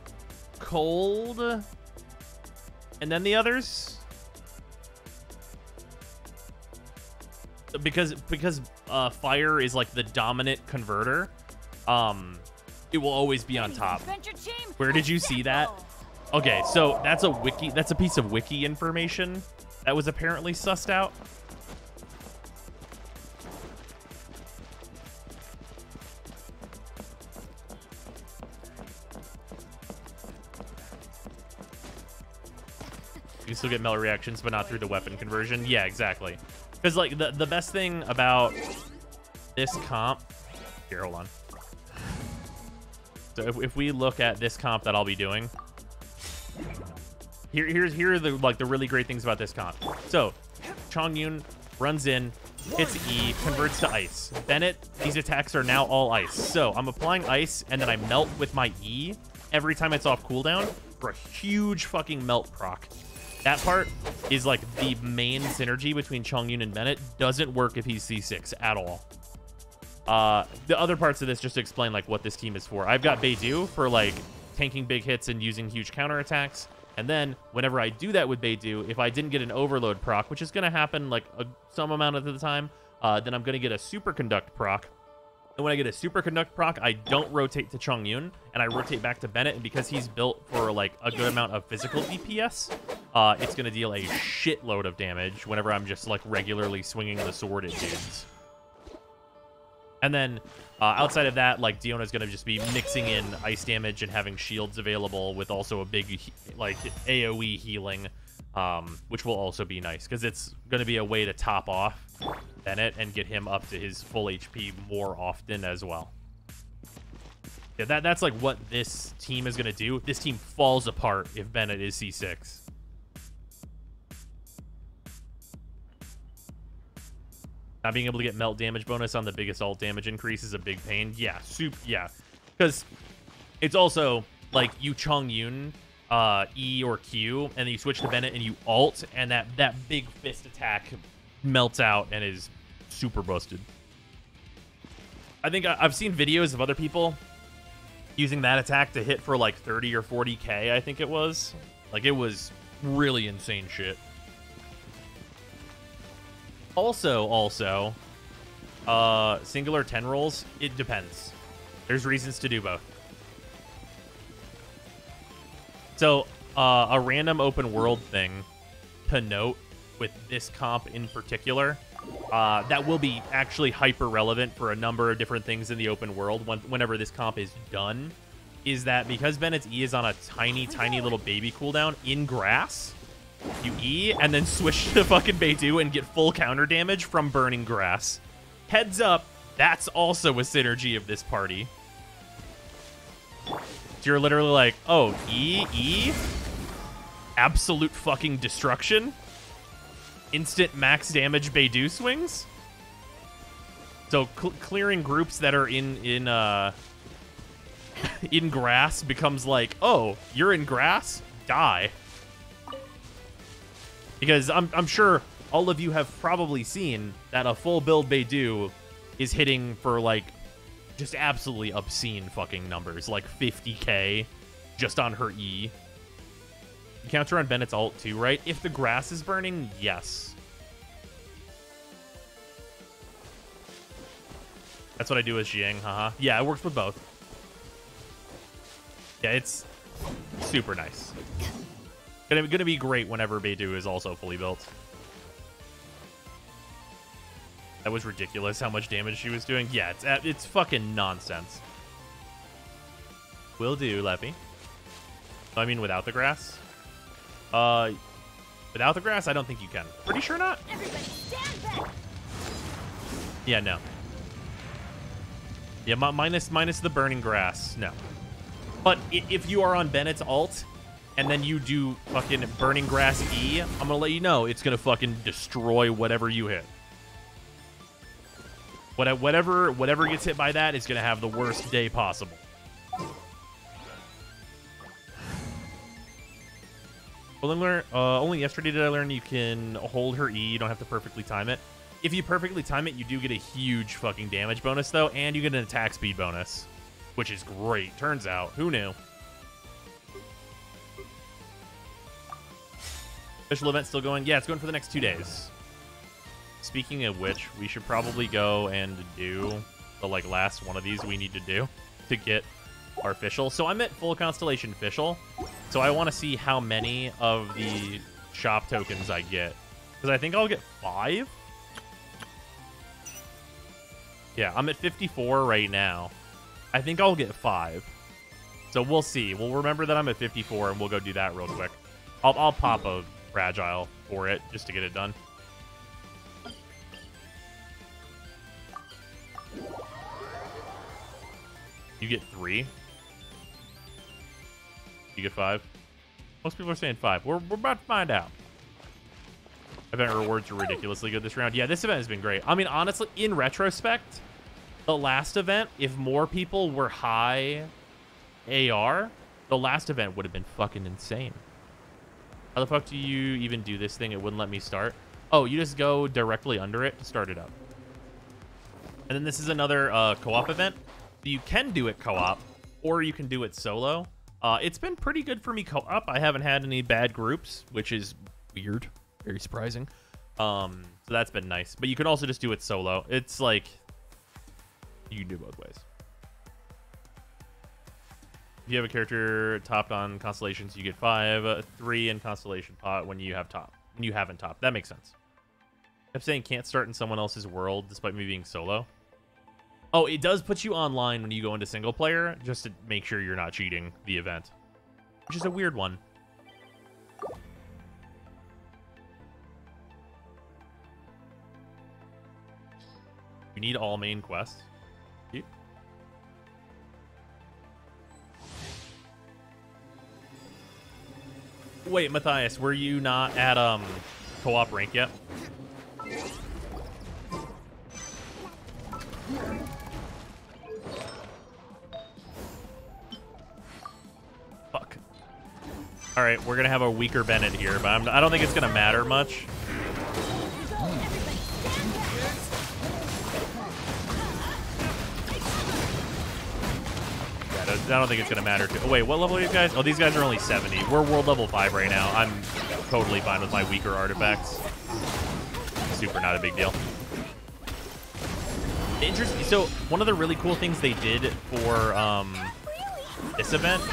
Cold, and then the others. Because Fire is like the dominant converter, it will always be on top. Where did you see that? Okay, so that's a piece of wiki information that was apparently sussed out. You can still get melt reactions, but not through the weapon conversion. Yeah, exactly. Because, like, the best thing about this comp... Here, hold on. So if we look at this comp that I'll be doing... Here are the really great things about this comp. So, Chongyun runs in, hits E, converts to ice. Bennett, these attacks are now all ice. So, I'm applying ice, and then I melt with my E every time it's off cooldown for a huge fucking melt proc. That part is, like, the main synergy between Chongyun and Bennett. Doesn't work if he's C6 at all. The other parts of this, just to explain, like, what this team is for. I've got Beidou for, like, tanking big hits and using huge counterattacks. And then, whenever I do that with Beidou, if I didn't get an overload proc, which is going to happen, like, some amount of the time, then I'm going to get a superconduct proc. And when I get a superconduct proc, I don't rotate to Chongyun, and I rotate back to Bennett. And because he's built for, like, a good amount of physical DPS, it's going to deal a shitload of damage whenever I'm just, like, regularly swinging the sword at dudes. And then, outside of that, like, Diona's going to just be mixing in ice damage and having shields available with also a big, like, AoE healing, which will also be nice, because it's going to be a way to top off Bennett and get him up to his full HP more often as well. Yeah, that's like what this team is going to do. This team falls apart if Bennett is C6. Not being able to get melt damage bonus on the biggest ult damage increase is a big pain. Yeah, yeah. Because it's also, like, you Chongyun E or Q, and then you switch to Bennett and you ult, and that big fist attack melts out and is super busted. I think I've seen videos of other people using that attack to hit for, like, 30 or 40k, I think it was. Like, it was really insane shit. Also, singular 10 rolls, it depends. There's reasons to do both. So, a random open world thing to note with this comp in particular, that will be actually hyper relevant for a number of different things in the open world whenever this comp is done, is that because Bennett's E is on a tiny, tiny little baby cooldown in grass, you E and then switch to fucking Beidou and get full counter damage from burning grass. Heads up, that's also a synergy of this party. So you're literally like, oh, E, absolute fucking destruction. Instant max damage Beidou swings. So clearing groups that are in in grass becomes like, oh, you're in grass? Die. Because I'm sure all of you have probably seen that a full build Beidou is hitting for, like, just absolutely obscene fucking numbers. Like 50k just on her E. You counter on Bennett's ult too, right? If the grass is burning, yes. That's what I do with Xiang, haha. Yeah, it works with both. Yeah, it's super nice. Gonna be great whenever Beidou is also fully built. That was ridiculous how much damage she was doing. Yeah, it's fucking nonsense. Will do, Leppy. I mean, without the grass? Without the grass, I don't think you can. Pretty sure not.
Everybody stand back.
Yeah, no. Yeah, minus the burning grass. No. But if you are on Bennett's ult, and then you do fucking burning grass E, I'm gonna let you know it's gonna fucking destroy whatever you hit. Whatever gets hit by that is gonna have the worst day possible. Only yesterday did I learn you can hold her E. You don't have to perfectly time it. If you perfectly time it, you do get a huge fucking damage bonus, though, and you get an attack speed bonus, which is great. Turns out. Who knew? Official event still going? Yeah, it's going for the next 2 days. Speaking of which, we should probably go and do the, like, last one of these we need to do to get our official. So I'm at full Constellation official, so I want to see how many of the shop tokens I get. Because I think I'll get 5. Yeah, I'm at 54 right now. I think I'll get 5. So we'll see. We'll remember that I'm at 54, and we'll go do that real quick. I'll pop a fragile for it just to get it done. You get 3. You get 5. Most people are saying 5. We're about to find out. Event rewards are ridiculously good this round. Yeah, this event has been great. I mean, honestly, in retrospect, the last event, if more people were high AR, the last event would have been fucking insane. How the fuck do you even do this thing? It wouldn't let me start. Oh, you just go directly under it to start it up. And then this is another co-op event. So you can do it co-op, or you can do it solo. It's been pretty good for me co-op. I haven't had any bad groups, which is weird. Very surprising. So that's been nice. But you can also just do it solo. It's like, you can do both ways. If you have a character topped on constellations, you get 5, 3 in constellation pot when you have top. When you haven't topped. That makes sense. I'm saying can't start in someone else's world despite me being solo. Oh, it does put you online when you go into single player, just to make sure you're not cheating the event, which is a weird one. You need all main quests. Wait, Matthias, were you not at co-op rank yet? Fuck. All right, we're gonna have a weaker Bennett here, but I don't think it's gonna matter much. I don't think it's going to matter. Oh, wait, what level are these guys? Oh, these guys are only 70. We're world level 5 right now. I'm totally fine with my weaker artifacts. Super not a big deal. Interesting. So, one of the really cool things they did for this event...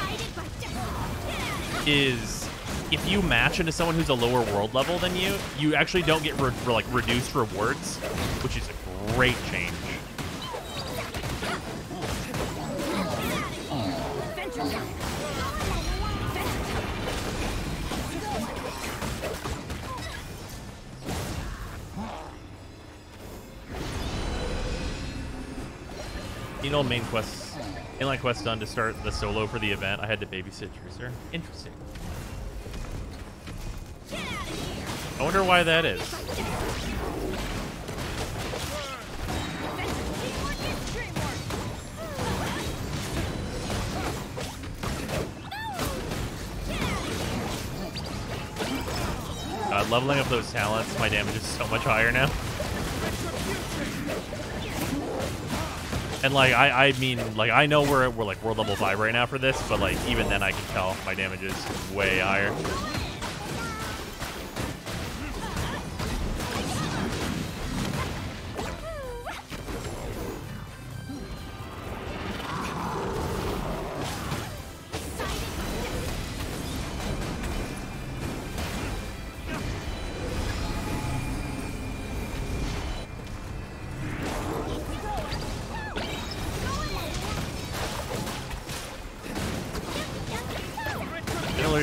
is if you match into someone who's a lower world level than you, you actually don't get like reduced rewards, which is a great change. You know, main quest, inline quest done to start the solo for the event. I had to babysit Trucer. Interesting. I wonder why that is. Leveling up those talents, my damage is so much higher now. And like I mean, like I know we're like world level 5 right now for this, but like even then I can tell my damage is way higher.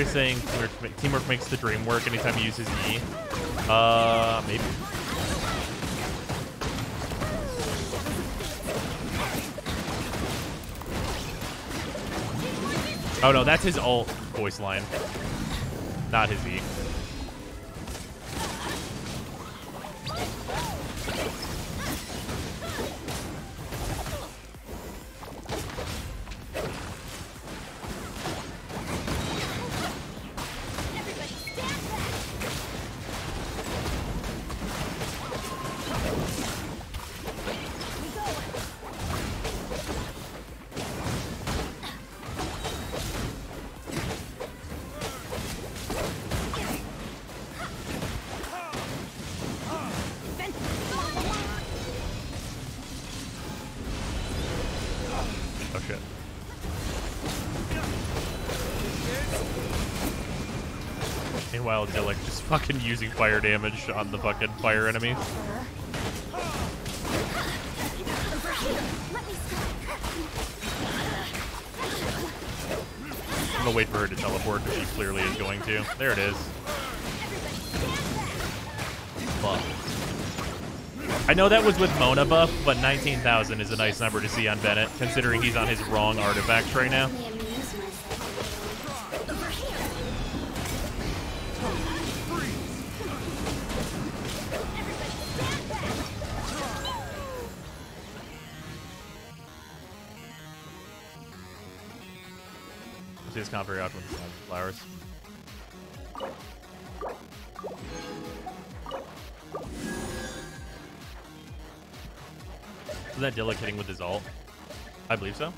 Saying teamwork makes the dream work anytime he uses E. Maybe. Oh no, that's his ult voice line, not his E. Meanwhile, Dillick just fucking using fire damage on the fucking fire enemy. I'm gonna wait for her to teleport because she clearly is going to. There it is. Fuck. I know that was with Mona buff, but 19,000 is a nice number to see on Bennett, considering he's on his wrong artifacts right now. It's not very often with flowers. Is that Dillick hitting with his ult? I believe so.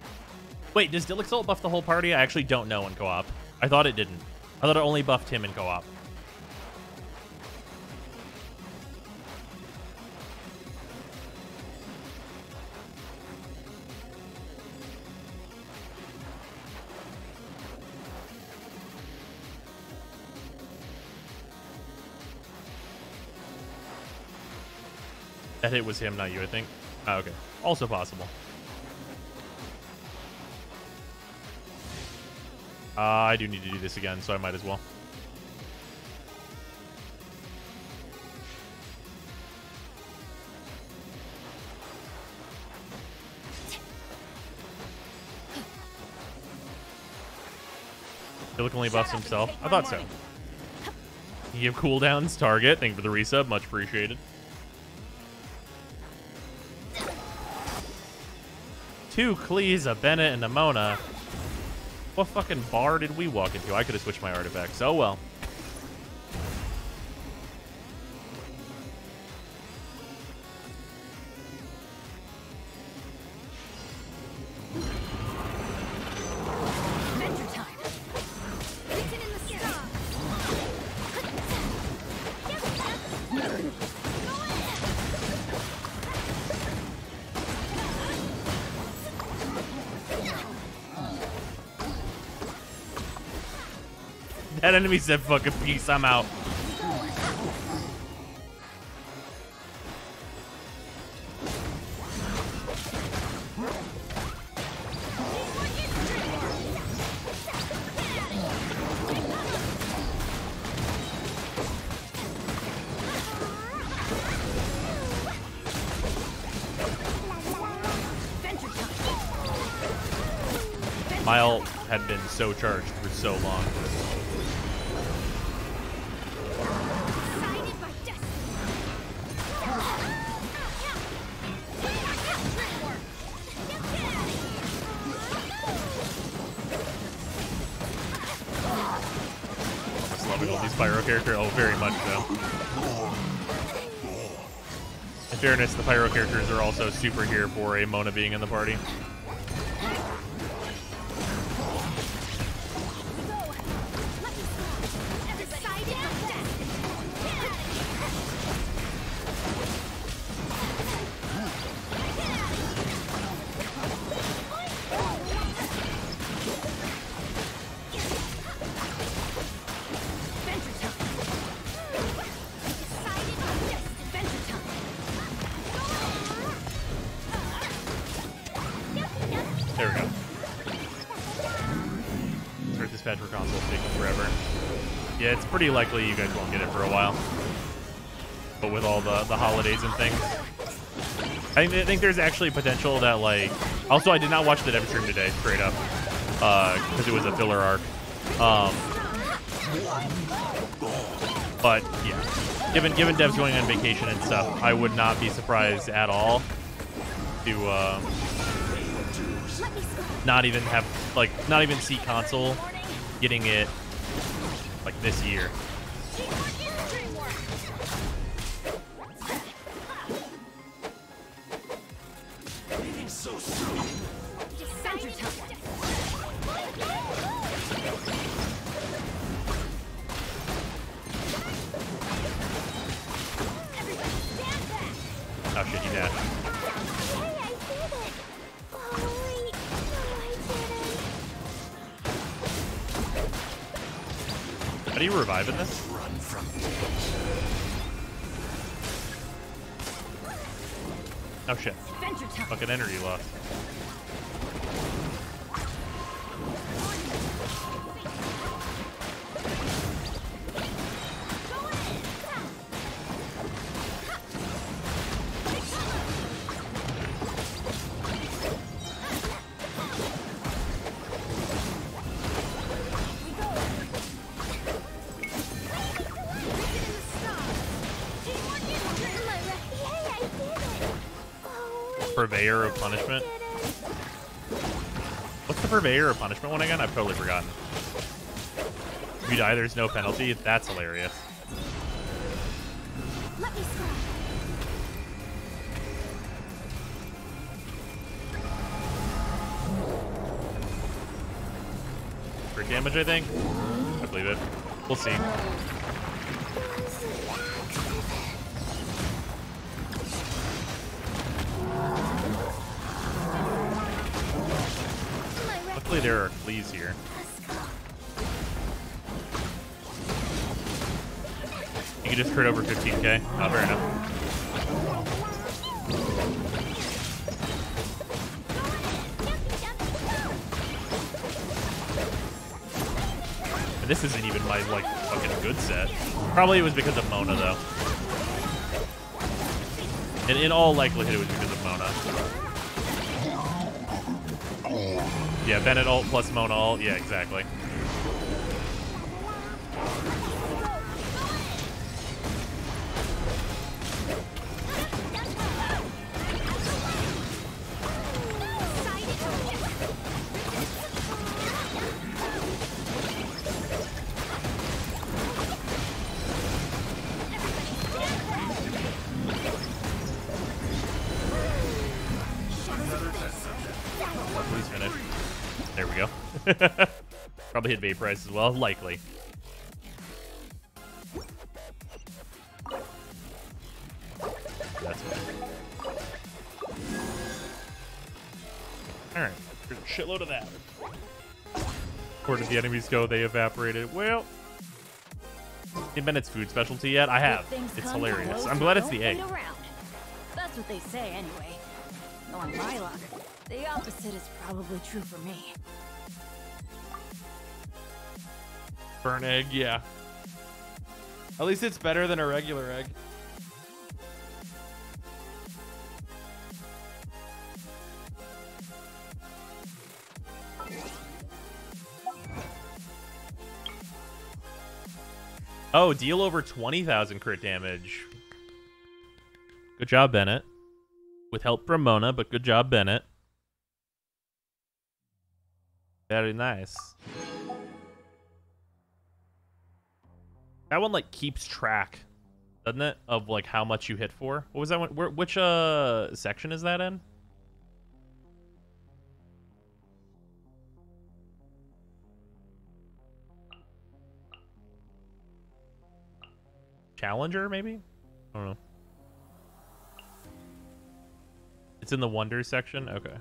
Wait, does Dillick's ult buff the whole party? I actually don't know in co-op. I thought it didn't. I thought it only buffed him in co-op. That hit was him, not you, I think. Oh, okay. Also possible. I do need to do this again, so I might as well. Dillick only buffs himself. I thought so. You give cooldowns, target. Thank you for the resub. Much appreciated. Two Clees, a Bennett, and a Mona. What fucking bar did we walk into? I could have switched my artifacts. Oh well. That enemy said fucking peace, I'm out. My ult had been so charged for so long. Just loving all these pyro characters. Oh, very much so. In fairness, the pyro characters are also super here for a Mona being in the party. There we go. Start dispatch for console taking forever. Yeah, it's pretty likely you guys won't get it for a while. But with all the holidays and things. I think there's actually potential that, like... Also, I did not watch the dev stream today, straight up. Because it was a filler arc. But, yeah. Given devs going on vacation and stuff, I would not be surprised at all to... not even have, like, not even see console getting it, like, this year. Oh shit, he dashed. How do you revive in this? Oh shit. Fucking energy loss. Purveyor of Punishment? What's the Purveyor of Punishment one again? I've totally forgotten. If you die, there's no penalty. That's hilarious. Crit damage, I think? I believe it. We'll see. Luckily, there are Weeklies here. You can just crit over 15k. Not fair enough. And this isn't even my, like, fucking good set. Probably it was because of Mona, though. And in all likelihood, it was because of Mona. Yeah, Bennett ult plus Mona ult. Yeah, exactly. Please finish. There we go. Probably hit Vaporize as well. Likely. That's fine. Alright. There's a shitload of that. Where did the enemies go? They evaporated. Well, Seen Bennett's food specialty yet? I have. It's hilarious. I'm glad it's the egg.
That's what they say anyway. Knowing my luck, the opposite is probably true for me.
Burnt egg, yeah. At least it's better than a regular egg. Oh, deal over 20,000 crit damage. Good job, Bennett. With help from Mona, but good job, Bennett. Very nice. That one, like, keeps track, doesn't it? Of, like, how much you hit for. What was that one? Which section is that in? Challenger, maybe? I don't know. It's in the Wonders section? Okay.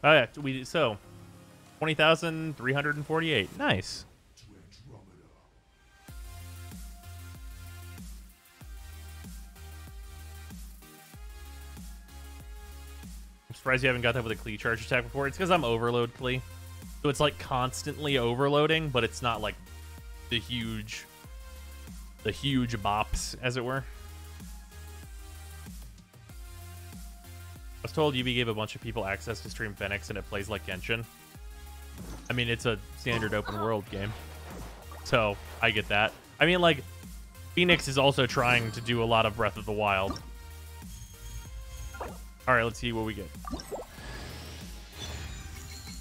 Oh yeah, so 20,348. Nice. I'm surprised you haven't got that with a Klee charge attack before. It's because I'm overload Klee. So it's like constantly overloading, but it's not like the huge bops, as it were. I was told UB gave a bunch of people access to stream Phoenix and it plays like Genshin. I mean, it's a standard open world game. So I get that. I mean, like, Phoenix is also trying to do a lot of Breath of the Wild. All right, let's see what we get.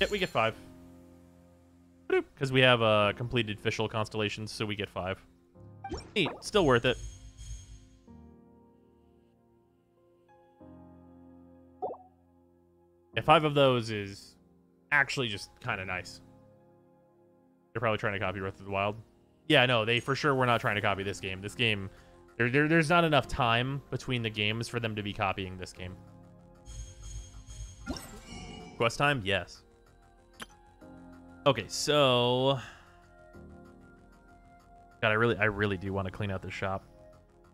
Yep, we get 5. Because we have completed official constellations, so we get 5. Neat. Still worth it. Yeah, 5 of those is actually just kind of nice. They're probably trying to copy Breath of the Wild. Yeah, no, they for sure were not trying to copy this game. This game, there's not enough time between the games for them to be copying this game. Quest time? Yes. Okay, so God, I really do want to clean out the shop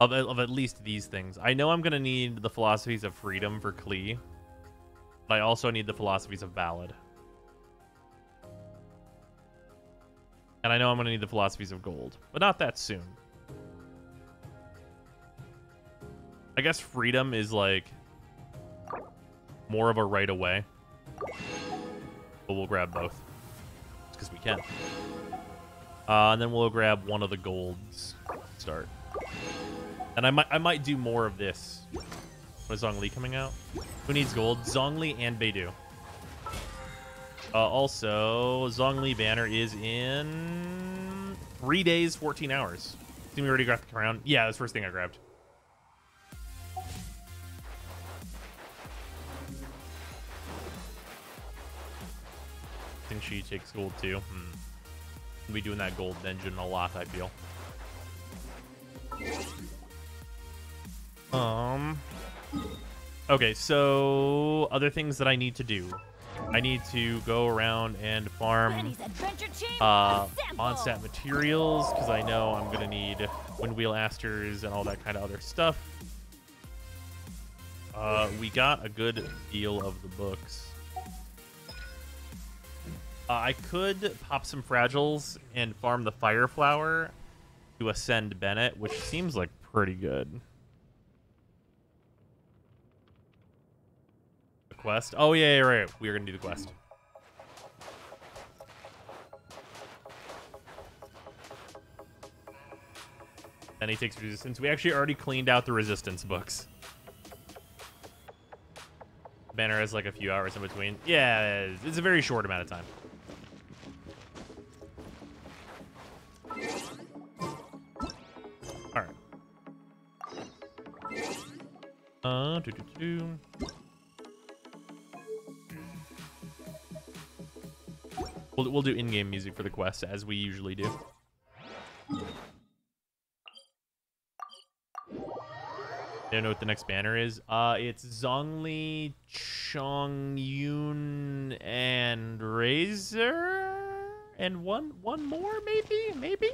of at least these things. I know I'm gonna need the philosophies of freedom for Klee, but I also need the philosophies of Ballad, and I know I'm gonna need the philosophies of gold, but not that soon. I guess freedom is like more of a right away, but we'll grab both because we can. And then we'll grab one of the golds to start. And I might do more of this. When is Zhongli coming out? Who needs gold? Zhongli and Beidou. Also, Zhongli banner is in 3 days, 14 hours. See, we already got the crown. Yeah, that's the first thing I grabbed. I think she takes gold too. We'll be doing that gold engine a lot, I feel. Okay, so other things that I need to do. I need to go around and farm Mondstadt materials, because I know I'm going to need Windwheel Asters and all that kind of other stuff. We got a good deal of the books. I could pop some Fragiles and farm the Fire Flower to ascend Bennett, which seems like pretty good. The quest? Oh, yeah, right. We are going to do the quest. Then he takes resistance. We actually already cleaned out the resistance books. Banner has like a few hours in between. Yeah, it's a very short amount of time. All right. We'll do in-game music for the quest as we usually do. I don't know what the next banner is. It's Zhongli, Chongyun, and Razor, and one more maybe.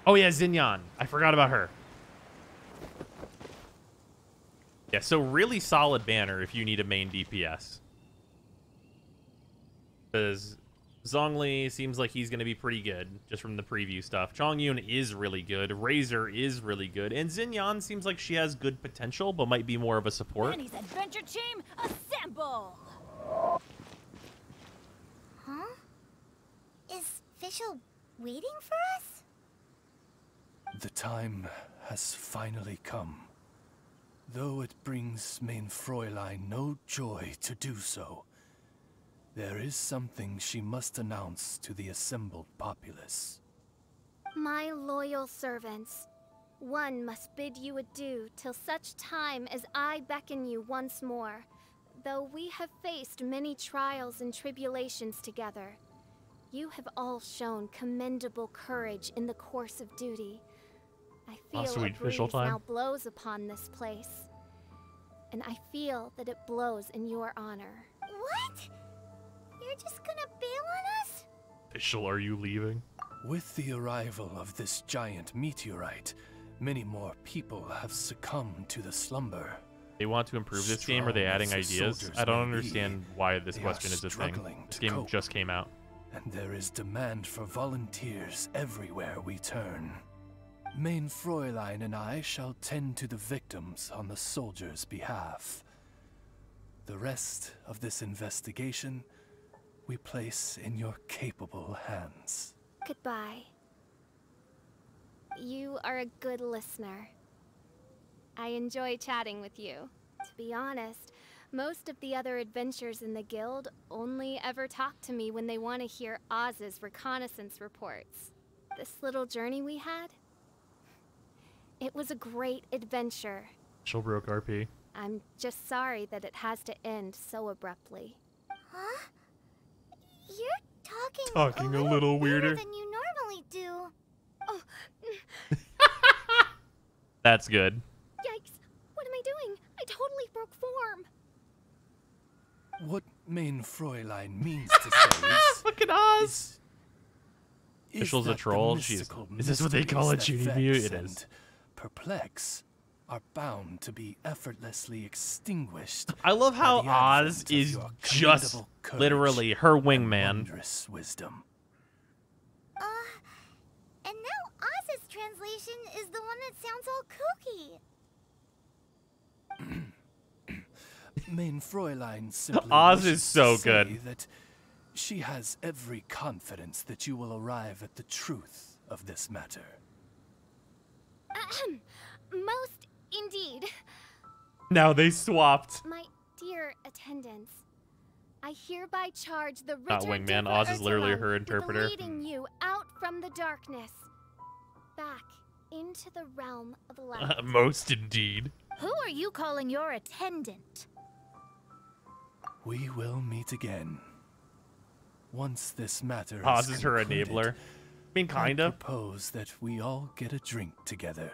Oh yeah, Xinyan. I forgot about her. Yeah, so really solid banner if you need a main DPS. Because Zhongli seems like he's going to be pretty good, just from the preview stuff. Chongyun is really good. Razor is really good. And Xinyan seems like she has good potential, but might be more of a support.
Manny's adventure team, assemble!
Huh? Is Fischl waiting for us?
The time has finally come. Though it brings main Fräulein no joy to do so, there is something she must announce to the assembled populace.
My loyal servants, one must bid you adieu till such time as I beckon you once more. Though we have faced many trials and tribulations together, you have all shown commendable courage in the course of duty. I feel
sweet
a breeze
Fischl time.
now blows upon this place, and I feel that it blows in your honor. What? You're just gonna bail on us?
Fischl, are you leaving?
With the arrival of this giant meteorite, many more people have succumbed to the slumber.
They want to improve this game, or are they adding
Strong as the
ideas?
soldiers
I don't
may
understand why this
they
question
are
is a thing.
struggling
This
to
game
cope.
just came out.
And there is demand for volunteers everywhere we turn. Main Fräulein and I shall tend to the victims on the soldiers' behalf. The rest of this investigation we place in your capable hands.
Goodbye. You are a good listener. I enjoy chatting with you. To be honest, most of the other adventurers in the guild only ever talk to me when they want to hear Oz's reconnaissance reports. This little journey we had, it was a great adventure.
Fischl broke RP.
I'm just sorry that it has to end so abruptly. Huh? You're talking
a little weirder.
than you normally do. Oh,
That's good.
yikes. What am I doing? I totally broke form.
What Main Fräulein means to say is...
Fucking Oz!
is
Fischl's a
that the
troll? Jeez.
mystical
Is this what they call a
mysteries that
GDB?
vex
It is.
and perplex are bound to be effortlessly extinguished.
I love how
by the
Oz
advent of
is
your
just
commendable courage
literally her
and
wingman.
wondrous wisdom.
And now Oz's translation is the one that sounds all kooky.
Main Fräulein simply
Oz
wishes
is so
to say
good.
that she has every confidence that you will arrive at the truth of this matter.
Most indeed.
Now they swapped.
My dear attendants, I hereby charge the
Not
Ritter
wingman,
Diva
Oz is literally
Ertelon
her
with
interpreter.
leading you out from the darkness, back into the realm of light.
Most indeed.
Who are you calling your attendant?
We will meet again. Once this matter
Oz is her
concluded,
enabler. I mean, kind
I
of.
propose that we all get a drink together.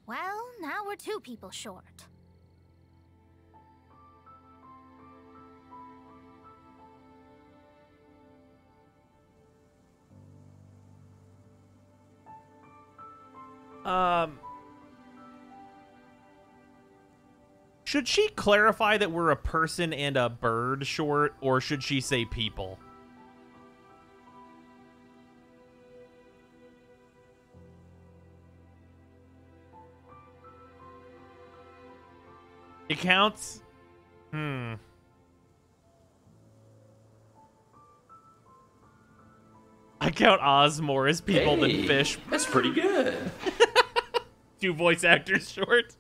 Well, now we're 2 people short.
Should she clarify that we're a person and a bird short, or should she say people? It counts? I count Oz more as people than fish.
That's pretty good.
2 voice actors short.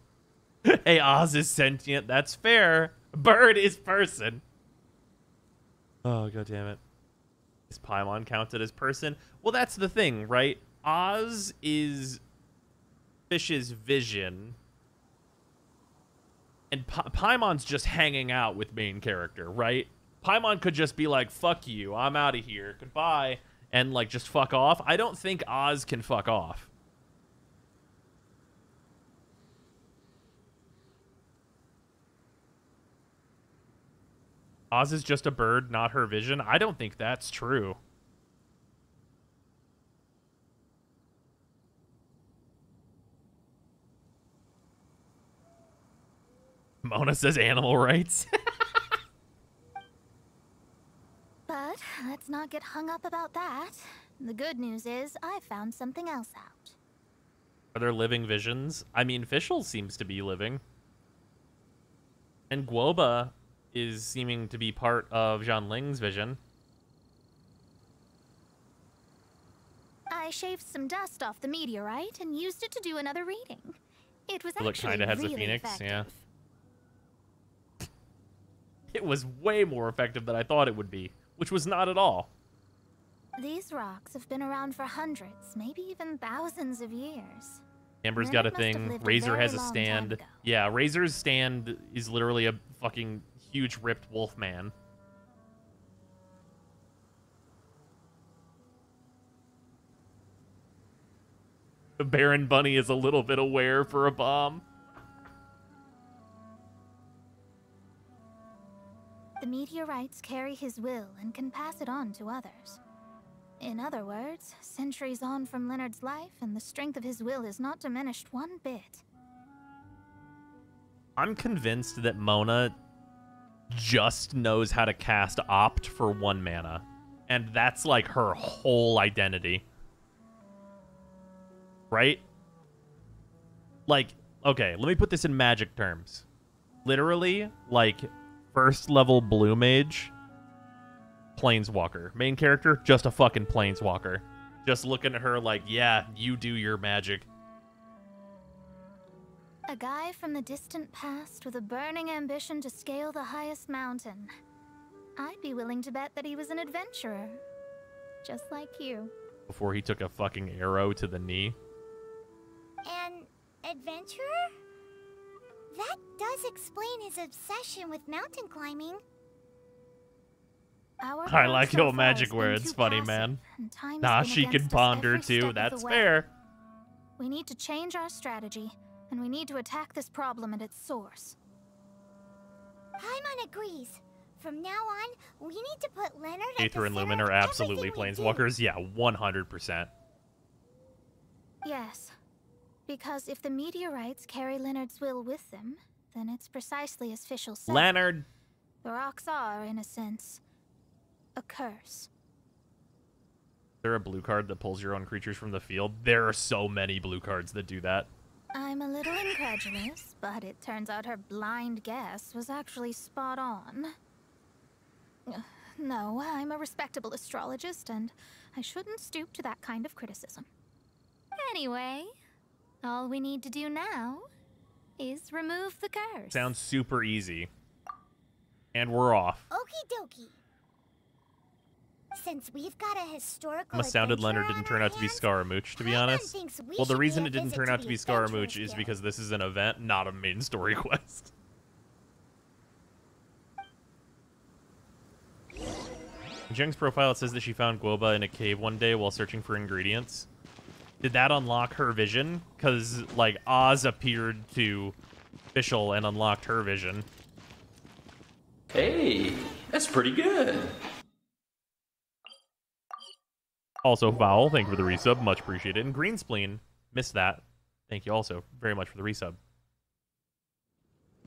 Hey, Oz is sentient. That's fair. Bird is person. Oh, god damn it. Is Paimon counted as person? Well, that's the thing, right? Oz is Fish's vision. And Paimon's just hanging out with main character, right? Paimon could just be like, fuck you, I'm out of here, goodbye. and, like, just fuck off. I don't think Oz can fuck off. Oz is just a bird, not her vision. I don't think that's true. Mona says animal rights.
But let's not get hung up about that. The good news is I found something else out.
Are there living visions? I mean, Fischl seems to be living. And Guoba is seeming to be part of Zhanling's vision.
I shaved some dust off the meteorite and used it to do another reading. It was
Look,
actually
kinda has
really
a phoenix,
effective.
yeah. It was way more effective than I thought it would be, which was not at all.
These rocks have been around for hundreds, maybe even thousands of years.
Amber's
Then
got a
it must have
thing.
lived a
Razor
very
has a
long time
stand.
ago.
Yeah, Razor's stand is literally a fucking huge ripped wolf man. The Baron Bunny is a little bit aware for a bomb.
The meteorites carry his will and can pass it on to others. In other words, centuries on from Leonard's life, and the strength of his will is not diminished one bit.
I'm convinced that Mona just knows how to cast Opt for 1 mana. And that's like her whole identity. Right? Like, okay, let me put this in Magic terms. Literally, like, first level Blue Mage, Planeswalker. Main character, just a fucking Planeswalker. Just looking at her like, yeah, you do your magic.
A guy from the distant past with a burning ambition to scale the highest mountain. I'd be willing to bet that he was an adventurer. Just like you.
Before he took a fucking arrow to the knee.
An adventurer? That does explain his obsession with mountain climbing.
I like your magic words, funny man. Nah, she can ponder too, that's fair.
We need to change our strategy, and we need to attack this problem at its source.
Paimon agrees. From now on, we need to put Leonard at
Aether
the
and
center
Lumen
of
are absolutely
everything we do.
Planeswalkers. Yeah, 100%.
Yes. Because if the meteorites carry Leonard's will with them, then it's precisely as Fischl said.
Leonard!
The rocks are, in a sense, a curse.
Is there a blue card that pulls your own creatures from the field? There are so many blue cards that do that.
I'm a little incredulous, but it turns out her blind guess was actually spot on. No, I'm a respectable astrologist, and I shouldn't stoop to that kind of criticism. Anyway, all we need to do now is remove the curse.
Sounds super easy. And we're off.
Okie dokie. Since we've got a historical
I'm astounded
adventurer
Leonard
on
didn't
our
turn out to be
hands,
Scaramouche, to be
Paimon
honest.
thinks we
Well, the
should
reason
pay
it
a
didn't
visit
turn out to
the
be
Adventurers
Scaramouche is
Guild.
because this is an event, not a main story quest. In Jeng's profile, it says that she found Guoba in a cave one day while searching for ingredients. Did that unlock her vision? Because, like, Oz appeared to Fischl and unlocked her vision.
Hey, that's pretty good.
Also, Foul, thank you for the resub. Much appreciated. And Green Spleen, missed that. Thank you also very much for the resub.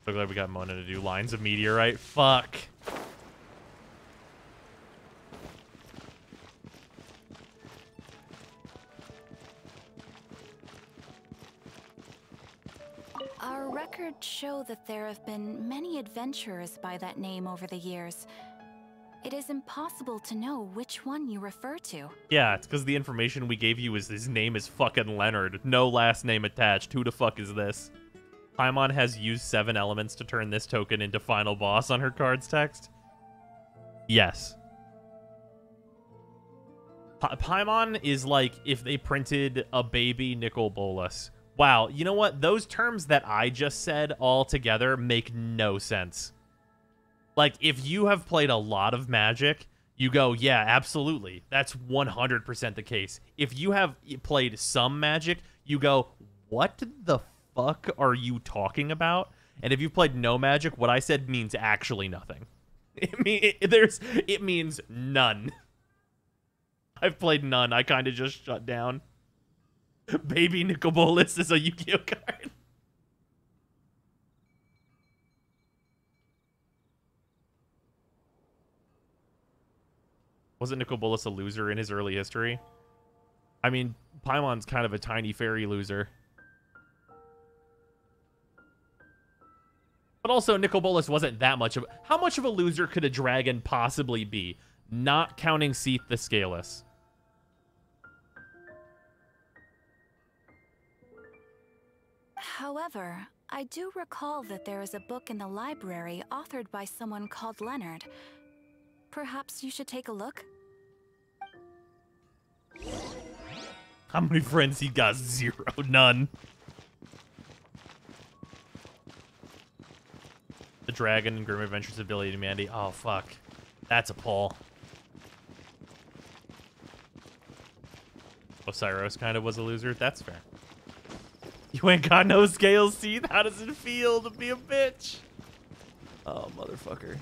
So glad we got Mona to do lines of meteorite. Fuck.
Our records show that there have been many adventurers by that name over the years. It is impossible to know which one you refer to.
Yeah, it's because the information we gave you is his name is fucking Leonard. No last name attached. Who the fuck is this? Paimon has used 7 elements to turn this token into final boss on her card's text. Yes. Paimon is like if they printed a baby Nicol Bolas. Wow, you know what? Those terms that I just said all together make no sense. Like, if you have played a lot of Magic, You go, yeah, absolutely. That's 100% the case. If you have played some Magic, you go, what the fuck are you talking about? And if you've played no Magic, what I said means actually nothing. It means none. I've played none. I kind of just shut down. Baby Nicobolus is a Yu-Gi-Oh card. Wasn't Nicobolus a loser in his early history? I mean, Paimon's kind of a tiny fairy loser. But also, Nicobolus wasn't that much of... How much of a loser could a dragon possibly be? Not counting Seath the Scaleless.
However, I do recall that there is a book in the library authored by someone called Leonard. Perhaps you should take a look?
How many friends he got? 0. None. The Dragon and Grim Adventures ability to Mandy. Oh, fuck. That's a pull. Osiris kind of was a loser. That's fair. You ain't got no scales, Seath. How does it feel to be a bitch? Oh, motherfucker.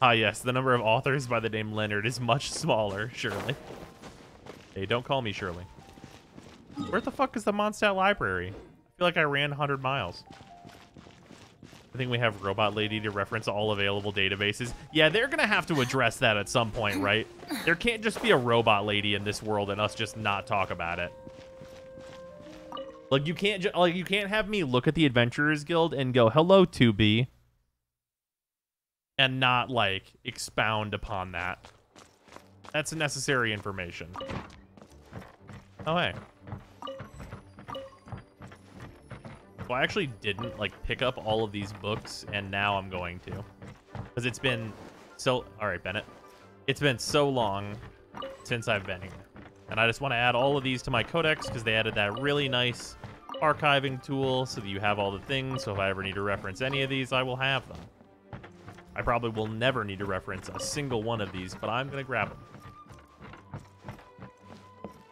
Ah, yes. The number of authors by the name Leonard is much smaller, Shirley. Hey, don't call me Shirley. Where the fuck is the Mondstadt Library? I feel like I ran 100 miles. I think we have Robot Lady to reference all available databases. Yeah, they're going to have to address that at some point, right? There can't just be a Robot Lady in this world and us just not talk about it. Like, you can't have me look at the Adventurers Guild and go, hello, 2B. And not, like, expound upon that. That's necessary information. Oh, hey. So I actually didn't, like, pick up all of these books, and now I'm going to. Because it's been so... Alright, Bennett. It's been so long since I've been here. And I just want to add all of these to my codex, because they added that really nice archiving tool so that you have all the things, so if I ever need to reference any of these, I will have them. I probably will never need to reference a single one of these, but I'm going to grab them.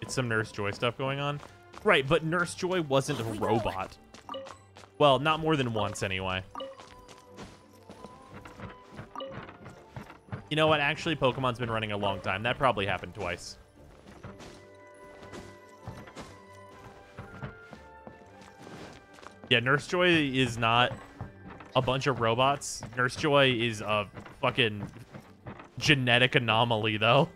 It's some Nurse Joy stuff going on. Right, but Nurse Joy wasn't a robot. Well, not more than once, anyway. You know what? Actually, Pokemon's been running a long time. That probably happened twice. Yeah, Nurse Joy is not a bunch of robots. Nurse Joy is a fucking genetic anomaly, though.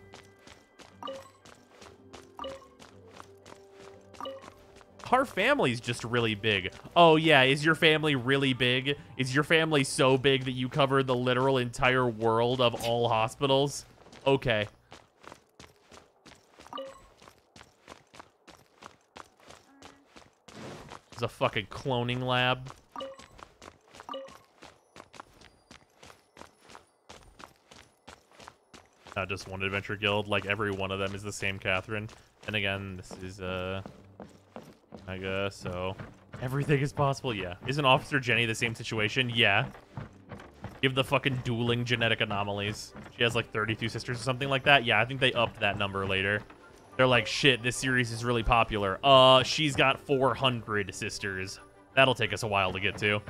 Our family's just really big. Oh, yeah. Is your family really big? Is your family so big that you cover the literal entire world of all hospitals? Okay. It's a fucking cloning lab. Not just one adventure guild. Like, every one of them is the same Catherine. And again, this is, I guess, so everything is possible. Yeah. Isn't Officer Jenny the same situation? Yeah. You have the fucking dueling genetic anomalies. She has like 32 sisters or something like that. Yeah, I think they upped that number later. They're like, shit, this series is really popular. She's got 400 sisters. That'll take us a while to get to.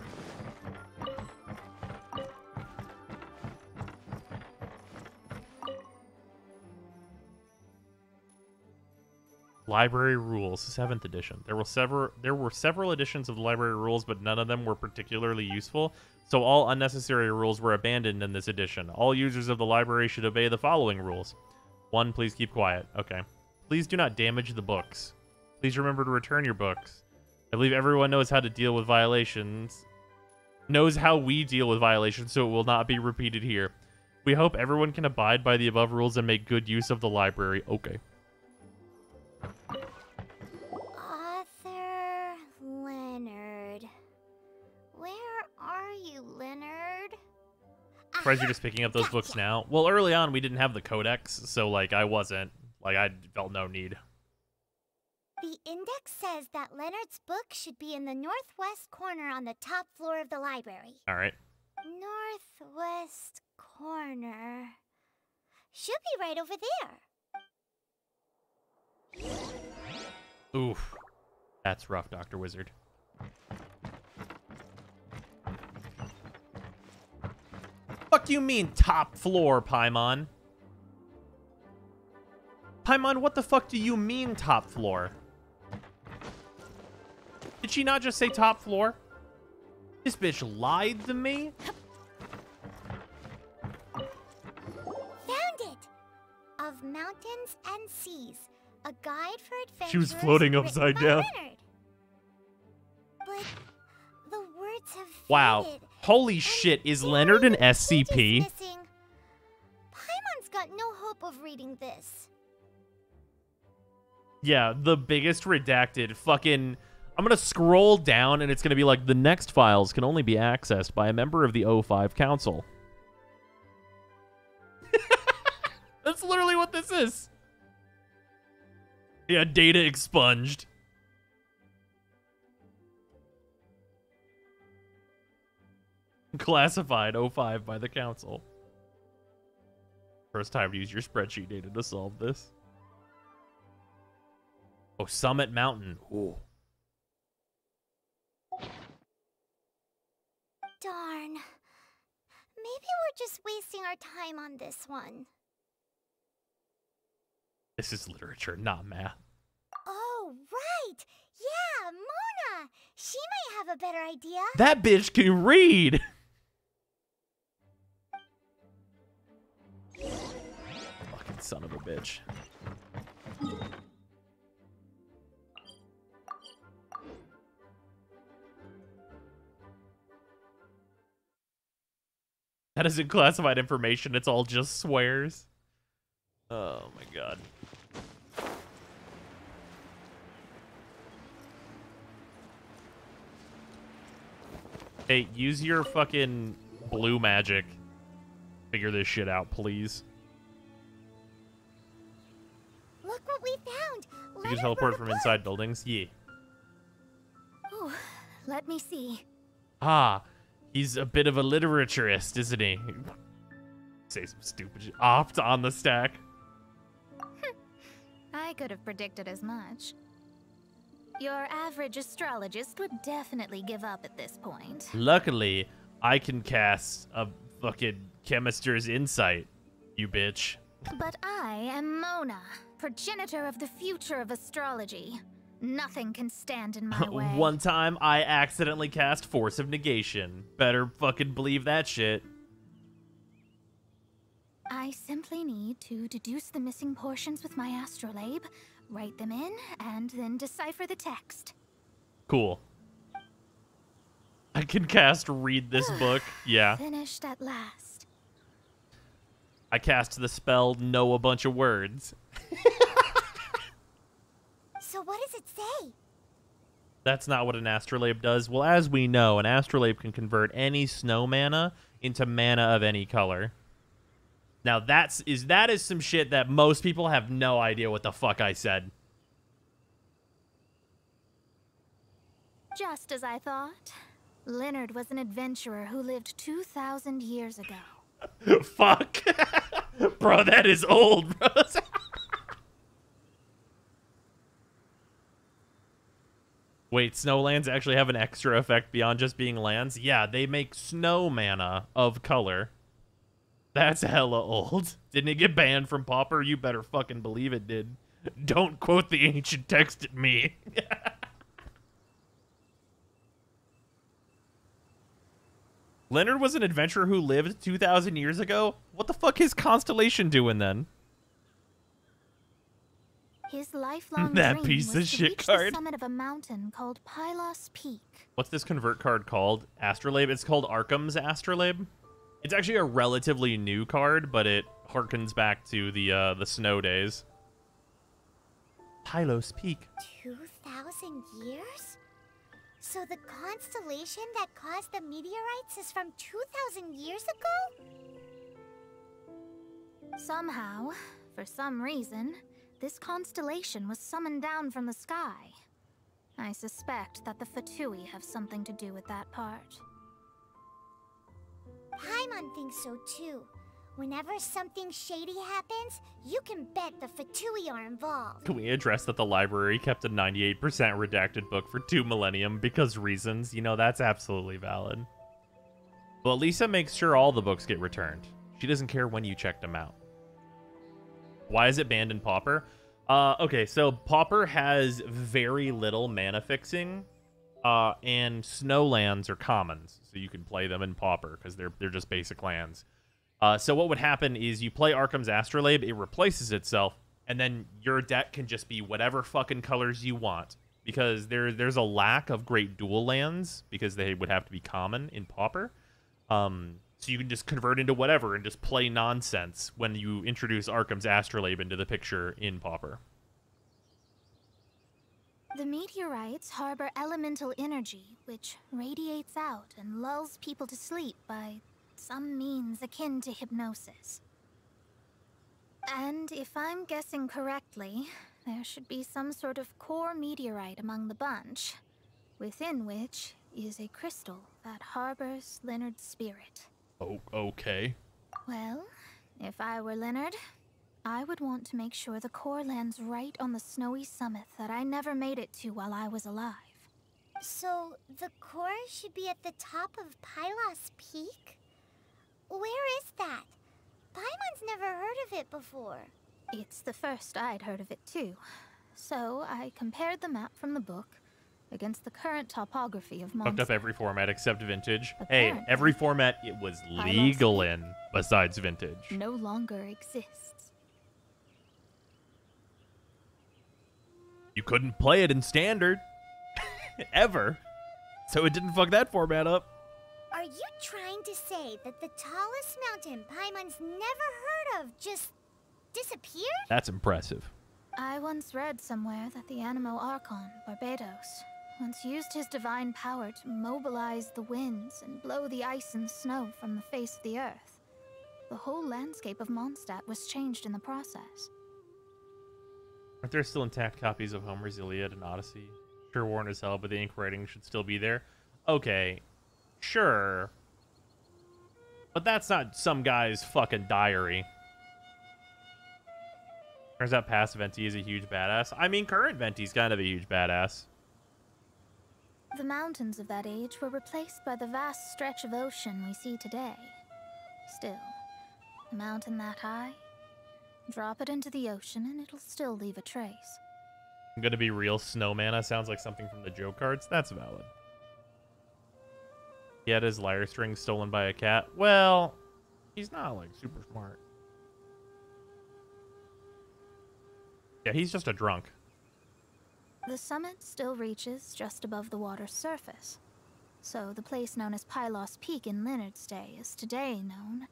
Library Rules, 7th edition. There were several editions of the Library Rules, but none of them were particularly useful, so all unnecessary rules were abandoned in this edition. All users of the library should obey the following rules. 1. Please keep quiet. Okay. Please do not damage the books. Please remember to return your books. I believe everyone knows how to deal with violations. Knows how we deal with violations, so it will not be repeated here. We hope everyone can abide by the above rules and make good use of the library. Okay.
Author Leonard. Where are you, Leonard?
Surprised you're just picking up those books now. Well, early on, we didn't have the codex, so, like, I wasn't. Like, I felt no need.
The index says that Leonard's book should be in the northwest corner on the top floor of the library.
All right.
Northwest corner. Should be right over there.
Oof. That's rough, Dr. Wizard. Fuck you mean top floor, Paimon? Paimon, what the fuck do you mean top floor? Did she not just say top floor? This bitch lied to me?
Found it! Of Mountains and Seas. A guide for adventurers.
She was floating upside down.
Leonard. But the words have
Wow.
faded,
Holy
and
shit, is
there
Leonard
are
an
the pages
SCP?
missing. Paimon's got no hope of reading this.
Yeah, the biggest redacted fucking... I'm gonna scroll down and it's gonna be like, the next files can only be accessed by a member of the O5 Council. That's literally what this is. Yeah, data expunged. Classified O5 by the council. First time to use your spreadsheet data to solve this. Oh, Summit Mountain. Ooh.
Darn. Maybe we're just wasting our time on this one.
This is literature, not math.
Oh, right! Yeah, Mona! She might have a better idea.
That bitch can read! Fucking son of a bitch. That isn't classified information, it's all just swears. Oh my god. Hey, use your fucking blue magic. Figure this shit out, please.
Look what we found!
You can teleport from inside buildings? Yeah.
Ooh, let me see.
Ah, he's a bit of a literaturist, isn't he? Say some stupid shit. Opt on the stack.
I could have predicted as much. Your average astrologist would definitely give up at this point.
Luckily, I can cast a fucking chemister's insight, you bitch.
But I am Mona, progenitor of the future of astrology. Nothing can stand in my way.
One time, I accidentally cast Force of Negation. Better fucking believe that shit.
I simply need to deduce the missing portions with my astrolabe, write them in, and then decipher the text.
Cool. I can cast Read This Book. Yeah.
Finished at last.
I cast the spell Know a Bunch of Words.
So what does it say?
That's not what an astrolabe does. Well, as we know, an astrolabe can convert any snow mana into mana of any color. Now, that is some shit that most people have no idea what the fuck I said.
Just as I thought. Leonard was an adventurer who lived 2,000 years ago.
Fuck. Bro, that is old, bro. Wait, snowlands actually have an extra effect beyond just being lands? Yeah, they make snow mana of color. That's hella old. Didn't it get banned from Pauper? You better fucking believe it did. Don't quote the ancient text at me. Leonard was an adventurer who lived 2,000 years ago? What the fuck is Constellation doing then?
His lifelong
That
dream
piece
was
of
to
shit
reach
card.
the summit of a mountain called Pylos Peak.
What's this convert card called? Astrolabe? It's called Arkham's Astrolabe. It's actually a relatively new card, but it harkens back to the snow days. Pylos Peak.
2,000 years? So the constellation that caused the meteorites is from 2,000 years ago?
Somehow, for some reason, this constellation was summoned down from the sky. I suspect that the Fatui have something to do with that part.
Paimon thinks so too. Whenever something shady happens, you can bet the Fatui are involved.
Can we address that the library kept a 98% redacted book for 2 millennium because reasons? You know, that's absolutely valid. Well, Lisa makes sure all the books get returned. She doesn't care when you check them out. Why is it banned in Pauper? Okay, so Pauper has very little mana fixing, and snow lands are commons, so you can play them in Pauper because they're just basic lands. So what would happen is you play Arkham's Astrolabe, it replaces itself, and then your deck can just be whatever fucking colors you want, because there's a lack of great dual lands because they would have to be common in Pauper. So you can just convert into whatever and just play nonsense when you introduce Arkham's Astrolabe into the picture in Pauper.
The meteorites harbor elemental energy, which radiates out and lulls people to sleep by some means akin to hypnosis. And if I'm guessing correctly, there should be some sort of core meteorite among the bunch, within which is a crystal that harbors Leonard's spirit.
Oh, okay.
Well, if I were Leonard, I would want to make sure the core lands right on the snowy summit that I never made it to while I was alive.
So, the core should be at the top of Pylos Peak? Where is that? Paimon's never heard of it before.
It's the first I'd heard of it too. So I compared the map from the book against the current topography of Mondstadt.
Fucked up every format except Vintage. Hey, every format it was legal in besides Vintage.
No longer exists.
You couldn't play it in Standard. Ever. So it didn't fuck that format up.
Are you trying to say that the tallest mountain Paimon's never heard of just disappeared?
That's impressive.
I once read somewhere that the Animo Archon, Barbados, once used his divine power to mobilize the winds and blow the ice and snow from the face of the earth. The whole landscape of Mondstadt was changed in the process.
Aren't there still intact copies of Homer's Iliad and Odyssey? Sure, worn as hell, but the ink writing should still be there. Okay, sure. But that's not some guy's fucking diary. Turns out past Venti is a huge badass. I mean, current Venti's kind of a huge badass.
The mountains of that age were replaced by the vast stretch of ocean we see today. Still, a mountain that high, drop it into the ocean and it'll still leave a trace.
I'm gonna be real, Snowmana sounds like something from the joke cards. That's valid. He had his lyre string stolen by a cat. Well, he's not, like, super smart. Yeah, he's just a drunk.
The summit still reaches just above the water's surface. So the place known as Pylos Peak in Leonard's day is today known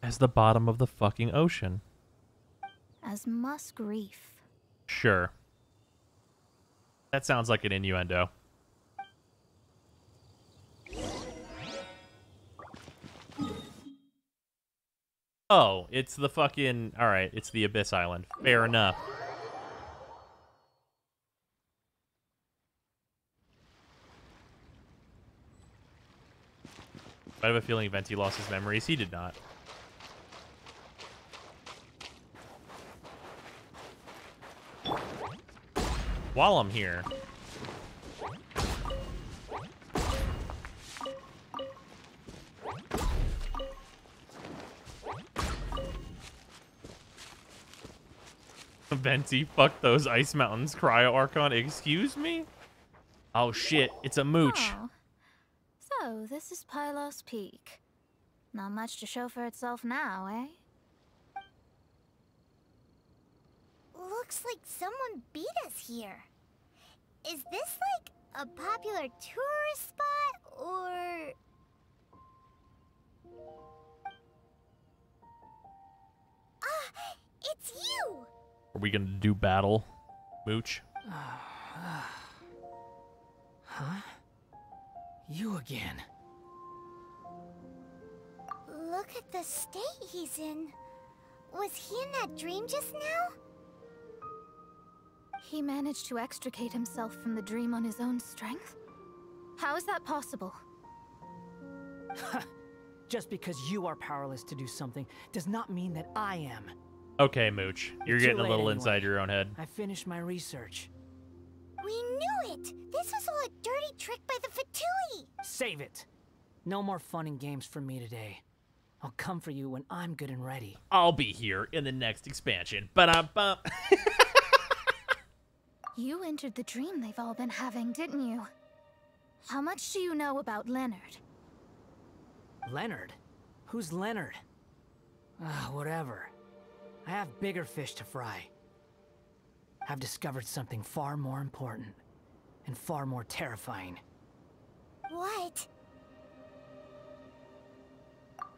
as the bottom of the fucking ocean.
As Musk Reef.
Sure. That sounds like an innuendo. Oh, it's the fucking... Alright, it's the Abyss Island. Fair enough. I have a feeling Venti lost his memories. He did not. While I'm here... Venti, fuck those ice mountains, Cryo Archon. Excuse me? Oh shit, it's a mooch.
Oh. So, this is Pylos Peak. Not much to show for itself now, eh?
Looks like someone beat us here. Is this like a popular tourist spot, or... Ah, it's you!
Are we gonna do battle, mooch?
Huh? You again.
Look at the state he's in. Was he in that dream just now?
He managed to extricate himself from the dream on his own strength? How is that possible?
Just because you are powerless to do something does not mean that I am.
Okay, Mooch. You're
Too
getting a
late
little
anyway.
inside your own head.
I finished my research.
We knew it! This was all a dirty trick by the Fatui!
Save it. No more fun and games for me today. I'll come for you when I'm good and ready.
I'll be here in the next expansion. Ba-dum-bum.
You entered the dream they've all been having, didn't you? How much do you know about Leonard?
Leonard? Who's Leonard? Whatever. I have bigger fish to fry. I've discovered something far more important and far more terrifying.
What?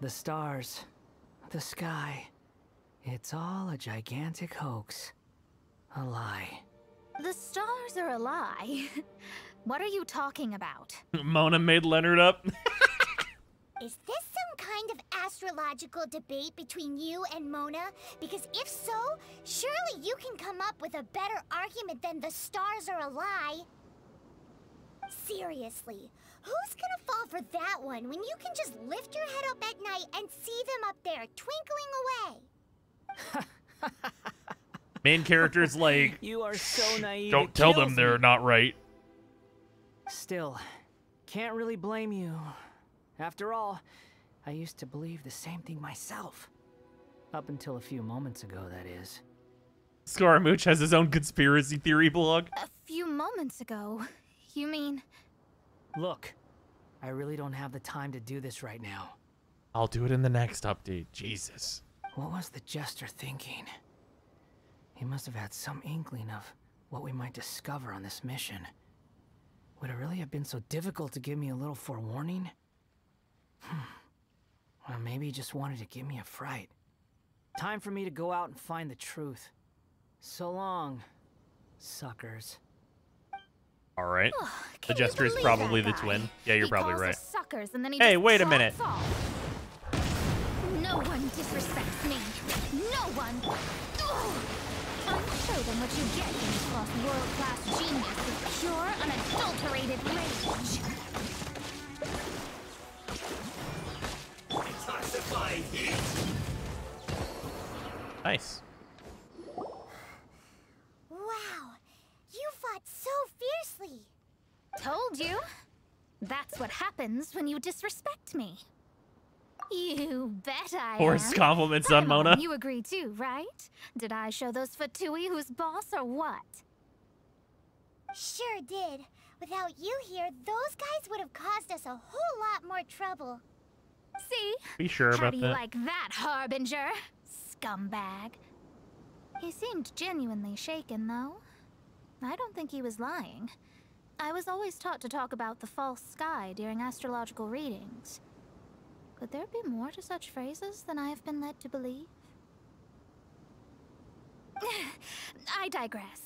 The stars, the sky, it's all a gigantic hoax. A lie.
The stars are a lie. What are you talking about?
Mona made Leonard up.
Is this some kind of astrological debate between you and Mona? Because if so, surely you can come up with a better argument than the stars are a lie. Seriously, who's gonna fall for that one when you can just lift your head up at night and see them up there twinkling away?
Main character's like,
You are so naive.
don't
it
tell
kills
them they're
me.
not right.
Still, can't really blame you. After all, I used to believe the same thing myself. Up until a few moments ago, that is.
Scaramouche has his own conspiracy theory blog.
A few moments ago. You mean...
Look, I really don't have the time to do this right now.
I'll do it in the next update. Jesus.
What was the Jester thinking? He must have had some inkling of what we might discover on this mission. Would it really have been so difficult to give me a little forewarning? Well, maybe he just wanted to give me a fright. Time for me to go out and find the truth. So long, suckers.
All right.
Oh,
The
can you
Jester is
believe
probably
that
the
guy?
twin. Yeah, you're
He
probably
calls
right.
us suckers and then he
Hey,
just
wait a
trots
minute.
off. No one disrespects me. No one. Ugh. I'll show them what you get when you cross world-class genius with pure, unadulterated rage.
Detoxify heat!
Nice.
Wow, you fought so fiercely.
Told you. That's what happens when you disrespect me. You bet I
Forced
am.
compliments on Mona.
You agree too, right? Did I show those Fatui who's boss or what?
Sure did. Without you here, those guys would have caused us a whole lot more trouble.
See?
Be sure
How
about
do you
that.
like that, Harbinger? Scumbag. He seemed genuinely shaken, though. I don't think he was lying. I was always taught to talk about the false sky during astrological readings. Could there be more to such phrases than I have been led to believe? I digress.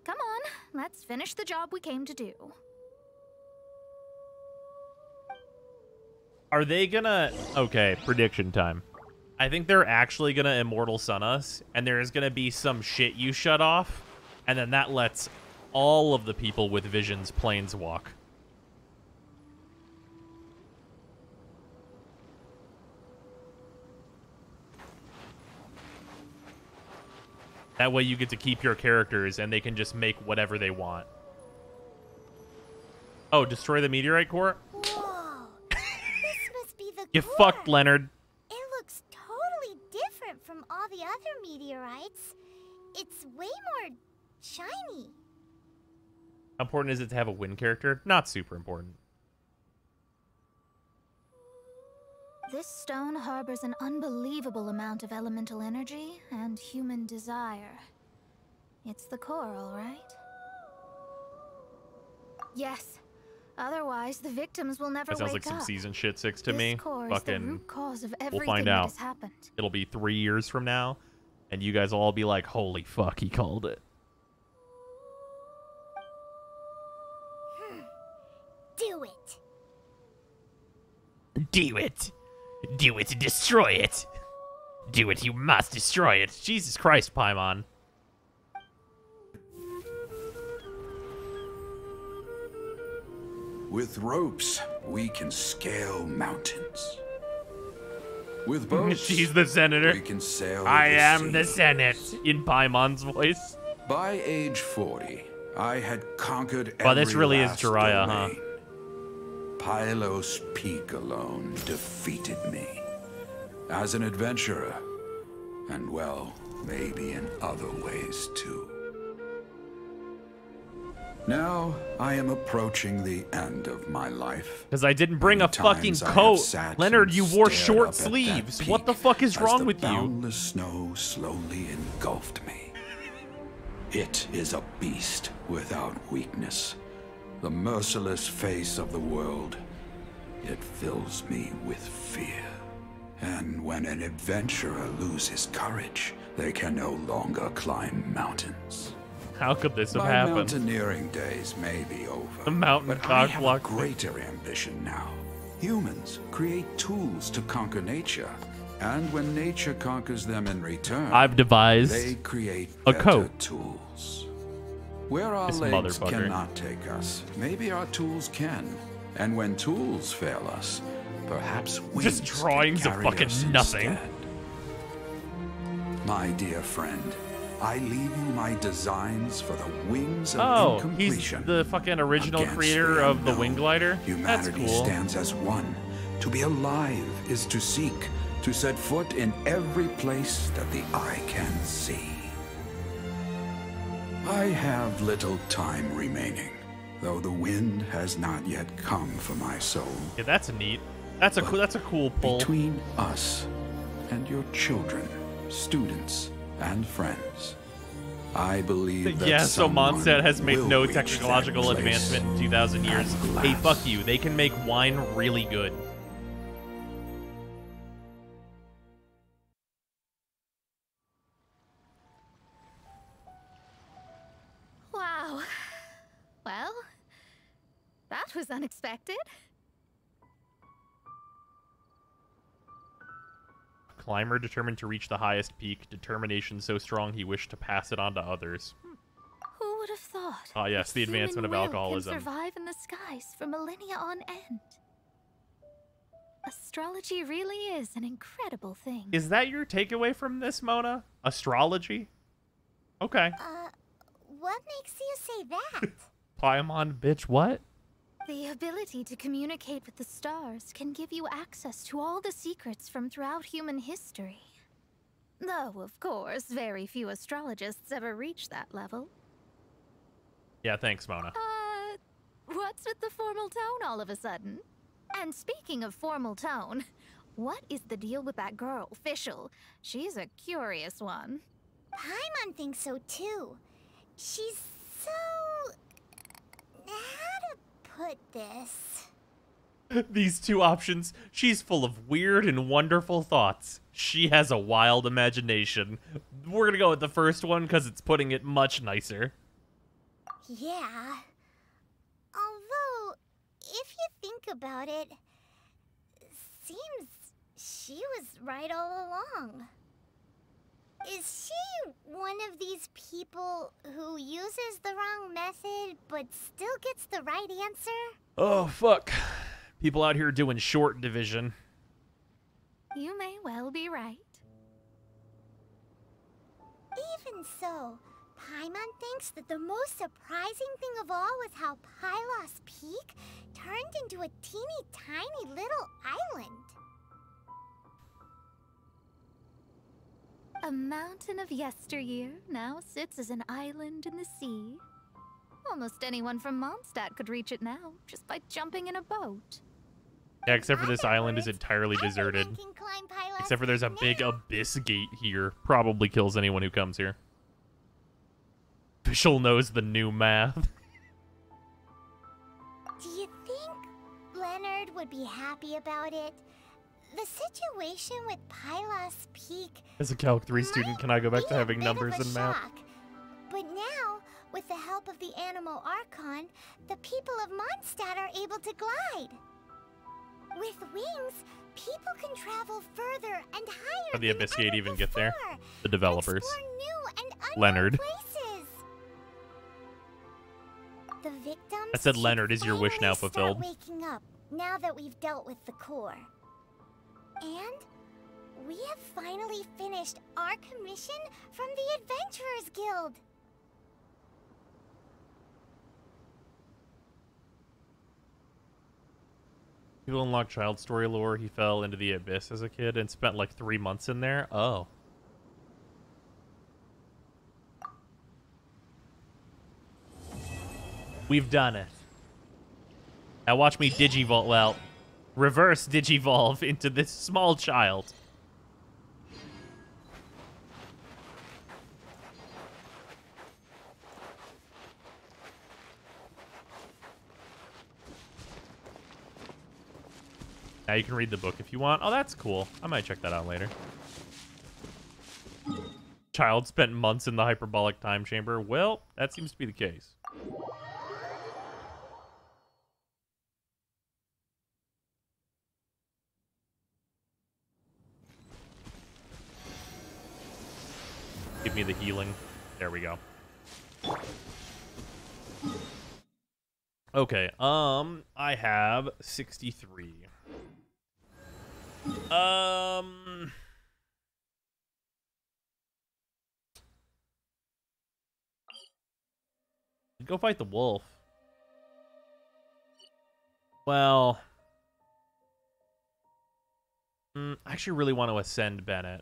Come on, let's finish the job we came to do.
Are they gonna... Okay, prediction time. I think they're actually gonna Immortal Sun us, and there's gonna be some shit you shut off, and then that lets all of the people with visions planeswalk. That way you get to keep your characters, and they can just make whatever they want. Oh, destroy the meteorite core?
Whoa, this must be the
You
core.
fucked, Leonard.
It looks totally different from all the other meteorites. It's way more shiny.
How important is it to have a wind character? Not super important.
This stone harbors an unbelievable amount of elemental energy and human desire. It's the core, all right? Yes. Otherwise, the victims will never
That sounds
wake
like some
up.
season shit 6 to
This
me.
core is the
Fucking,
root cause of
we'll
everything
find
that
out.
has happened.
It'll be 3 years from now, and you guys will all be like, holy fuck, he called it.
Do it.
Do it. Do it to destroy it. Do it, you must destroy it. Jesus Christ, Paimon.
With ropes, we can scale mountains. With boats,
She's the senator.
we can sail
I
the
am
sea.
the Senate, in Paimon's voice.
By age 40, I had conquered
Wow, this
every
really is
last
Jiraiya, huh?
domain. Pylos Peak alone defeated me. As an adventurer, and well, maybe in other ways too. Now, I am approaching the end of my life.
Because I didn't bring a fucking
Times I have
coat.
sat
Leonard,
and
you wore
stared
short
up at that
sleeves. What the
peak
fuck is
as
wrong
the
with you?
boundless snow slowly engulfed me. It is a beast without weakness. The merciless face of the world. It fills me with fear. And when an adventurer loses courage, they can no longer climb mountains.
How could this have
My
happened?
mountaineering days may be over.
The mountain
but I have a
cockblock.
greater ambition now. Humans create tools to conquer nature. And when nature conquers them in return,
I've devised
they create
a
better
coat.
tools. Where our
This
legs
motherfucker.
cannot take us, maybe our tools can. And when tools fail us, perhaps wings
Just drawings
can
of
carry
fucking
us
nothing.
instead. My dear friend, I leave you my designs for the wings of
Oh, he's
incompletion.
the fucking original
Against
creator
the
of the
unknown,
Wing Glider? That's
Humanity
cool.
stands as one. To be alive is to seek, to set foot in every place that the eye can see. I have little time remaining, though the wind has not yet come for my soul.
Yeah, that's neat. That's a cool pull.
Between us and your children, students, and friends, I believe that
Yeah, so
someone
Mondstadt has made
will
no
reach that
technological
place
advancement in 2,000 years.
at
Hey,
last.
fuck you. They can make wine really good.
Wow. Well, that was unexpected.
Climber determined to reach the highest peak. Determination so strong he wished to pass it on to others.
Who would have thought?
Ah, yes, the
human
advancement of
will
alcoholism.
Can survive in the skies for millennia on end. Astrology really is an incredible thing.
Is that your takeaway from this, Mona? Astrology? Okay.
What makes you say that?
Paimon, bitch, what?
The ability to communicate with the stars can give you access to all the secrets from throughout human history. Though, of course, very few astrologists ever reach that level.
Yeah, thanks, Mona.
What's with the formal tone all of a sudden? And speaking of formal tone, what is the deal with that girl, Fischl? She's a curious one.
Paimon thinks so too. She's so... how to put this?
These two options. She's full of weird and wonderful thoughts. She has a wild imagination. We're gonna go with the first one because it's putting it much nicer.
Yeah. Although, if you think about it, seems she was right all along. Is she one of these people who uses the wrong method but still gets the right answer?
Oh, fuck. People out here doing short division.
You may well be right.
Even so, Paimon thinks that the most surprising thing of all was how Pylos Peak turned into a teeny tiny little island.
A mountain of yesteryear now sits as an island in the sea. Almost anyone from Mondstadt could reach it now, just by jumping in a boat.
Yeah, except for this island is entirely deserted.
Can climb Pylos
Except for there's a
Peak
big
now.
abyss gate here. Probably kills anyone who comes here. Fischl knows the new math.
Do you think Leonard would be happy about it? The situation with Pylos Peak
As a Calc 3 student, can I go back to
be a
having
bit
numbers
of a
and math?
shock. But now, with the help of the Animal Archon, the people of Mondstadt are able to glide. With wings, people can travel further and higher.
How did the
than
Abyss Gate
ever
even get there?
before.
The developers.
Explore new and unknown
Leonard.
places. The victims
I said
should
Leonard, is your wish now
finally
fulfilled?
Start waking up now that we've dealt with the core. And We have finally finished our commission from the Adventurers Guild.
People unlock child story lore. He fell into the abyss as a kid and spent like 3 months in there. Oh. We've done it. Now watch me digivolve, well, reverse digivolve into this small child. Now you can read the book if you want. Oh, that's cool. I might check that out later. Child spent months in the hyperbolic time chamber. Well, that seems to be the case. Give me the healing. There we go. Okay, I have 63. Go fight the wolf. Well, I actually really want to ascend Bennett.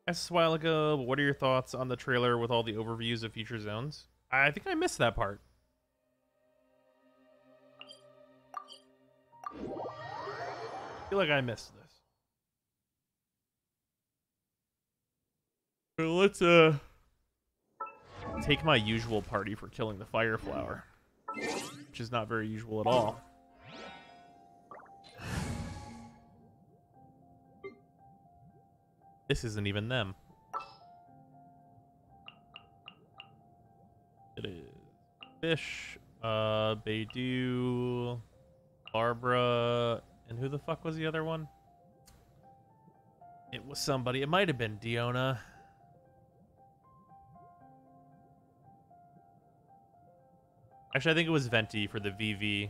Asked a while ago, but what are your thoughts on the trailer with all the overviews of future zones? I think I missed that part. I feel like I missed this. So let's take my usual party for killing the fire flower, which is not very usual at all. This isn't even them. It is Fish, Beidou, Barbara, and who the fuck was the other one? It was somebody. It might have been Diona. Actually, I think it was Venti for the VV.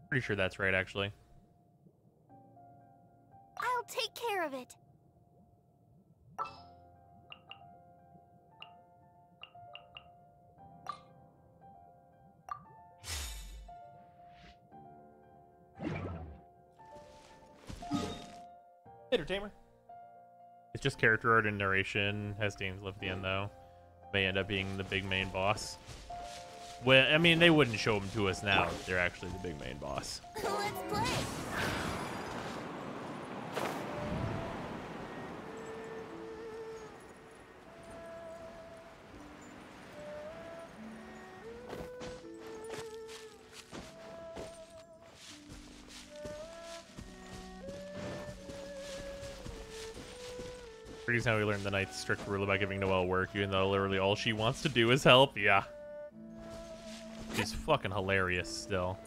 Pretty sure that's right, actually.
I'll take care of it.
Entertainer. It's just character art and narration. Has Dane's left the end, though. May end up being the big main boss. Well, I mean, they wouldn't show them to us now if they're actually the big main boss.
Let's play.
Pretty how we learned the Knight's strict rule about giving Noelle work, even though literally all she wants to do is help. Yeah. She's fucking hilarious still.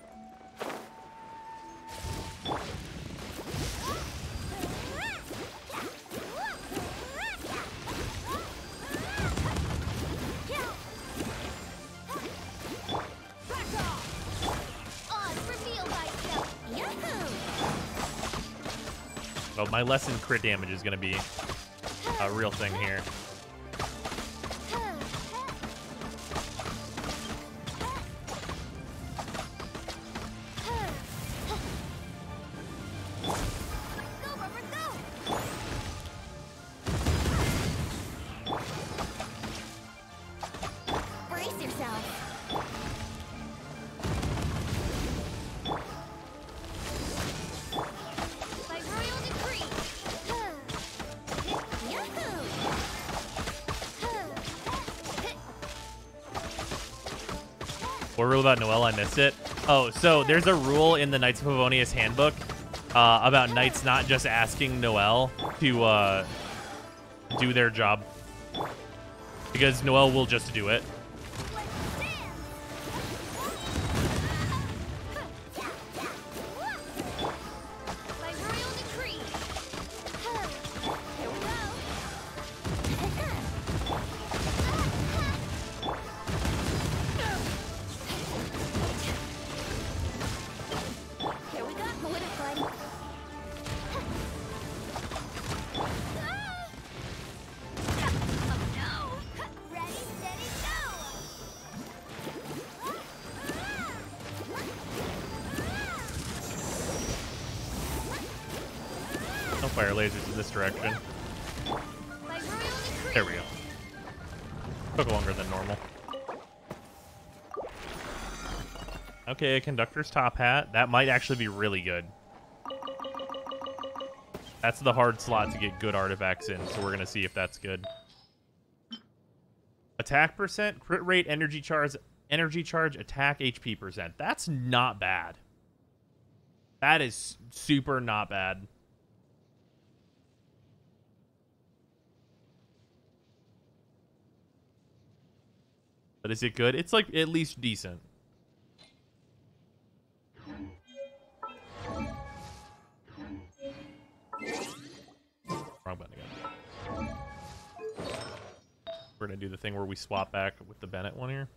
Well, my lesson crit damage is going to be a real thing here. What rule about Noelle? I missed it. Oh, so there's a rule in the Knights of Favonius handbook about knights not just asking Noelle to do their job, because Noelle will just do it. fire lasers in this direction. There we go. Took longer than normal. Okay, conductor's top hat. That might actually be really good. That's the hard slot to get good artifacts in, so we're gonna see if that's good. Attack percent, crit rate, energy charge, attack, HP percent. That's not bad. That is super not bad. But is it good? It's like at least decent. Wrong button again. We're gonna do the thing where we swap back with the Bennett one here.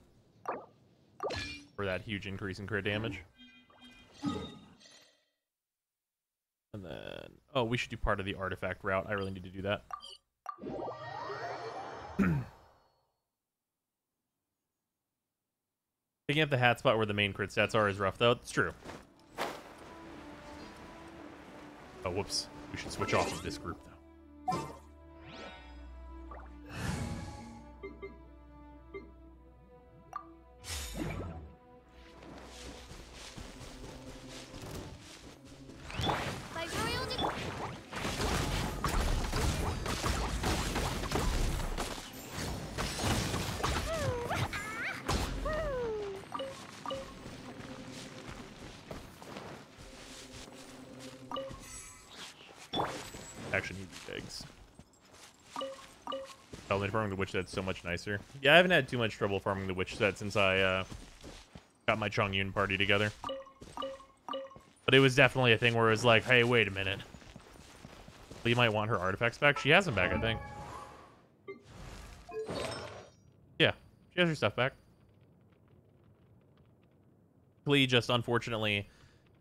For that huge increase in crit damage. And then... Oh, we should do part of the artifact route. I really need to do that. Picking up the hat spot where the main crit stats are is rough, though. It's true. Oh, whoops. We should switch off of this group, though. Actually need these eggs. Oh, farming the witch set's so much nicer. Yeah, I haven't had too much trouble farming the witch set since I got my Chongyun party together. But it was definitely a thing where it was like, hey, wait a minute. Lee might want her artifacts back. She has them back, I think. Yeah, she has her stuff back. Lee just unfortunately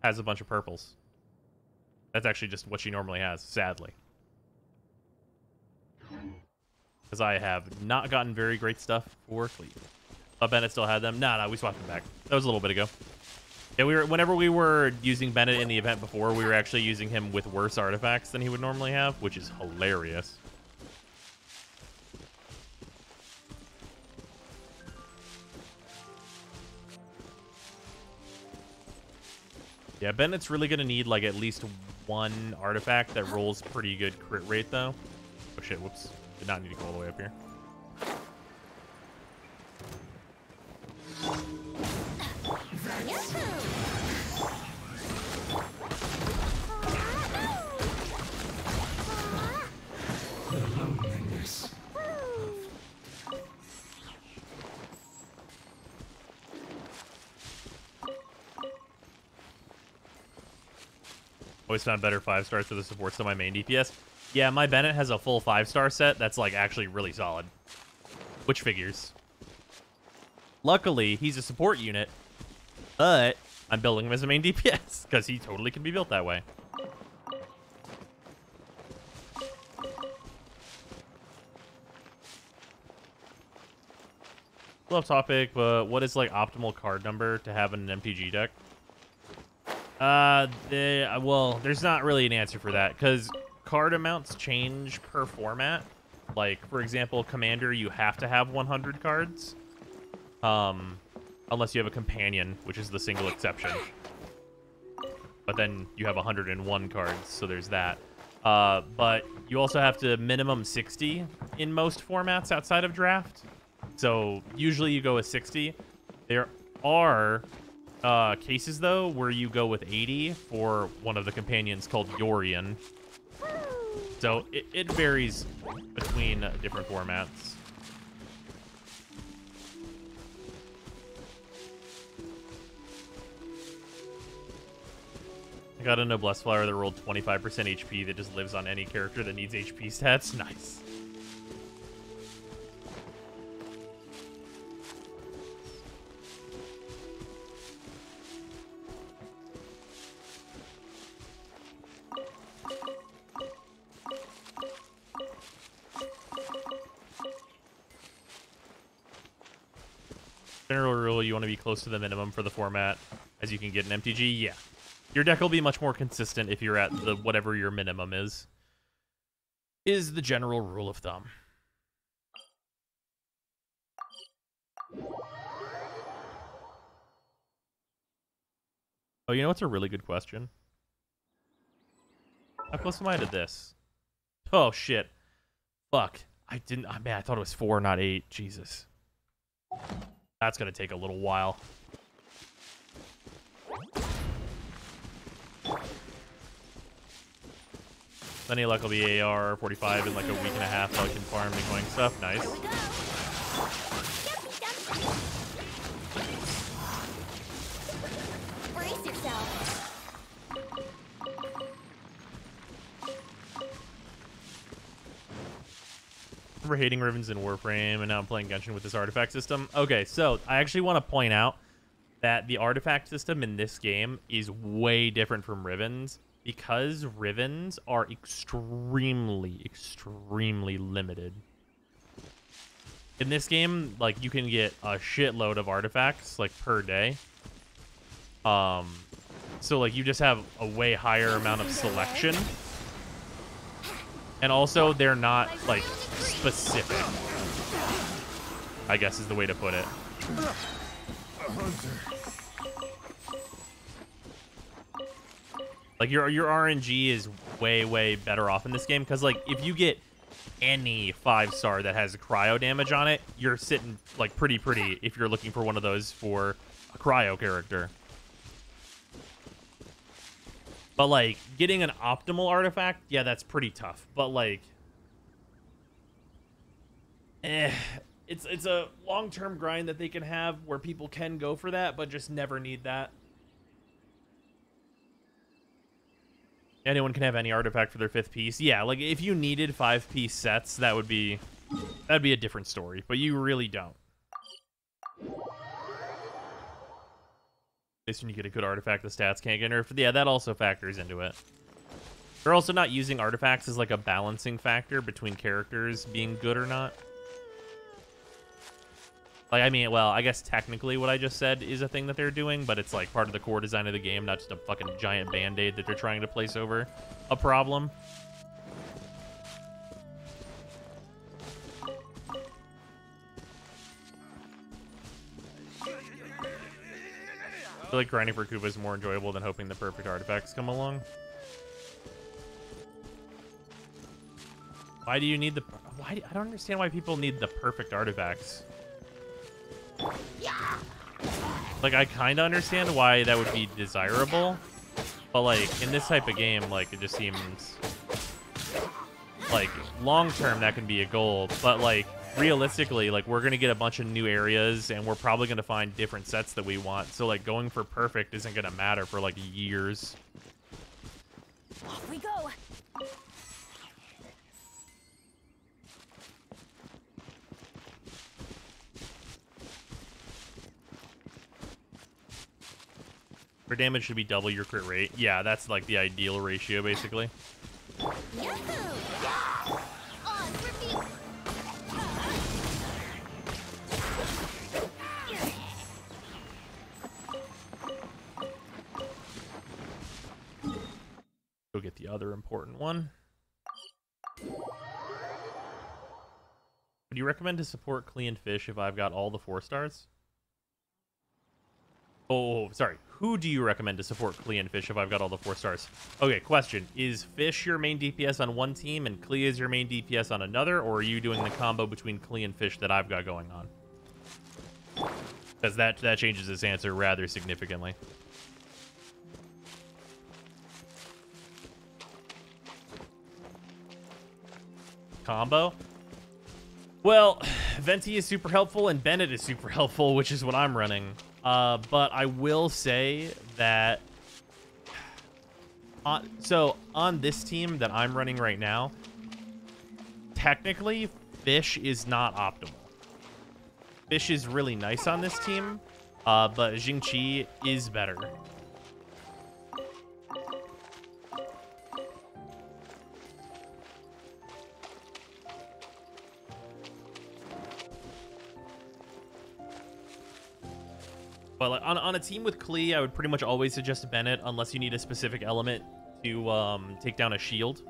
has a bunch of purples. That's actually just what she normally has, sadly. Because I have not gotten very great stuff for Cleve. Bennett still had them. Nah, we swapped them back. That was a little bit ago. Yeah, whenever we were using Bennett in the event before, we were actually using him with worse artifacts than he would normally have, which is hilarious. Yeah, Bennett's really going to need, like, at least one artifact that rolls pretty good crit rate, though. Oh, shit, whoops. Did not need to go all the way up here. Always found better 5-stars for the supports than my main DPS. Yeah, my Bennett has a full 5-star set that's, like, actually really solid. Which figures. Luckily, he's a support unit, but I'm building him as a main DPS, because he totally can be built that way. Still off topic, but what is, like, optimal card number to have in an MTG deck? Well, there's not really an answer for that, because card amounts change per format. Like, for example, Commander, you have to have 100 cards. Unless you have a companion, which is the single exception. But then you have 101 cards, so there's that. But you also have to minimum 60 in most formats outside of draft. So usually you go with 60. There are cases, though, where you go with 80 for one of the companions called Yorian. So it varies between different formats. I got a Noblesse Flower that rolled 25% HP that just lives on any character that needs HP stats. Nice. General rule, you want to be close to the minimum for the format as you can get an MTG. Yeah. Your deck will be much more consistent if you're at the whatever your minimum is. is the general rule of thumb. Oh, you know what's a really good question? How close am I to this? Oh, shit. Fuck. I didn't... Oh, man, I thought it was 4, not 8. Jesus. That's gonna take a little while. Any luck will be AR 45 in like a week and a half so I can farm and going stuff. Nice.
Brace yourself.
I remember hating Rivens in Warframe, and now I'm playing Genshin with this artifact system. Okay, so I actually want to point out that the artifact system in this game is way different from Rivens because Rivens are extremely, extremely limited. In this game, like, you can get a shitload of artifacts, like, per day. So, like, you just have a way higher amount of selection. And also, they're not, like, specific, I guess is the way to put it. Like, your RNG is way, way better off in this game. Because, like, if you get any 5-star that has cryo damage on it, you're sitting, like, pretty if you're looking for one of those for a cryo character. But, like, getting an optimal artifact, yeah, that's pretty tough. But, like, it's a long-term grind that they can have where people can go for that, but just never need that. Anyone can have any artifact for their 5th piece. Yeah, like, if you needed 5-piece sets, that'd be a different story. But you really don't. At least when you get a good artifact, the stats can't get nerfed. Yeah, that also factors into it. They're also not using artifacts as, like, a balancing factor between characters being good or not. Like, I mean, well, I guess technically what I just said is a thing that they're doing, but it's, like, part of the core design of the game, not just a fucking giant band-aid that they're trying to place over a problem. I feel like grinding for Koopa is more enjoyable than hoping the perfect artifacts come along. Why do you need the... I don't understand why people need the perfect artifacts. Like, I kind of understand why that would be desirable, but, like, in this type of game, like, it just seems like long-term that can be a goal, but, like, realistically, like, we're gonna get a bunch of new areas, and we're probably gonna find different sets that we want, so, like, going for perfect isn't gonna matter for, like, years.
Off we go.
Your damage should be double your crit rate. Yeah, that's like the ideal ratio, basically. Go get the other important one. Would you recommend to support clean fish if I've got all the 4-stars? Oh, sorry. Who do you recommend to support Klee and Fish if I've got all the 4-stars? Okay, question. Is Fish your main DPS on one team and Klee is your main DPS on another? Or are you doing the combo between Klee and Fish that I've got going on? Because that changes this answer rather significantly. Combo? Well, Venti is super helpful and Bennett is super helpful, which is what I'm running. But I will say that so on this team that I'm running right now, technically Fish is not optimal. Fish is really nice on this team, but Jingqi is better. But like, on a team with Klee, I would pretty much always suggest Bennett unless you need a specific element to take down a shield.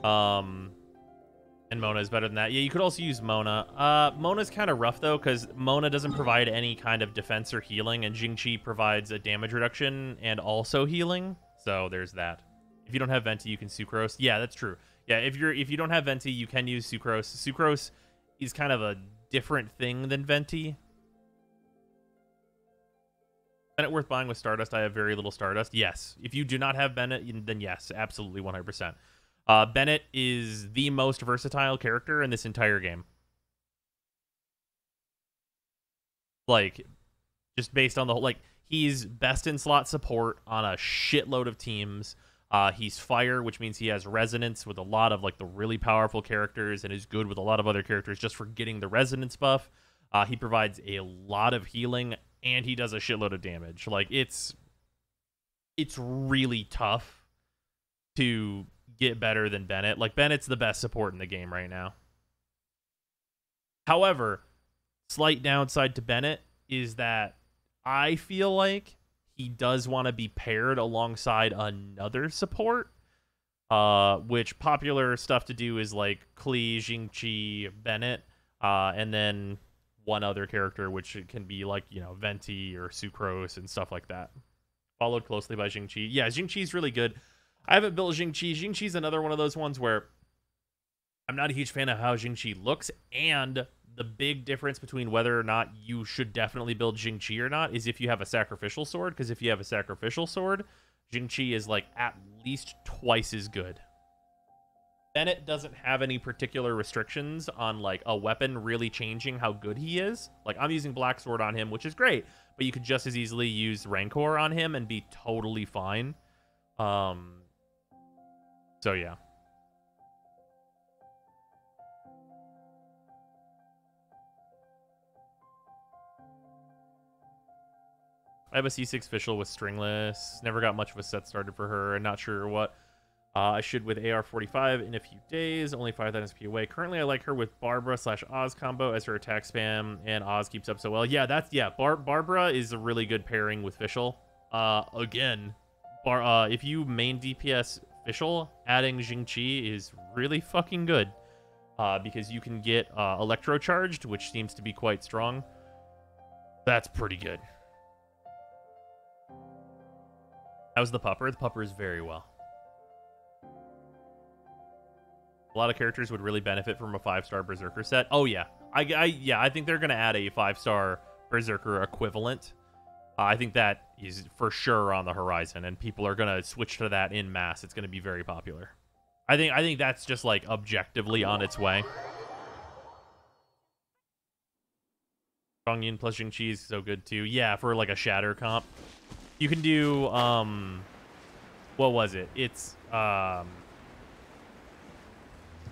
And Mona is better than that. Yeah, you could also use Mona. Mona's kind of rough, though, because Mona doesn't provide any kind of defense or healing, and Jingqi provides a damage reduction and also healing. So there's that. If you don't have Venti, you can Sucrose. Yeah, that's true. Yeah, if you don't have Venti, you can use Sucrose. Sucrose is kind of a different thing than Venti. Bennett worth buying with Stardust? I have very little Stardust. Yes. If you do not have Bennett, then yes, absolutely 100%. Bennett is the most versatile character in this entire game. Like, just based on the whole, like, he's best in slot support on a shitload of teams. He's fire, which means he has resonance with a lot of, like, the really powerful characters and is good with a lot of other characters just for getting the resonance buff. He provides a lot of healing, and he does a shitload of damage. Like, it's really tough to get better than Bennett. Like, Bennett's the best support in the game right now. However, slight downside to Bennett is that I feel like he does want to be paired alongside another support, which popular stuff to do is like Klee, Jingqi, Bennett, and then one other character, which can be like, you know, Venti or Sucrose and stuff like that. Followed closely by Jingqi. Yeah, Jingqi's really good. I haven't built Jingqi. Jingqi's another one of those ones where I'm not a huge fan of how Jingqi looks, and the big difference between whether or not you should definitely build Jingqi or not is if you have a sacrificial sword, because if you have a sacrificial sword, Jingqi is like at least twice as good. Bennett doesn't have any particular restrictions on like a weapon really changing how good he is. Like, I'm using Black Sword on him, which is great, but you could just as easily use Rancor on him and be totally fine. So yeah. I have a C6 Fischl with Stringless. Never got much of a set started for her, and not sure what I should with AR-45 in a few days. Only 5,000 SP away. Currently, I like her with Barbara/Oz combo as her attack spam, and Oz keeps up so well. Yeah, Barbara is a really good pairing with Fischl. Again, if you main DPS Fischl, adding Jingqi is really fucking good, because you can get Electro charged, which seems to be quite strong. That's pretty good. How's the Pupper? The Pupper is very well. A lot of characters would really benefit from a 5-star Berserker set. Oh yeah, I think they're gonna add a 5-star Berserker equivalent. I think that is for sure on the horizon, and people are gonna switch to that in mass. It's gonna be very popular. I think that's just like objectively on its way. Chongyun plus Jingqi is so good too. Yeah, for like a Shatter comp. You can do, what was it? It's, Diona,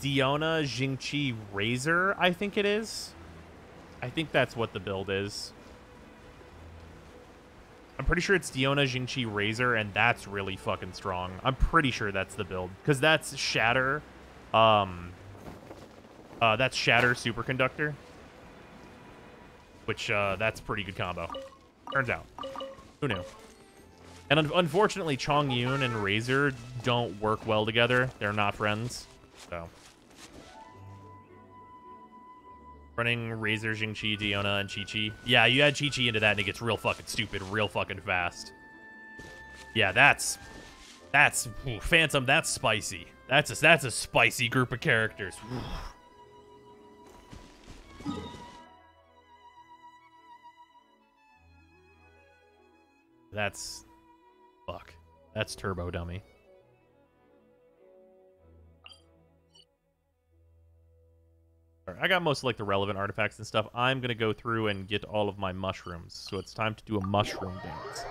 Jingqi, Razor, I think it is. I think that's what the build is. I'm pretty sure it's Diona, Jingqi, Razor, and that's really fucking strong. I'm pretty sure that's the build, because that's Shatter, that's Shatter Superconductor, which, that's pretty good combo. Turns out. Who knew? And unfortunately, Chongyun and Razor don't work well together. They're not friends. So, running Razor, Jingqi, Diona, and Chi-Chi. Yeah, you add Chi-Chi into that and it gets real fucking stupid real fucking fast. Yeah, that's ooh, Phantom, that's spicy. That's a spicy group of characters. That's... fuck. That's turbo dummy. Alright, I got most of like the relevant artifacts and stuff. I'm gonna go through and get all of my mushrooms. So it's time to do a mushroom dance.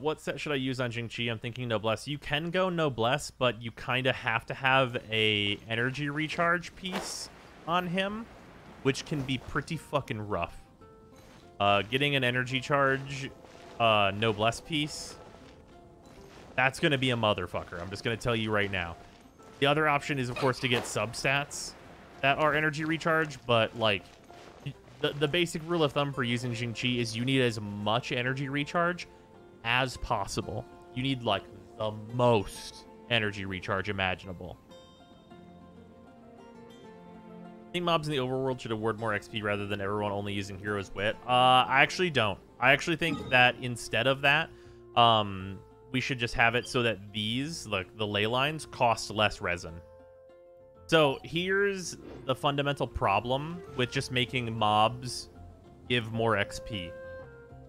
What set should I use on Jingqi? I'm thinking Noblesse. You can go Noblesse, but you kind of have to have a energy recharge piece on him, which can be pretty fucking rough. Getting an energy charge Noblesse piece, that's going to be a motherfucker. I'm just going to tell you right now. The other option is, of course, to get substats that are energy recharge, but, like, the basic rule of thumb for using Jingqi is you need as much energy recharge as possible. You need, like, the most energy recharge imaginable. I think mobs in the overworld should award more XP rather than everyone only using hero's wit. I actually don't. I actually think that instead of that, we should just have it so that these, like the ley lines, cost less resin. So here's the fundamental problem with just making mobs give more XP.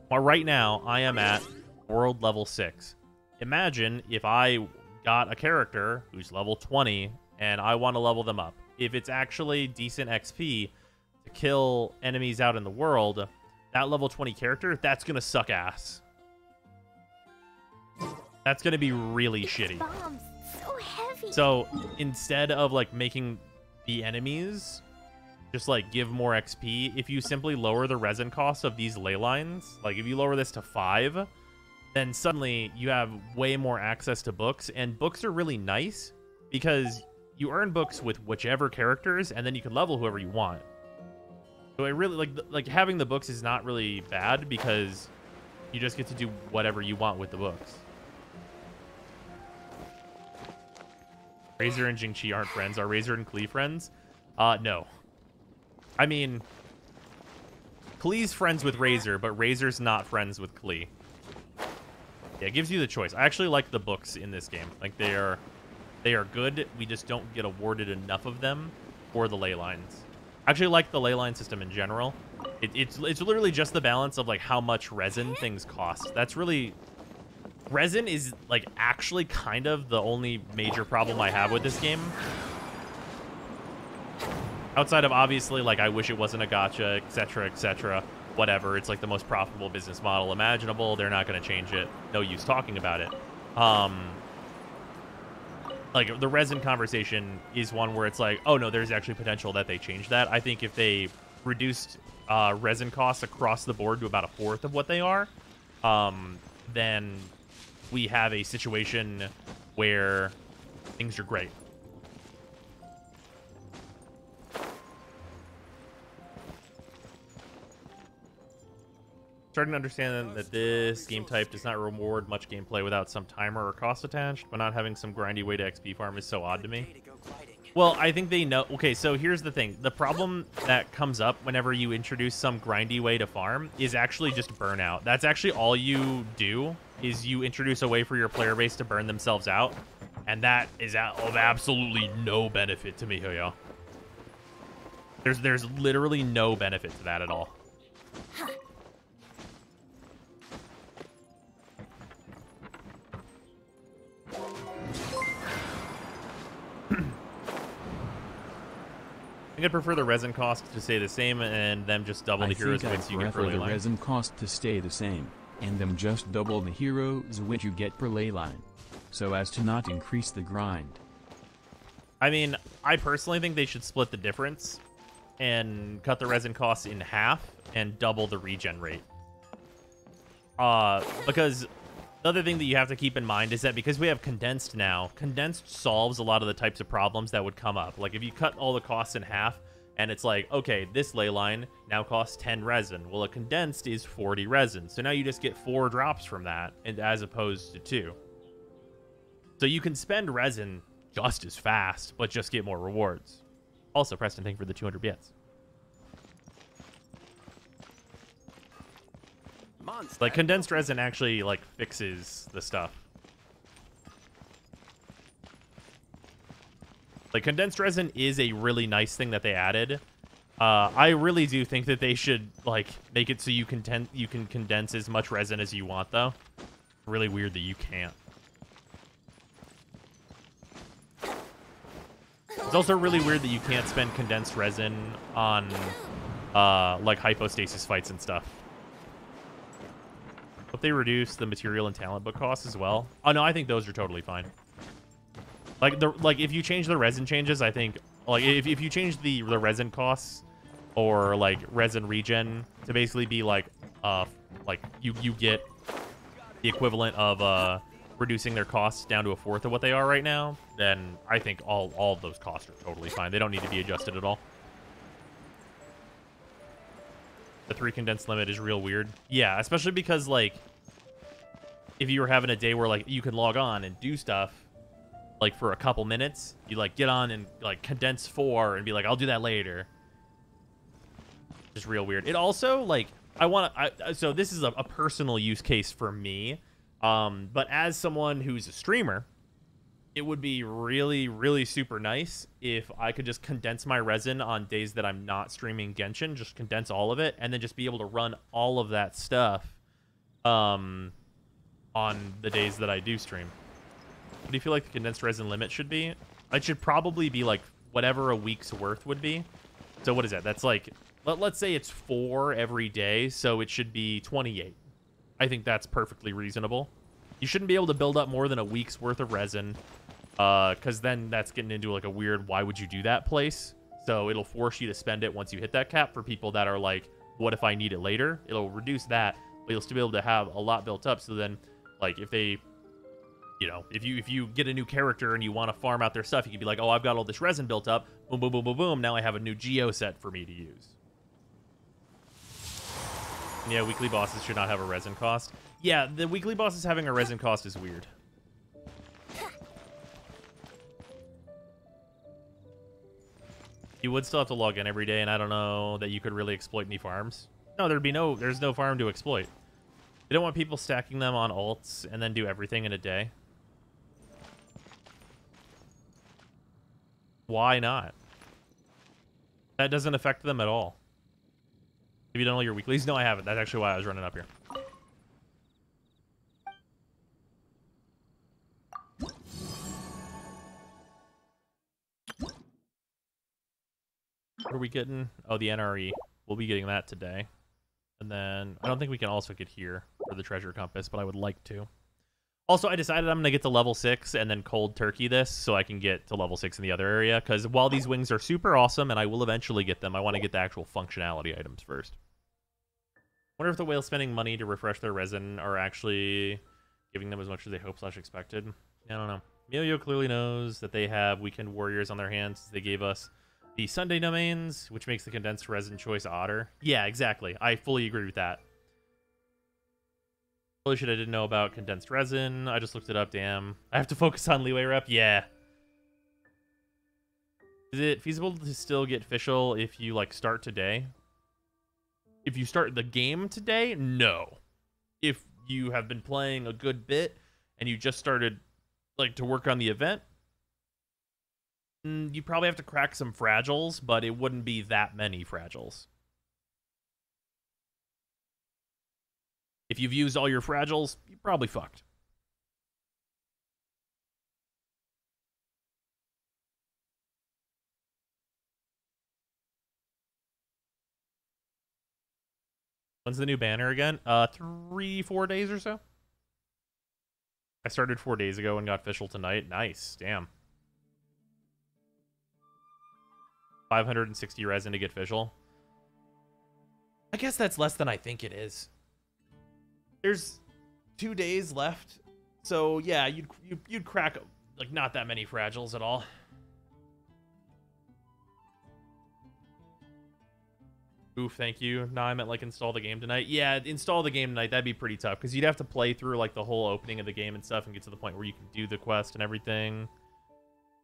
Well, right now, I am at world level 6. Imagine if I got a character who's level 20 and I want to level them up. If it's actually decent XP to kill enemies out in the world, that level 20 character, that's going to suck ass. That's going to be really shitty.
Bombs, so heavy.
So instead of like making the enemies just like give more XP, if you simply lower the resin cost of these ley lines, like if you lower this to 5, then suddenly you have way more access to books, and books are really nice because you earn books with whichever characters, and then you can level whoever you want. So it really like having the books is not really bad because you just get to do whatever you want with the books. Razor and Jingqi aren't friends. Are Razor and Klee friends? No. I mean, Klee's friends with Razor, but Razor's not friends with Klee. Yeah, it gives you the choice. I actually like the books in this game. Like they are good. We just don't get awarded enough of them for the ley lines. I actually like the ley line system in general. It's literally just the balance of like how much resin things cost. That's really... Resin is like actually kind of the only major problem I have with this game. Outside of obviously like I wish it wasn't a gacha, etc., etc. Whatever. It's like the most profitable business model imaginable. They're not going to change it. No use talking about it. Like the resin conversation is one where it's like, oh no, there's actually potential that they change that. I think if they reduced resin costs across the board to about 1/4 of what they are, then we have a situation where things are great. Starting to understand that this game type does not reward much gameplay without some timer or cost attached, but not having some grindy way to XP farm is so odd to me. Well, I think they know... Okay, so here's the thing. The problem that comes up whenever you introduce some grindy way to farm is actually just burnout. That's actually all you do, is you introduce a way for your player base to burn themselves out, and that is of absolutely no benefit to MiHoYo. There's literally no benefit to that at all. I think I'd prefer the resin cost to stay the same and them just double the heroes' wits you get per ley line.
the resin cost to stay the same, and them just double the heroes' wit you get per ley line, so as to not increase the grind.
I mean, I personally think they should split the difference and cut the resin costs in half and double the regen rate. Because the other thing that you have to keep in mind is that because we have condensed now, condensed solves a lot of the types of problems that would come up. Like if you cut all the costs in half and it's like, okay, this ley line now costs 10 resin. Well, a condensed is 40 resin. So now you just get 4 drops from that, and as opposed to 2. So you can spend resin just as fast, but just get more rewards. Also, Preston, thank you for the 200 bits. Like, condensed resin actually, like, fixes the stuff. Like, condensed resin is a really nice thing that they added. I really do think that they should, like, make it so you can condense as much resin as you want, though. Really weird that you can't. It's also really weird that you can't spend condensed resin on, like, hypostasis fights and stuff. Hope they reduce the material and talent book costs as well. Oh no, I think those are totally fine. Like if you change the resin changes, I think like if you change the resin costs or like resin regen to basically be like you get the equivalent of reducing their costs down to 1/4 of what they are right now, then I think all of those costs are totally fine. They don't need to be adjusted at all. The 3 condensed limit is real weird. Yeah, especially because, like, if you were having a day where, like, you can log on and do stuff, like for a couple minutes. You like get on and like condense 4 and be like, I'll do that later. Just real weird. It also like so this is a personal use case for me, but as someone who's a streamer, it would be really, really super nice if I could just condense my resin on days that I'm not streaming Genshin, just condense all of it, and then just be able to run all of that stuff on the days that I do stream. What do you feel like the condensed resin limit should be? It should probably be like whatever a week's worth would be. So what is that? That's like, let's say it's 4 every day, so it should be 28. I think that's perfectly reasonable. You shouldn't be able to build up more than a week's worth of resin, because then that's getting into like a weird why would you do that place. So it'll force you to spend it once you hit that cap. For people that are like, what if I need it later? It'll reduce that, but you'll still be able to have a lot built up. So then, like, if they, you know, if you get a new character and you want to farm out their stuff, you can be like, oh, I've got all this resin built up. Boom, boom, boom, boom, boom. Now I have a new geo set for me to use. Yeah, weekly bosses should not have a resin cost. Yeah, the weekly bosses having a resin cost is weird. You would still have to log in every day, and I don't know that you could really exploit any farms. No, there's no farm to exploit. They don't want people stacking them on ults and then do everything in a day. Why not? That doesn't affect them at all. Have you done all your weeklies? No, I haven't. That's actually why I was running up here. What are we getting? Oh, the NRE. We'll be getting that today. And then I don't think we can also get here for the treasure compass, but I would like to. Also, I decided I'm going to get to level 6 and then cold turkey this so I can get to level 6 in the other area. Because while these wings are super awesome and I will eventually get them, I want to get the actual functionality items first. Wonder if the whales spending money to refresh their resin are actually giving them as much as they hope/expected. I don't know. Emilio clearly knows that they have weekend warriors on their hands. They gave us the Sunday domains, which makes the condensed resin choice odder. Yeah, exactly. I fully agree with that. Holy shit, I didn't know about condensed resin. I just looked it up, damn. I have to focus on leeway rep? Yeah. Is it feasible to still get official if you, like, start today? If you start the game today, no. If you have been playing a good bit and you just started, like, to work on the event, you probably have to crack some fragiles, but it wouldn't be that many fragiles. If you've used all your fragiles, you're probably fucked. When's the new banner again? 3-4 days or so. I started 4 days ago and got official tonight. Nice, damn. 560 resin to get official. I guess that's less than I think it is. There's 2 days left, so yeah, you'd crack like not that many fragiles at all. Oof, thank you. Now I meant like install the game tonight. Yeah, install the game tonight. That'd be pretty tough because you'd have to play through like the whole opening of the game and stuff and get to the point where you can do the quest and everything.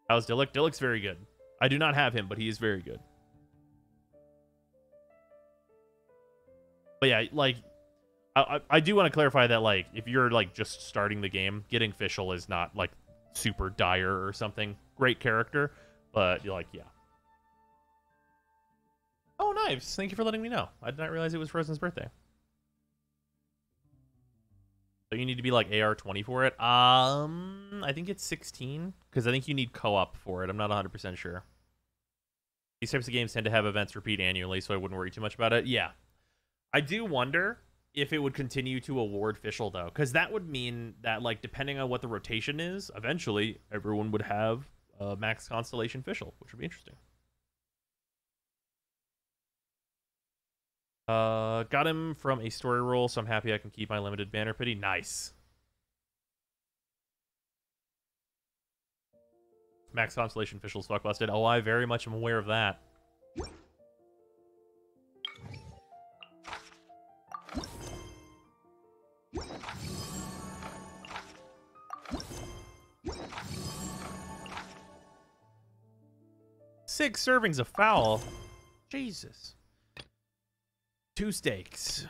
How's Dillick? Dillick's very good. I do not have him, but he is very good. But yeah, like, I do want to clarify that, like, if you're, like, just starting the game, getting official is not, like, super dire or something. Great character, but, you're like, yeah. Oh, Knives, thank you for letting me know. I did not realize it was Frozen's birthday. So you need to be, like, AR20 for it? I think it's 16, because I think you need co-op for it. I'm not 100% sure. These types of games tend to have events repeat annually, so I wouldn't worry too much about it. Yeah. I do wonder if it would continue to award official, though, because that would mean that, like, depending on what the rotation is, eventually everyone would have max constellation official, which would be interesting. Got him from a story role, so I'm happy I can keep my limited banner pity. Nice. Max constellation officials fuck busted. Oh, I very much am aware of that. 6 servings of fowl. Jesus. 2 steaks.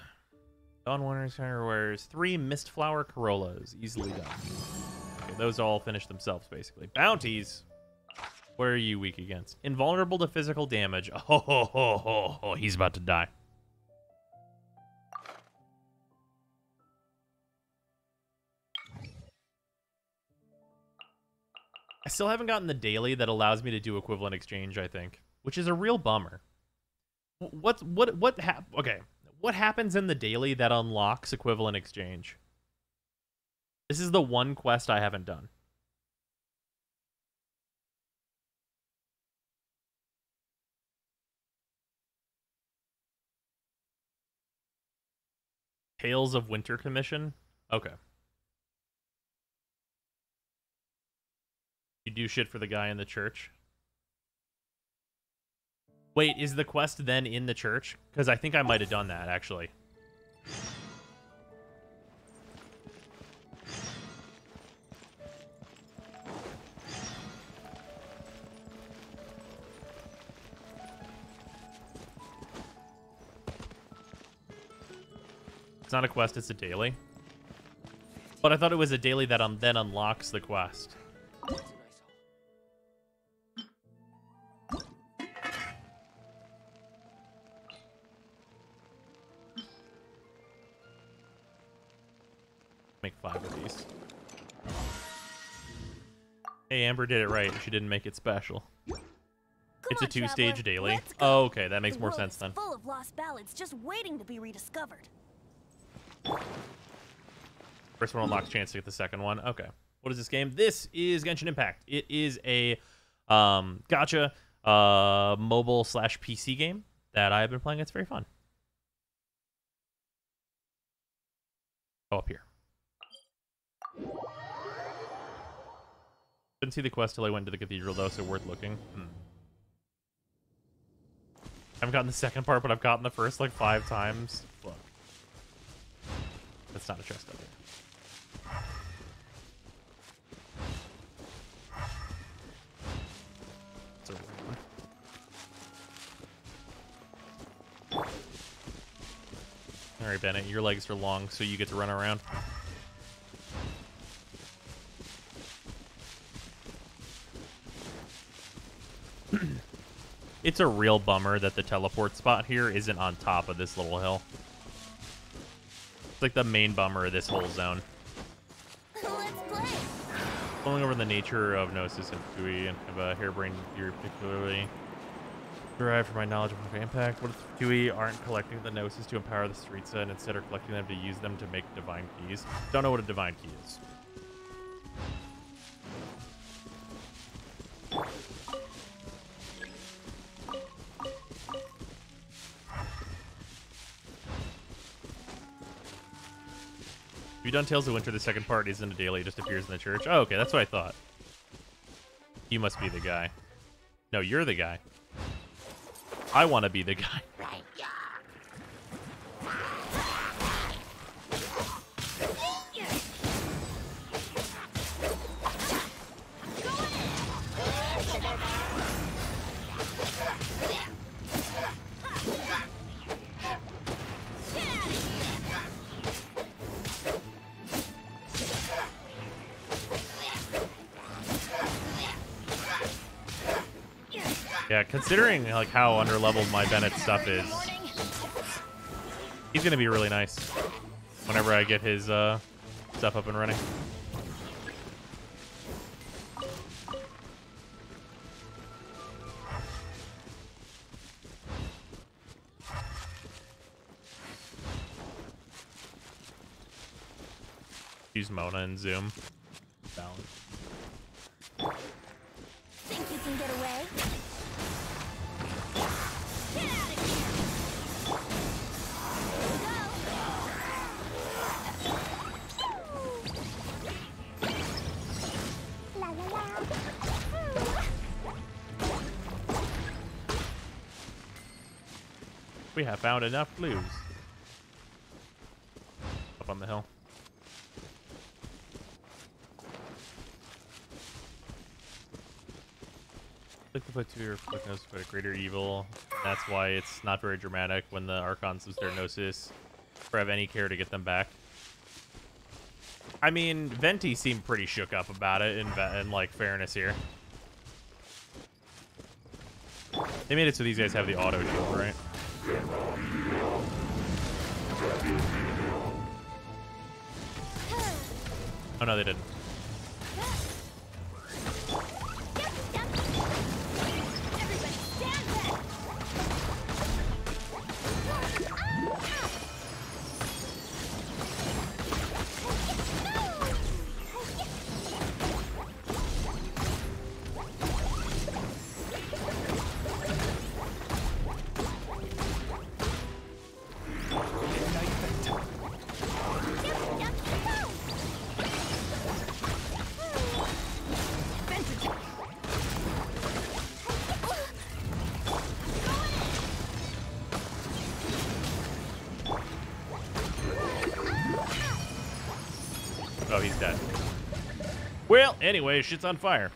Dawn Warner's wears 3 mist flower Corollas. Easily done. Okay, those all finish themselves, basically. Bounties. What are you weak against? Invulnerable to physical damage. Oh, he's about to die. I still haven't gotten the daily that allows me to do equivalent exchange, I think, which is a real bummer. Okay, what happens in the daily that unlocks equivalent exchange? This is the one quest I haven't done. Tales of Winter Commission? Okay. You do shit for the guy in the church? Wait, is the quest then in the church? Because I think I might have done that, actually. It's not a quest, it's a daily. But I thought it was a daily that then unlocks the quest. Make 5 of these. Hey, Amber did it right. She didn't make it special. It's a 2-stage daily. Oh, okay, that makes more sense then.
Full of lost ballads just waiting to be rediscovered.
First one unlocks chance to get the second one. Okay. What is this game? This is Genshin Impact. It is a gacha mobile/PC game that I have been playing. It's very fun. Go up here. Didn't see the quest till I went to the cathedral, though, so worth looking. I haven't gotten the second part, but I've gotten the first, like, 5 times. Look. That's not a chest up here. It's a one. Alright, Bennett, your legs are long, so you get to run around. It's a real bummer that the teleport spot here isn't on top of this little hill. It's like the main bummer of this whole zone.
Let's play.
Going over the nature of Gnosis and Tui and have a harebrained theory particularly derived from my knowledge of Market Impact. What if Tui aren't collecting the Gnosis to empower the Streetsa and instead are collecting them to use them to make divine keys? Don't know what a divine key is. Have you done Tales of Winter? The second part isn't a daily, it just appears in the church. Oh, okay, that's what I thought. You must be the guy. No, you're the guy. I want to be the guy. Yeah, considering like how underleveled my Bennett stuff is, he's gonna be really nice whenever I get his stuff up and running. Use Mona and Zoom. Balance.
Think you can get away?
We have found enough clues. Up on the hill. Click the put to your click knows put a greater evil. That's why it's not very dramatic when the Archons lose their Gnosis or have any care to get them back. I mean, Venti seemed pretty shook up about it in like fairness here. They made it so these guys have the auto shield, right? Oh no, they didn't. Oh, he's dead. Well, anyway, shit's on fire.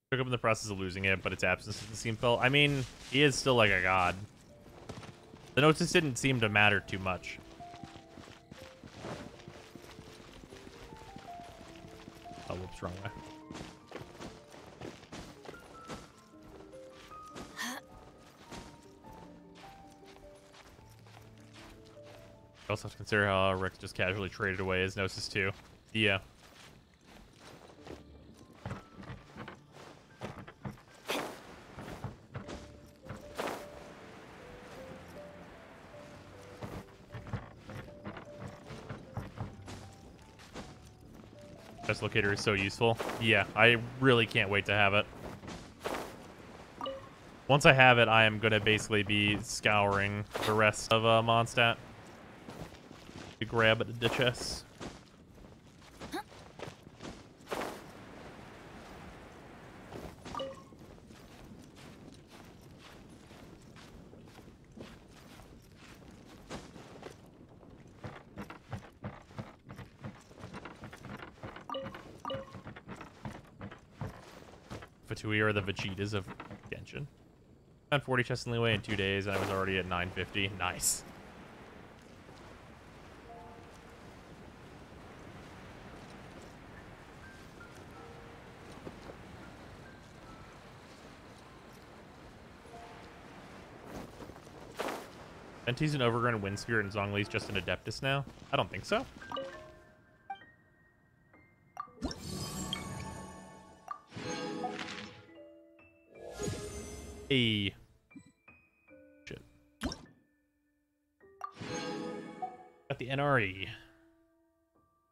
Took up in the process of losing it, but its absence doesn't seem felt. I mean, he is still like a god. The notes didn't seem to matter too much. Oh, whoops, wrong way. You also have to consider how Rick just casually traded away his Gnosis too. Yeah. Chest locator is so useful. Yeah, I really can't wait to have it. Once I have it, I am going to basically be scouring the rest of Mondstadt to grab at the chests. Fatui are the Vegetas of Genshin. Found 40 chests in Leeway in 2 days, and I was already at 950. Nice. Venti's an overgrown wind spirit and Zhongli's just an Adeptus now? I don't think so. Hey. Shit. Got the NRE.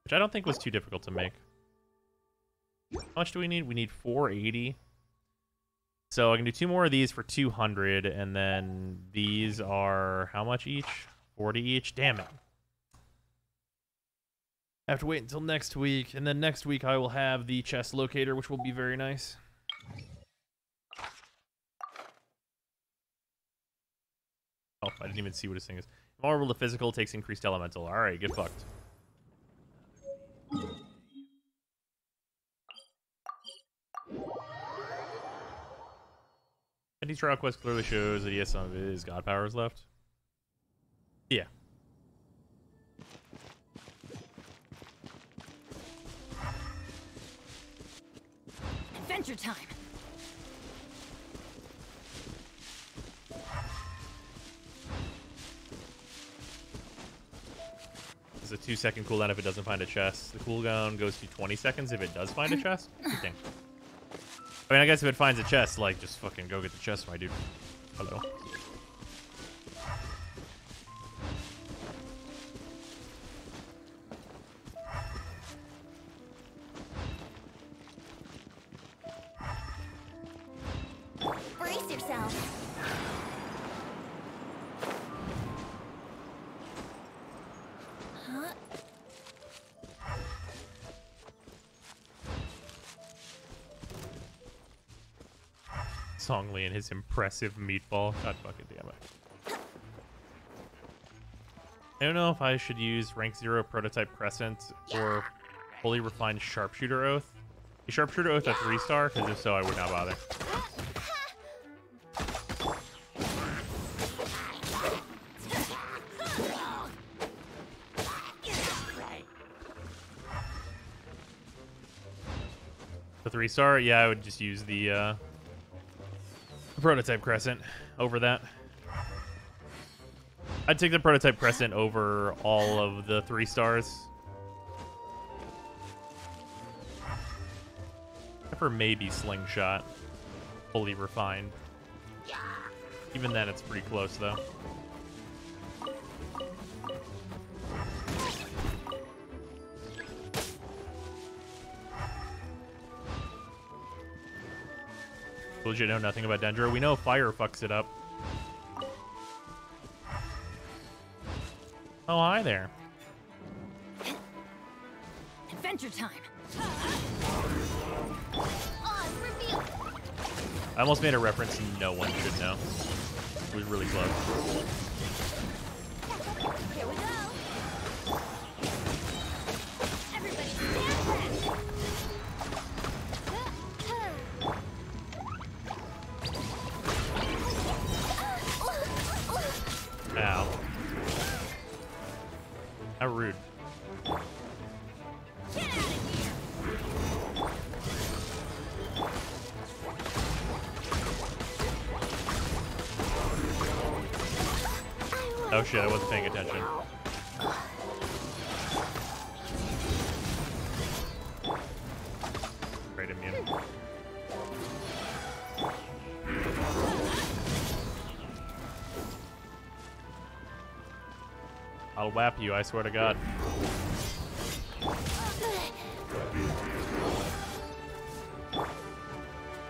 Which I don't think was too difficult to make. How much do we need? We need 480. So I can do 2 more of these for 200, and then these are how much each? 40 each? Damn it. I have to wait until next week, and then next week I will have the chest locator, which will be very nice. Oh, I didn't even see what his thing is. Vulnerable to physical, takes increased elemental. Alright, get fucked. Venti's trial quest clearly shows that he has some of his god powers left. Yeah.
Adventure time.
There's a 2-second cooldown if it doesn't find a chest. The cooldown goes to 20 seconds if it does find a chest. Interesting. I mean, I guess if it finds a chest, like, just fucking go get the chest, my dude. Hello.
Brace yourself. Huh?
Songli and his impressive meatball. God fucking damn it. I don't know if I should use rank 0 prototype Crescent or fully refined sharpshooter oath. Is sharpshooter oath a 3-star? Because if so, I would not bother. The 3-star? Yeah, I would just use the prototype Crescent over that. I'd take the prototype Crescent over all of the 3-stars. Except for maybe Slingshot. Fully refined. Even then, it's pretty close, though. Legit know nothing about Dendro. We know fire fucks it up. Oh, hi there.
Adventure time.
I almost made a reference no one should know. It was really close.
Here we go. Everybody stand back.
Ow. How rude.
Get out of here.
Oh shit, I wasn't paying attention. Great immune. I'll whap you, I swear to God.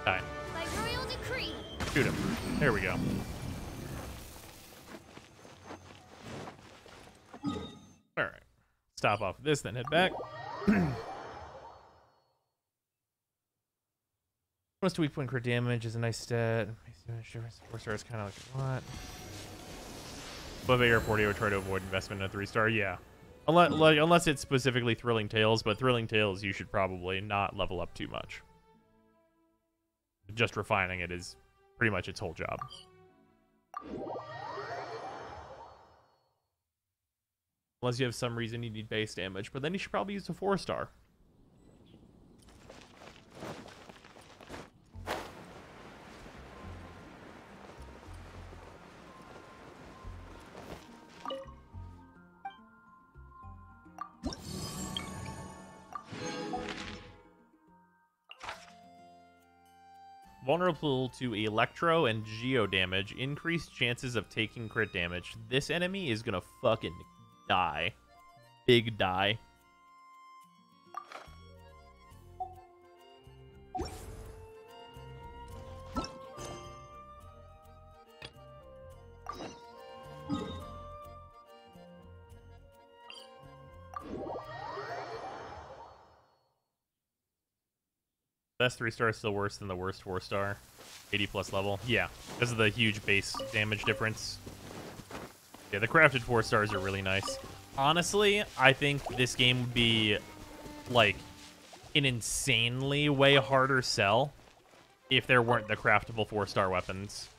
Die.
By royal decree.
Shoot him. There we go. Alright. Stop off this, then head back. Bonus to weak point crit damage is a nice stat. 4 stars kind of like what? But Airport, I would try to avoid investment in a 3-star. Yeah. Unless it's specifically Thrilling Tales, but Thrilling Tales you should probably not level up too much. Just refining it is pretty much its whole job. Unless you have some reason you need base damage, but then you should probably use a 4-star. Vulnerable to electro and geo damage, increased chances of taking crit damage. This enemy is gonna fucking die. Big die. Best 3-star is still worse than the worst 4-star. 80+ level. Yeah, because of the huge base damage difference. Yeah, the crafted 4-stars are really nice. Honestly, I think this game would be, like, an insanely way harder sell if there weren't the craftable 4-star weapons.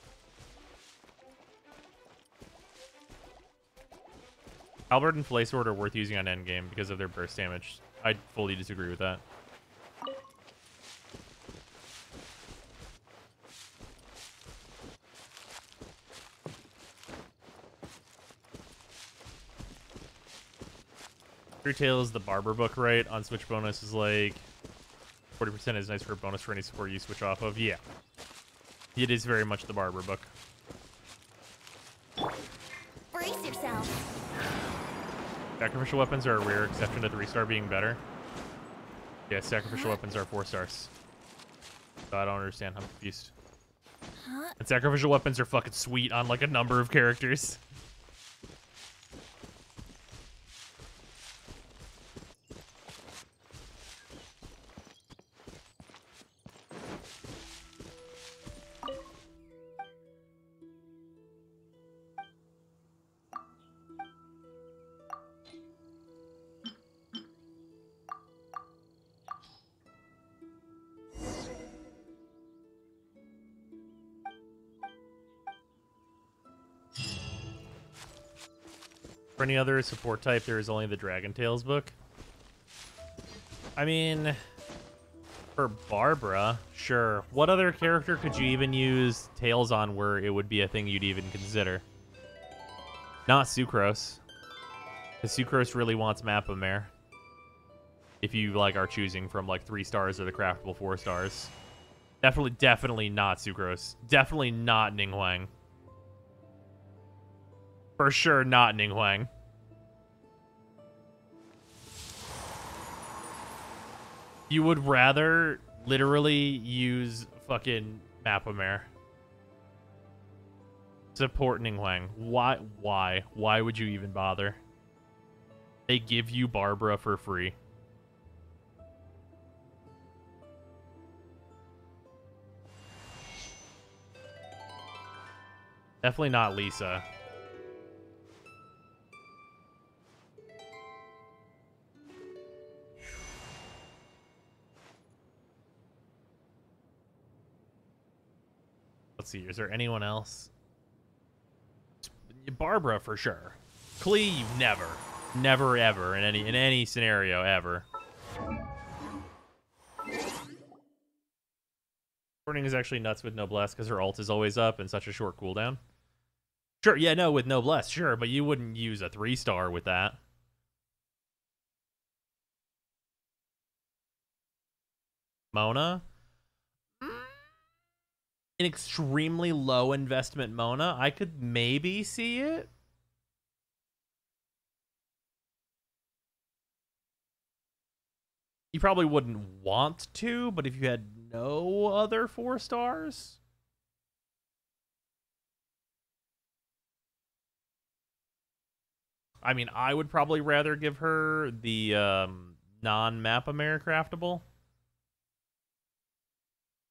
Halberd and Fillet Sword are worth using on endgame because of their burst damage. I fully disagree with that. Three Tails, the Barber book, right? On Switch bonus is like 40% is nice for a bonus for any support you switch off of. Yeah. It is very much the Barber book.
Brace yourself.
Sacrificial weapons are a rare exception to 3-star being better. Yeah, sacrificial weapons are 4 stars. So I don't understand. I'm confused. And sacrificial weapons are fucking sweet on like a number of characters. For any other support type, there is only the Dragon Tales book. I mean, for Barbara, sure. What other character could you even use Tails on where it would be a thing you'd even consider? Not Sucrose. Because Sucrose really wants Mappa Mare. If you, like, are choosing from, like, 3 stars or the craftable 4 stars. Definitely not Sucrose. Definitely not Ninghuang. For sure not Ninghuang. You would rather literally use fucking Mappa Mare. Support Ninghuang. Why? Why would you even bother? They give you Barbara for free. Definitely not Lisa. Let's see. Is there anyone else? Barbara for sure. Klee, never. Never ever in any scenario ever. Morning is actually nuts with Noblesse because her ult is always up and such a short cooldown. Sure, yeah, no, with Noblesse, sure, but you wouldn't use a 3-star with that. Mona? An extremely low investment Mona, I could maybe see it. You probably wouldn't want to, but if you had no other 4 stars... I mean, I would probably rather give her the non-Mappa Mare craftable.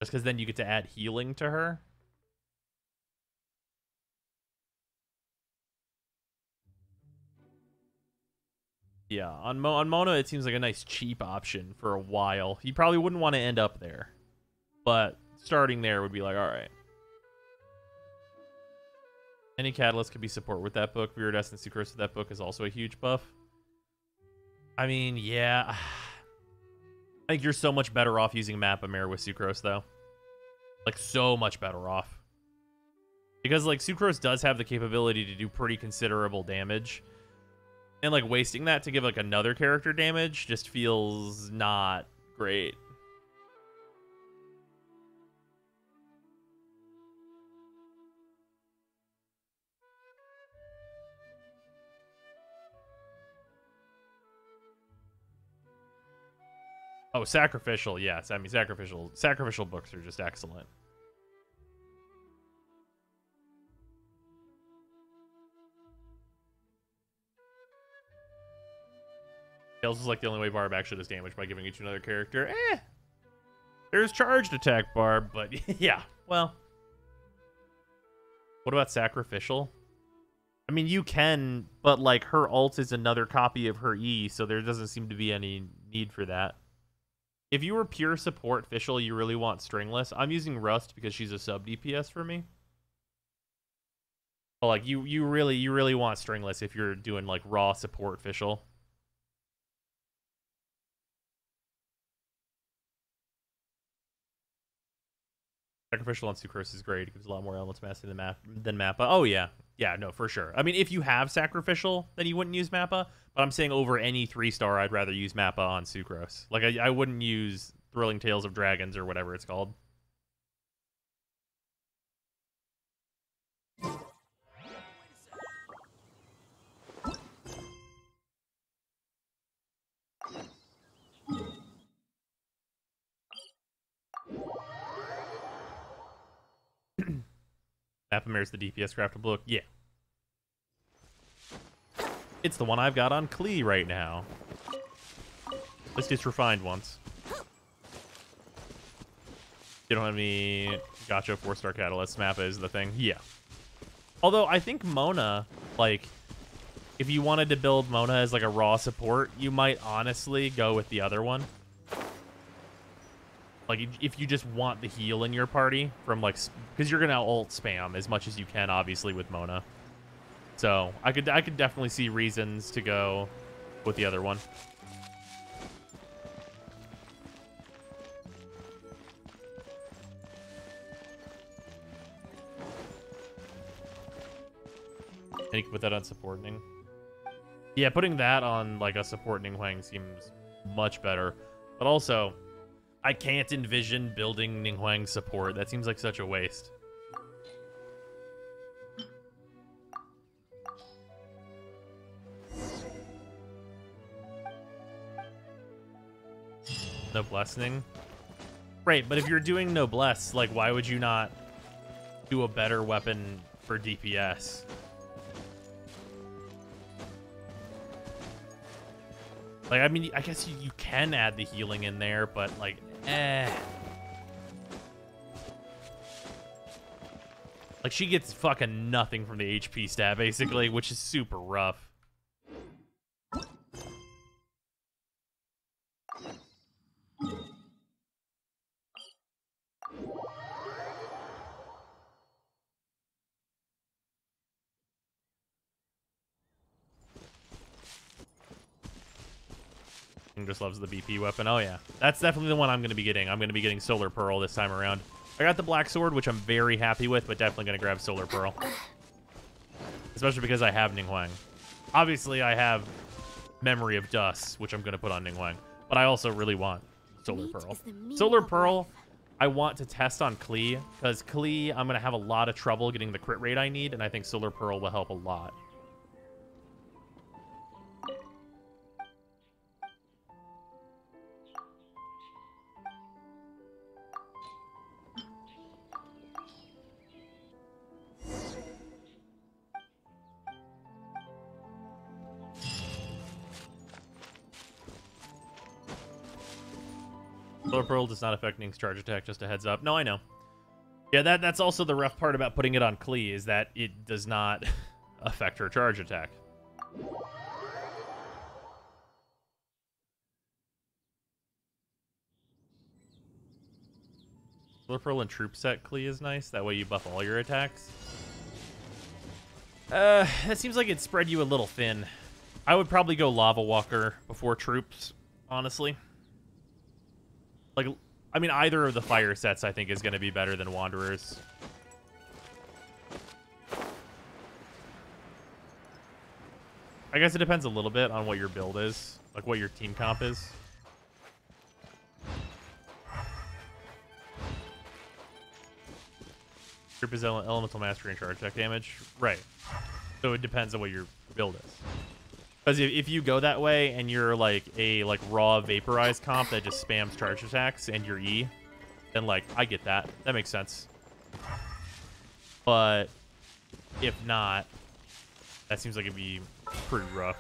Just because then you get to add healing to her. Yeah, on Mona, it seems like a nice cheap option for a while. You probably wouldn't want to end up there. But starting there would be like, alright. Any catalyst could be support with that book. Viridescent Sucrose with that book is also a huge buff. I mean, yeah. I think you're so much better off using Mappa Mare with Sucrose, though. Like, so much better off. Because, like, Sucrose does have the capability to do pretty considerable damage. And, like, wasting that to give, like, another character damage just feels not great. Oh, sacrificial, yes. I mean, sacrificial books are just excellent. Tails is like the only way Barb actually does damage by giving it to another character. There's charged attack Barb, but yeah, well. What about sacrificial? I mean, you can, but like her ult is another copy of her E, so there doesn't seem to be any need for that. If you were pure support official, you really want stringless. I'm using Rust because she's a sub DPS for me. But like you really want stringless if you're doing like raw support official. Sacrificial on Sucrose is great. It gives a lot more elements mastery than Mappa. Oh yeah. Yeah, no, for sure. I mean, if you have Sacrificial, then you wouldn't use Mappa. But I'm saying over any 3-star, I'd rather use Mappa on Sucrose. Like, I wouldn't use Thrilling Tales of Dragons or whatever it's called. Mappa Mare's the DPS craftable book? Yeah. It's the one I've got on Klee right now. This gets refined once. You don't have any gotcha 4-star catalyst. Mappa is the thing. Yeah. Although I think Mona, like, if you wanted to build Mona as like a raw support, you might honestly go with the other one. Like, if you just want the heal in your party from, like, because you're going to ult spam as much as you can, obviously, with Mona. So I could definitely see reasons to go with the other one. And you can put that on support Ning. Yeah, putting that on like a support Ning Huang seems much better. But also, I can't envision building Ning Huang support. That seems like such a waste. Noblesse Ning? Right, but if you're doing Noblesse, like, why would you not do a better weapon for DPS? Like, I mean, I guess you can add the healing in there, but, like, Like, she gets fucking nothing from the HP stat, basically, which is super rough. Just loves the BP weapon. Oh, yeah. That's definitely the one I'm going to be getting. I'm going to be getting Solar Pearl this time around. I got the Black Sword, which I'm very happy with, but definitely going to grab Solar Pearl. Especially because I have Ning Huang. Obviously, I have Memory of Dust, which I'm going to put on Ning Huang. But I also really want Solar Pearl. Solar Pearl, I want to test on Klee, because Klee, I'm going to have a lot of trouble getting the crit rate I need, and I think Solar Pearl will help a lot. Solar Pearl does not affect Ning's charge attack, just a heads up. No, I know. Yeah, that's also the rough part about putting it on Klee, is that it does not affect her charge attack. Solar Pearl and Troop Set Klee is nice. That way you buff all your attacks. That seems like it'd spread you a little thin. I would probably go Lava Walker before Troops, honestly. Like, I mean, either of the fire sets I think is going to be better than Wanderers. I guess it depends a little bit on what your build is, like what your team comp is. Troop is elemental mastery and charge attack damage. Right. So it depends on what your build is. Because if you go that way and you're like a raw vaporized comp that just spams charge attacks and your E, then like I get that. That makes sense. But if not, that seems like it'd be pretty rough.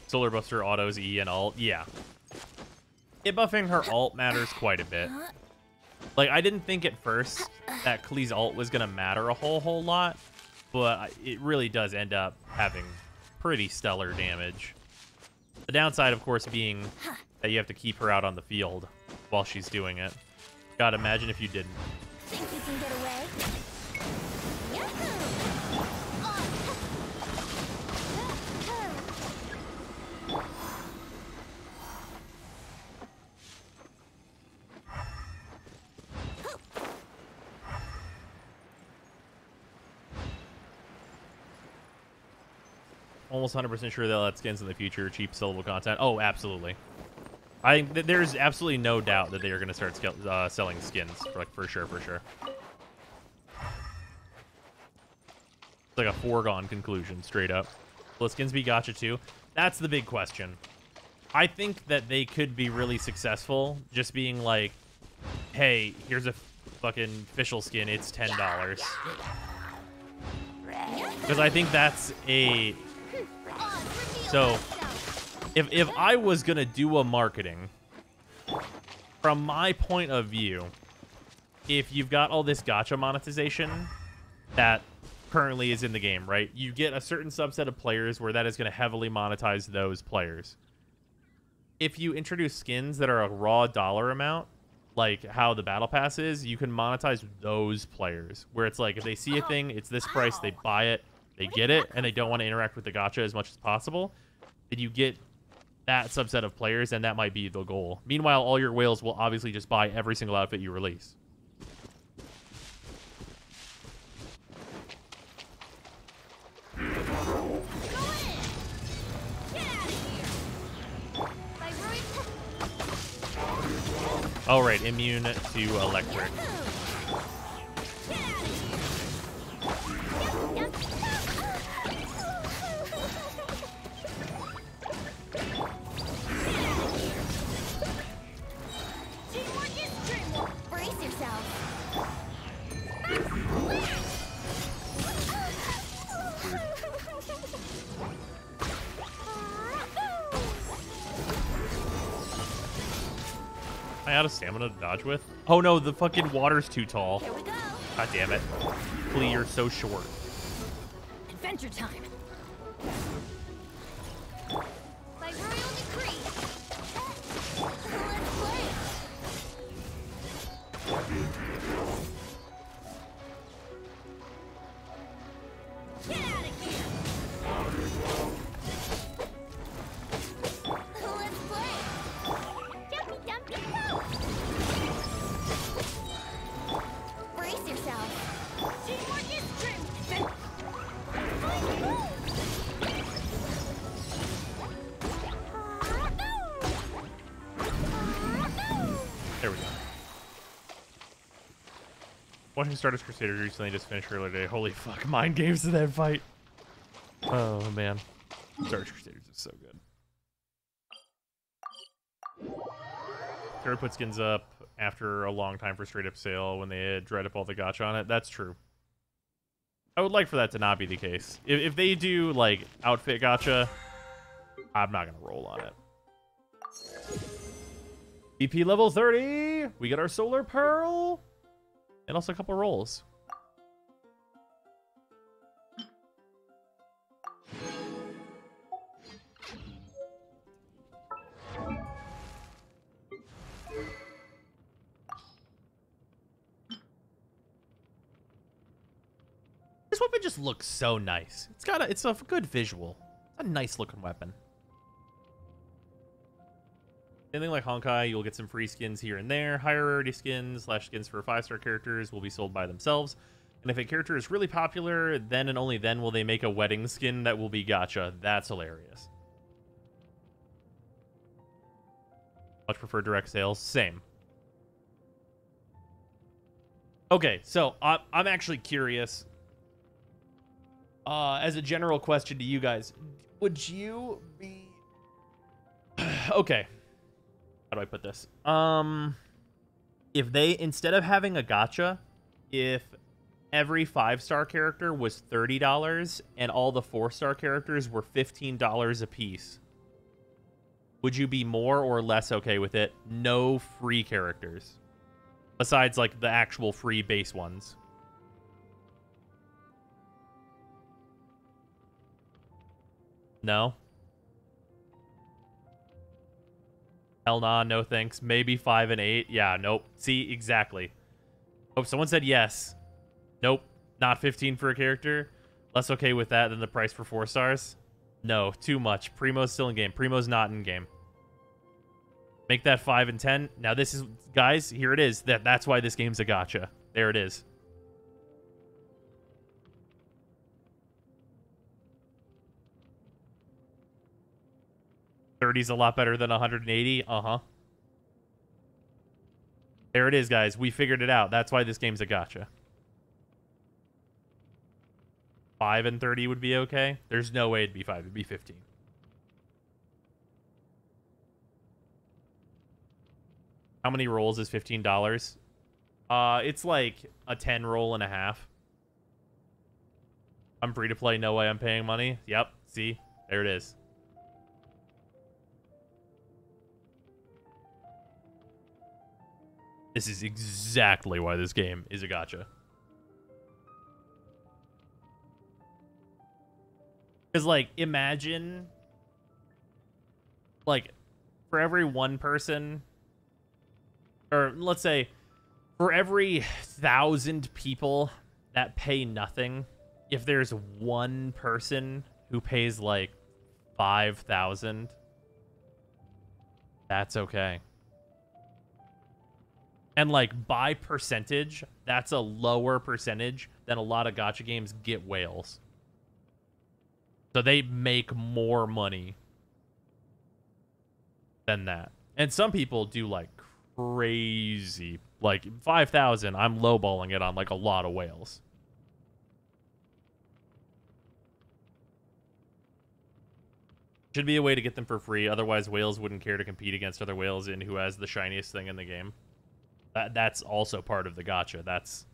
Solar Buster autos E and alt. Yeah. It buffing her alt matters quite a bit. Like, I didn't think at first that Klee's ult was going to matter a whole lot, but it really does end up having pretty stellar damage. The downside, of course, being that you have to keep her out on the field while she's doing it. God, imagine if you didn't.
Think you can get away?
Almost 100% sure they'll add skins in the future, cheap sellable content. Oh, absolutely. There's absolutely no doubt that they are going to start selling skins, for sure. It's like a foregone conclusion, straight up. Will skins be gacha too? That's the big question. I think that they could be really successful just being like, hey, here's a fucking official skin, it's $10. Because I think that's a... So, if I was going to do a marketing, from my point of view, if you've got all this gacha monetization that currently is in the game, right? You get a certain subset of players where that is going to heavily monetize those players. if you introduce skins that are a raw dollar amount, like how the battle pass is, you can monetize those players. Where it's like, if they see a thing, it's this price, they buy it, they get it, and they don't want to interact with the gacha as much as possible, then you get that subset of players, and that might be the goal. Meanwhile, all your whales will obviously just buy every single outfit you release. Oh, right, immune to electric.
Brace yourself.
Am I out of stamina to dodge with? Oh no, the fucking water's too tall.
Here we go.
God damn it. Flea, you're so short.
Adventure time. By royal decree. Let's play. Get out of here. Let's play. Dumpy dumpy go. Brace yourself. Teamwork is strength.
There we go. Watching Stardust Crusaders recently, just finished earlier today. Holy fuck, mind games to that fight. Oh man. Stardust Crusaders is so good. Terra put skins up after a long time for straight up sale when they had dried up all the gacha on it. That's true. I would like for that to not be the case. If they do like outfit gacha, I'm not gonna roll on it. EP level 30. We get our solar pearl and also a couple rolls. This weapon just looks so nice. It's a good visual. It's a nice looking weapon. Anything like Honkai, you'll get some free skins here and there. Higher rarity skins / skins for 5-star characters will be sold by themselves. And if a character is really popular, then and only then will they make a wedding skin that will be gacha. That's hilarious. Much prefer direct sales. Same. Okay, so I'm actually curious. As a general question to you guys, would you be... Okay. How do I put this? If they, instead of having a gacha, if every 5-star character was $30 and all the 4-star characters were $15 a piece, would you be more or less okay with it? No free characters. Besides, like, the actual free base ones. No? Hell nah, no thanks. Maybe 5 and 8. Yeah, nope. See, exactly. Oh, someone said yes. Nope. Not 15 for a character. Less okay with that than the price for 4 stars. No, too much. Primo's still in game. Primo's not in game. Make that 5 and 10. Now this is, guys, here it is. That's why this game's a gacha. There it is. $30's a lot better than 180. Uh-huh. There it is, guys. We figured it out. That's why this game's a gacha. 5 and 30 would be okay. There's no way it'd be 5. It'd be 15. How many rolls is $15? It's like a 10 roll and a half. I'm free to play. No way I'm paying money. Yep. See? There it is. This is exactly why this game is a gacha. Because, like, imagine, like, for every one person, or let's say for every 1,000 people that pay nothing, if there's one person who pays like 5,000, that's okay. And like by percentage, that's a lower percentage than a lot of gacha games get whales. So they make more money than that. And some people do like crazy, like 5,000, I'm lowballing it on like a lot of whales. Should be a way to get them for free, otherwise whales wouldn't care to compete against other whales in who has the shiniest thing in the game. That's also part of the gacha. That's...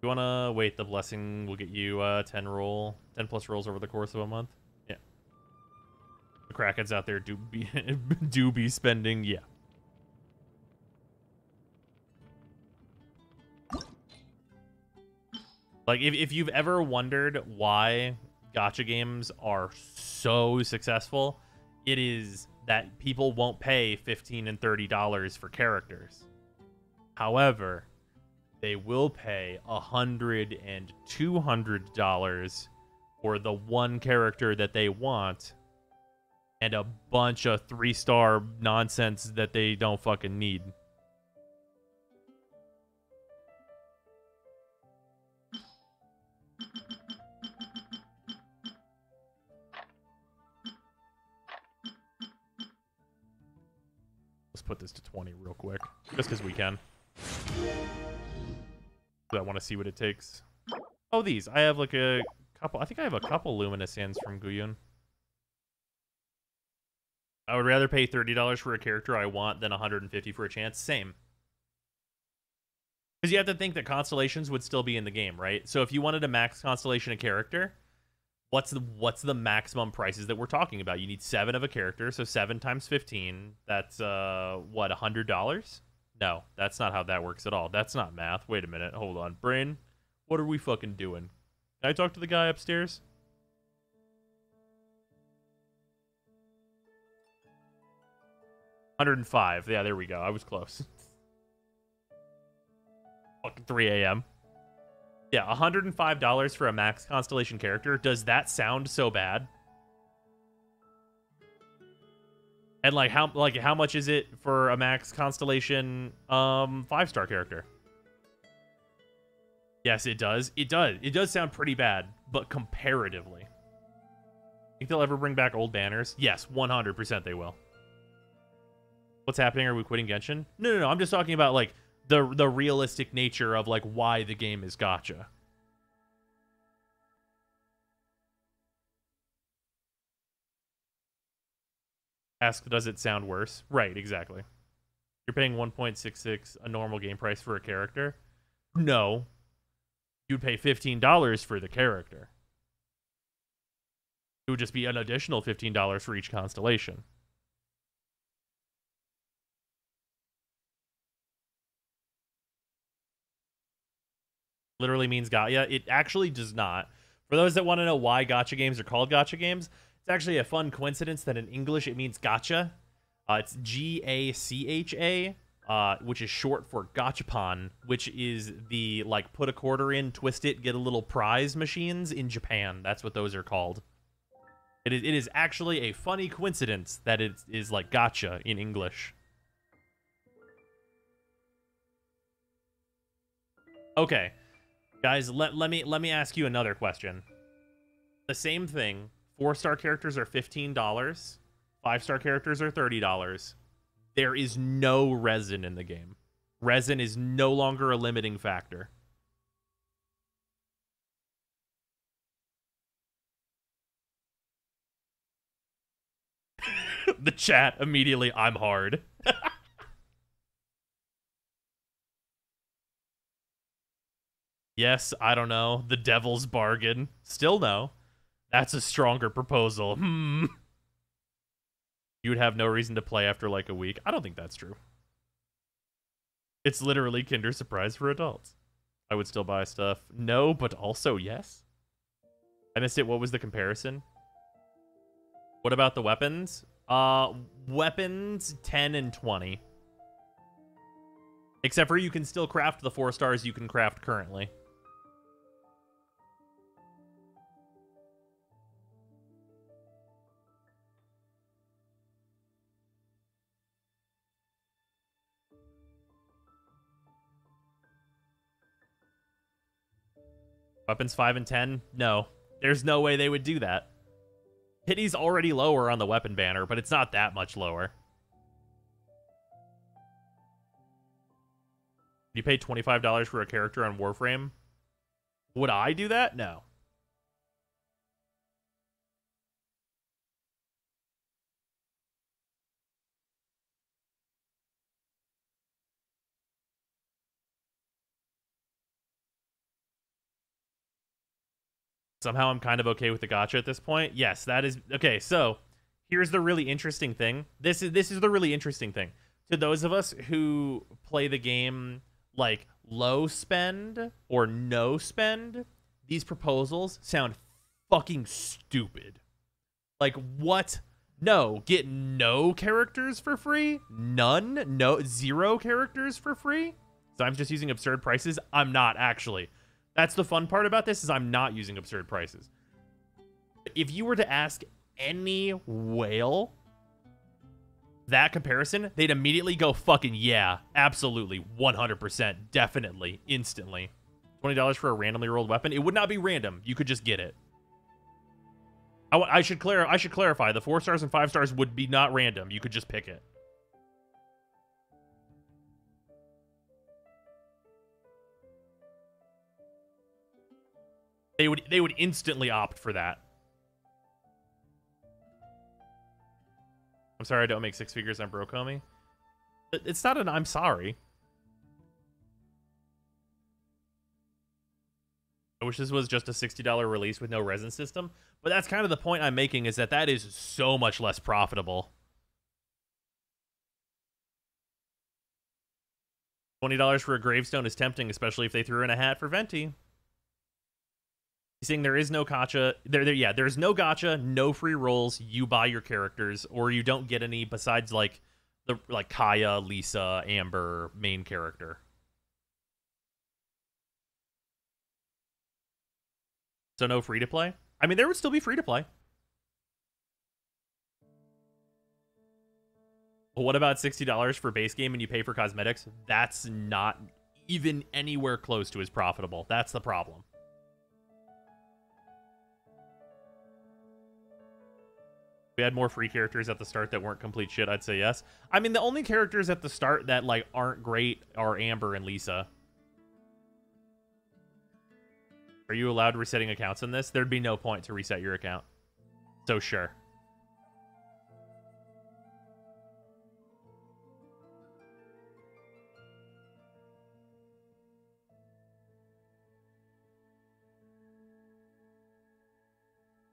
You wanna wait, the blessing will get you 10 plus rolls over the course of a month? Yeah. The Krakens out there do be spending, yeah. Like, if you've ever wondered why gacha games are so successful, it is that people won't pay $15 and $30 for characters. However, they will pay $100 and $200 for the one character that they want and a bunch of 3-star nonsense that they don't fucking need. Let's put this to 20 real quick, just because we can. I want to see what it takes. Oh, these. I have like a couple. I think I have a couple luminous hands from Guyun. I would rather pay $30 for a character I want than $150 for a chance. Same. Because you have to think that constellations would still be in the game, right? So if you wanted to max constellation a character, what's the maximum prices that we're talking about? You need 7 of a character, so 7 times 15. That's what, $100? No, that's not how that works at all. That's not math. Wait a minute. Hold on. Brain, what are we fucking doing? Can I talk to the guy upstairs? $105. Yeah, there we go. I was close. Fucking 3 a.m. Yeah, $105 for a max constellation character. Does that sound so bad? And like how much is it for a max constellation 5-star character? Yes, it does. It does sound pretty bad, but comparatively. Think they'll ever bring back old banners? Yes, 100% they will. What's happening? Are we quitting Genshin? No. I'm just talking about like the realistic nature of like why the game is gacha. Ask, does it sound worse? Right, exactly. You're paying 1.66 a normal game price for a character? No. You'd pay $15 for the character. It would just be an additional $15 for each constellation. Literally means gacha. It actually does not. For those that want to know why gacha games are called gacha games, it's actually a fun coincidence that in English it means gacha. It's G-A-C-H-A, which is short for gachapon, which is the, like, put a quarter in, twist it, get a little prize machines in Japan. That's what those are called. It is actually a funny coincidence that it is like gacha in English. Okay. Guys, let me ask you another question. The same thing. 4-star characters are $15. 5-star characters are $30. There is no resin in the game. Resin is no longer a limiting factor. The chat immediately, I'm hard. Yes, I don't know. The devil's bargain. Still no. That's a stronger proposal. You would have no reason to play after like a week. I don't think that's true. It's literally Kinder Surprise for adults. I would still buy stuff. No, but also yes. I missed it. What was the comparison? What about the weapons? Weapons 10 and 20. Except for you can still craft the 4 stars you can craft currently. Weapons 5 and 10? No. There's no way they would do that. Pity's already lower on the weapon banner, but it's not that much lower. You pay $25 for a character on Warframe? Would I do that? No. Somehow I'm kind of okay with the gacha at this point. Yes, that is okay. So here's the really interesting thing. This is the really interesting thing. To those of us who play the game like low spend or no spend, these proposals sound fucking stupid. Like, what? No, get no characters for free? None? No, 0 characters for free? So I'm just using absurd prices? I'm not, actually. That's the fun part about this, is I'm not using absurd prices. If you were to ask any whale that comparison, they'd immediately go fucking yeah, absolutely, 100%, definitely, instantly. $20 for a randomly rolled weapon? It would not be random. You could just get it. I should clarify. The 4 stars and 5 stars would be not random. You could just pick it. They would instantly opt for that. I'm sorry I don't make 6 figures. I'm broke, homie. It's not an I'm sorry. I wish this was just a $60 release with no resin system. But that's kind of the point I'm making, is that is so much less profitable. $20 for a gravestone is tempting, especially if they threw in a hat for Venti. He's saying there is no gacha. There's no gacha, no free rolls. You buy your characters, or you don't get any besides like Kaya, Lisa, Amber, main character. So no free to play? I mean, there would still be free to play. But what about $60 for base game and you pay for cosmetics? That's not even anywhere close to as profitable. That's the problem. We had more free characters at the start that weren't complete shit, I'd say yes. I mean, the only characters at the start that like aren't great are Amber and Lisa. Are you allowed resetting accounts in this? There'd be no point to reset your account. So sure.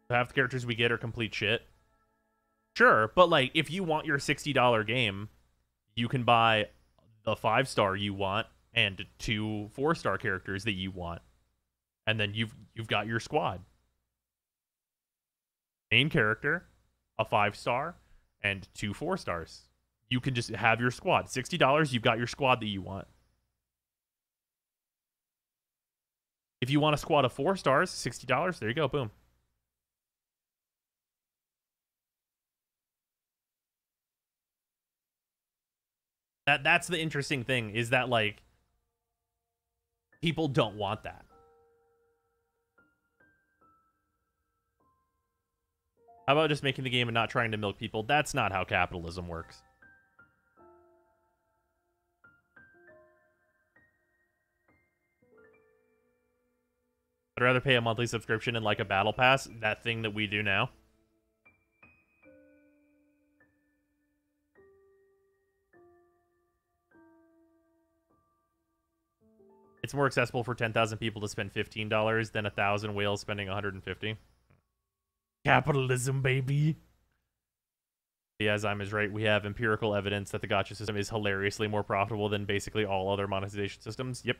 Half the characters we get are complete shit. Sure, but like if you want your $60 game, you can buy the 5-star you want and 2 4-star characters that you want. And then you've got your squad. Main character, a 5-star, and 2 4-stars. You can just have your squad. $60, you've got your squad that you want. If you want a squad of 4 stars, $60, there you go, boom. That's the interesting thing, is that like people don't want that. How about just making the game and not trying to milk people? That's not how capitalism works. I'd rather pay a monthly subscription and like a battle pass, that thing that we do now. It's more accessible for 10,000 people to spend $15 than 1,000 whales spending $150. Capitalism, baby. Yeah, Zyme is right. We have empirical evidence that the gacha system is hilariously more profitable than basically all other monetization systems. Yep.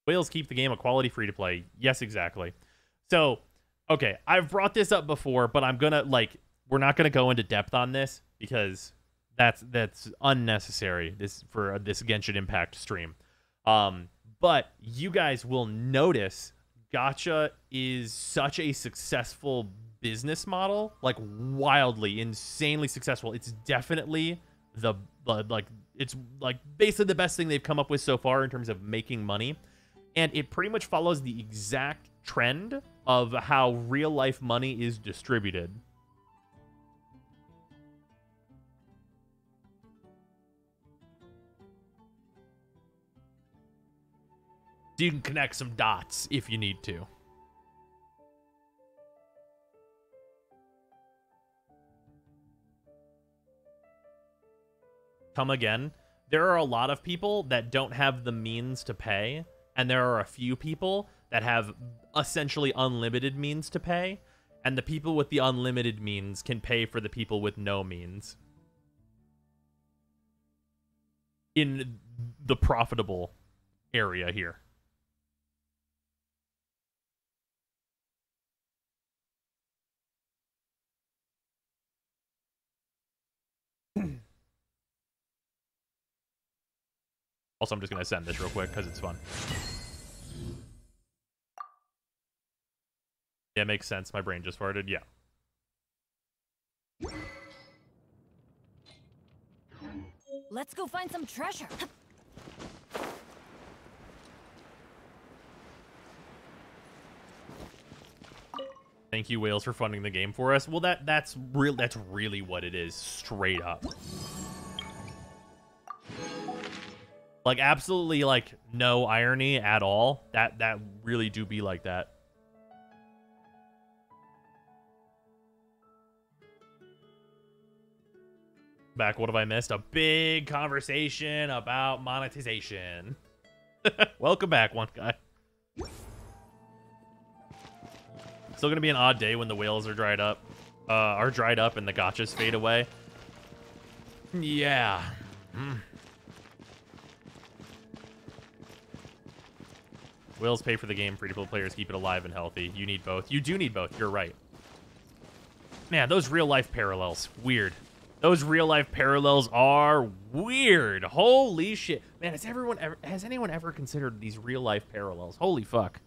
Whales keep the game a quality free-to-play. Yes, exactly. So, okay, I've brought this up before, but I'm gonna we're not gonna go into depth on this because that's unnecessary. This for this Genshin Impact stream. But you guys will notice gacha is such a successful business model, like wildly, insanely successful. It's definitely it's like basically the best thing they've come up with so far in terms of making money. And it pretty much follows the exact trend of how real life money is distributed. You can connect some dots if you need to. Come again. There are a lot of people that don't have the means to pay, and there are a few people that have essentially unlimited means to pay, and the people with the unlimited means can pay for the people with no means. In the profitable area here. Also, I'm just going to send this real quick because it's fun. Yeah, makes sense. My brain just farted. Yeah.
Let's go find some treasure.
Thank you, Wales, for funding the game for us. Well, that's really what it is, straight up. Like, absolutely, like, no irony at all. That really do be like that. Back, what have I missed? A big conversation about monetization. Welcome back, one guy. Still gonna be an odd day when the whales are dried up. And the gotchas fade away. Yeah. Whales pay for the game, free-to-play players keep it alive and healthy. You need both. You do need both, you're right. Man, those real-life parallels, weird. Those real-life parallels are weird. Holy shit. Man, has anyone ever considered these real-life parallels? Holy fuck.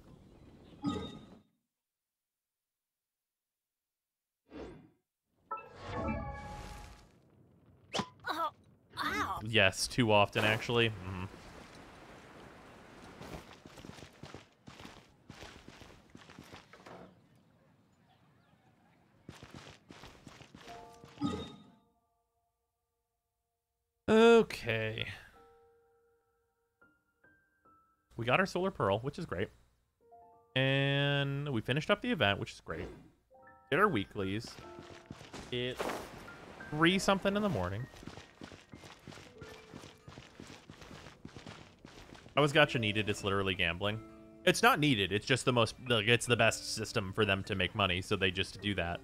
Oh, ow.
Yes, too often, actually. Mm-hmm. Okay. We got our Solar Pearl, which is great. And we finished up the event, which is great. Did our weeklies. It 3-something in the morning. How is gacha needed? It's literally gambling. It's not needed. It's just the most, like, it's the best system for them to make money, so they just do that.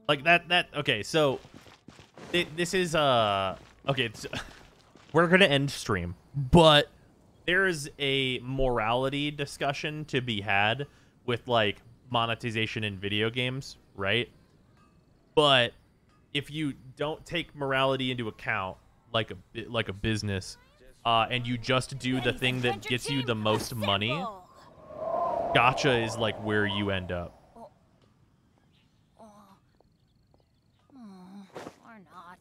Like okay, so this is okay, we're gonna end stream, but there's a morality discussion to be had with, like, monetization in video games, right? But if you don't take morality into account, like a business, and you just do the thing that gets you the most money, gacha is like where you end up.
Or not.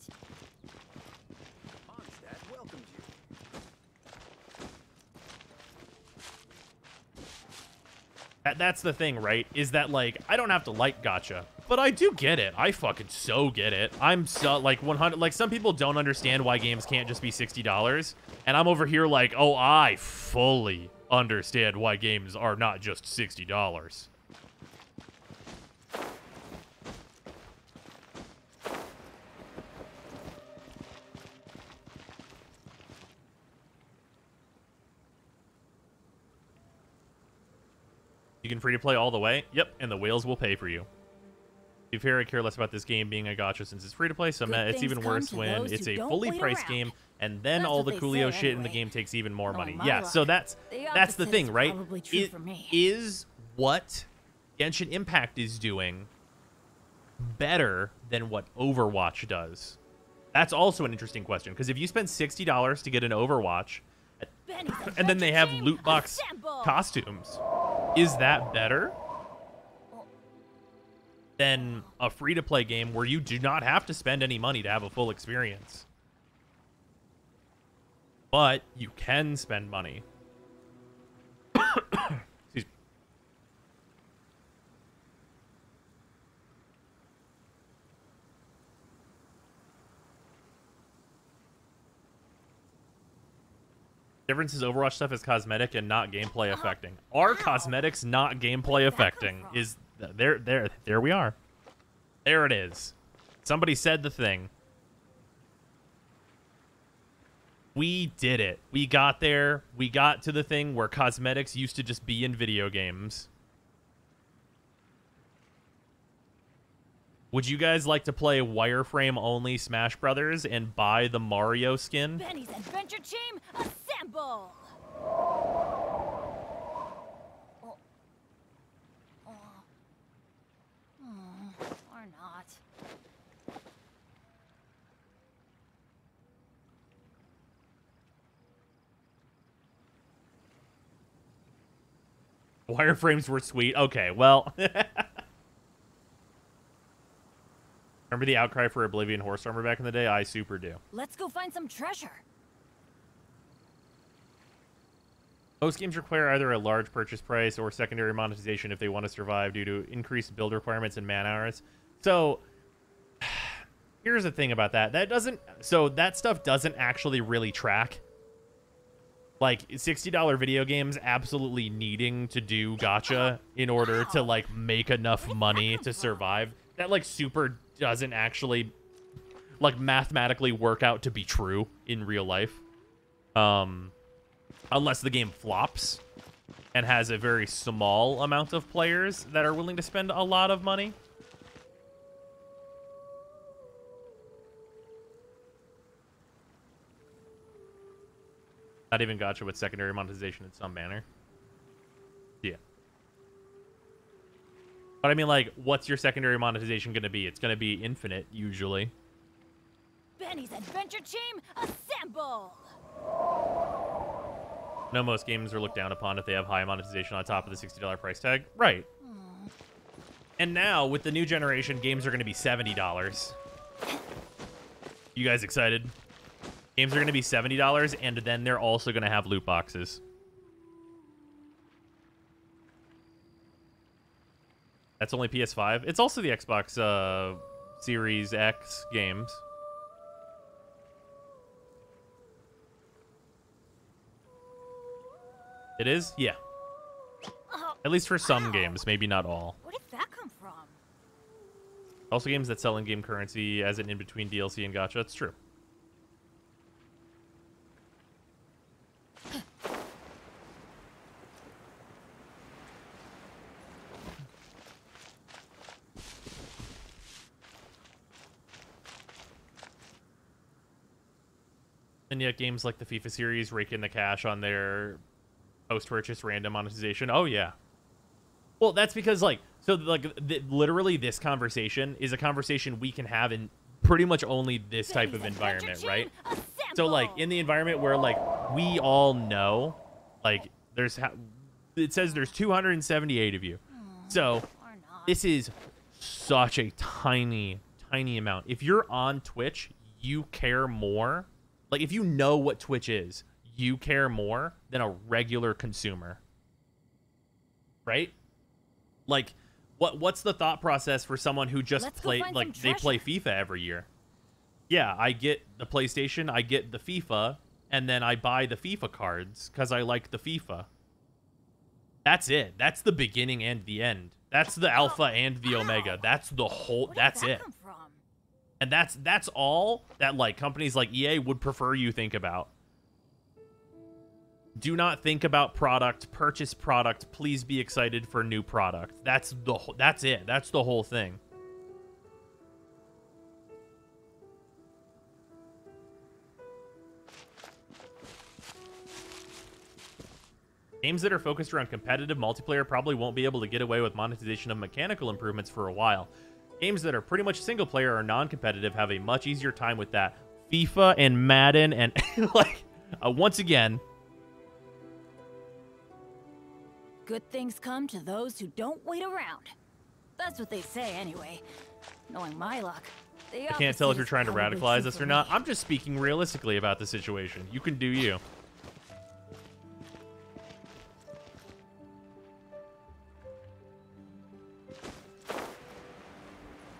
That's the thing, right? Is that, like, I don't have to like gacha, but I do get it. I fucking so get it. I'm so, like, 100, like, some people don't understand why games can't just be $60, and I'm over here like, oh, I fully understand why games are not just $60. You can free to play all the way? Yep, and the whales will pay for you. Be fair, I care less about this game being a gacha since it's free to play, so it's even worse when it's a fully priced game, and then all the Coolio shit in the game takes even more money. Yeah, so that's the thing, right? It is what Genshin Impact is doing better than what Overwatch does? That's also an interesting question, because if you spend $60 to get an Overwatch, and then they have loot box costumes, is that better than a free-to-play game where you do not have to spend any money to have a full experience? But you can spend money. Excuse me. Difference is Overwatch stuff is cosmetic and not gameplay affecting. Are cosmetics not gameplay affecting? Is there we are. There it is. Somebody said the thing. We did it. We got there. We got to the thing where cosmetics used to just be in video games. Would you guys like to play wireframe only Smash Brothers and buy the Mario skin?
Benny's Adventure Team, assemble! Or not.
Wireframes were sweet. Okay, well. Remember the outcry for Oblivion Horse Armor back in the day? I super do.
Let's go find some treasure.
Most games require either a large purchase price or secondary monetization if they want to survive due to increased build requirements and man hours. So here's the thing about that. That stuff doesn't actually really track. Like, $60 video games absolutely needing to do gacha in order to, like, make enough money to survive. That, like, super doesn't actually, like, mathematically work out to be true in real life. Unless the game flops and has a very small amount of players that are willing to spend a lot of money. Not even gacha with secondary monetization in some manner. Yeah. But I mean, like, what's your secondary monetization going to be? It's going to be infinite, usually.
Benny's Adventure Team, assemble!
No, most games are looked down upon if they have high monetization on top of the $60 price tag. Right. And now, with the new generation, games are going to be $70. You guys excited? Games are going to be $70, and then they're also going to have loot boxes. That's only PS5. It's also the Xbox Series X games. It is? Yeah. At least for some games, maybe not all.
Where did that come from?
Also games that sell in-game currency as an in-between DLC and gacha. It's true. And yet games like the FIFA series rake in the cash on their post-purchase random monetization. Oh, yeah. Well, that's because, like, so, like, literally this conversation is a conversation we can have in pretty much only this type of environment, right? So, like, in the environment where, like, we all know, like, it says there's 278 of you. So, this is such a tiny, tiny amount. If you're on Twitch, you care more. Like, if you know what Twitch is, you care more than a regular consumer. Right? Like, what's the thought process for someone who just play, like, they play FIFA every year? Yeah, I get the PlayStation, I get the FIFA, and then I buy the FIFA cards because I like the FIFA. That's it. That's the beginning and the end. That's the alpha and the omega. That's the whole, that's it. And that's all that, like, companies like EA would prefer you think about. Do not think about product, purchase product, please be excited for new product. That's it. That's the whole thing. Games that are focused around competitive multiplayer probably won't be able to get away with monetization of mechanical improvements for a while. Games that are pretty much single player or non-competitive have a much easier time with that. FIFA and Madden and like once again.
Good things come to those who don't wait around. That's what they say anyway. Knowing my luck,
I can't tell if you're trying to radicalize us or not. I'm just speaking realistically about the situation. You can do you.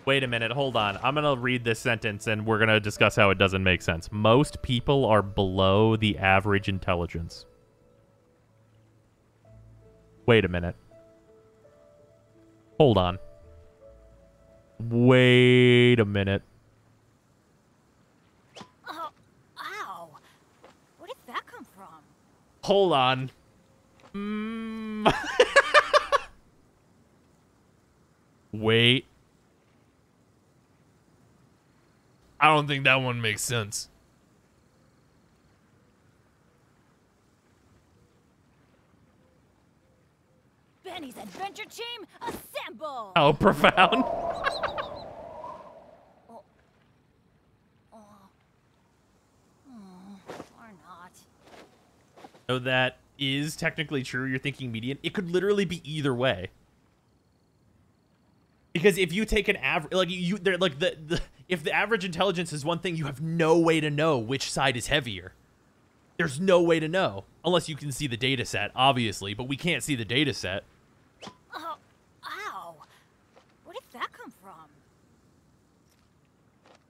Wait a minute, hold on. I'm going to read this sentence and we're going to discuss how it doesn't make sense. Most people are below the average intelligence. Wait a minute. Hold on. Wait a minute.
Oh, ow. Where did that come from?
Hold on. Wait. I don't think that one makes sense.
Benny's adventure team, assemble!
How profound.
Or not.
So that is technically true. You're thinking median. It could literally be either way. Because if you take an average, like they're like if the average intelligence is one thing, you have no way to know which side is heavier. There's no way to know unless you can see the data set, obviously, but we can't see the data set.
Oh, ow. Where did that come from?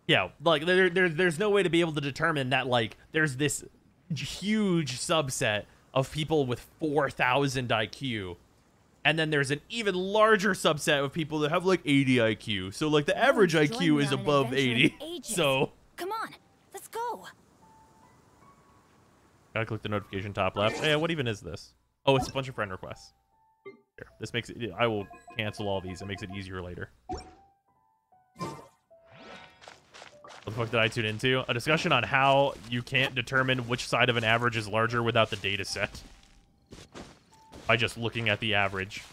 Yeah, like there's no way to be able to determine that like there's this huge subset of people with 4,000 IQ. And then there's an even larger subset of people that have like 80 IQ. So like the average IQ is above 80. So
come on, let's go.
Gotta click the notification top left. Hey, what even is this? Oh, it's a bunch of friend requests. Here, this makes it. I will cancel all these. It makes it easier later. What the fuck did I tune into? A discussion on how you can't determine which side of an average is larger without the data set. By just looking at the average.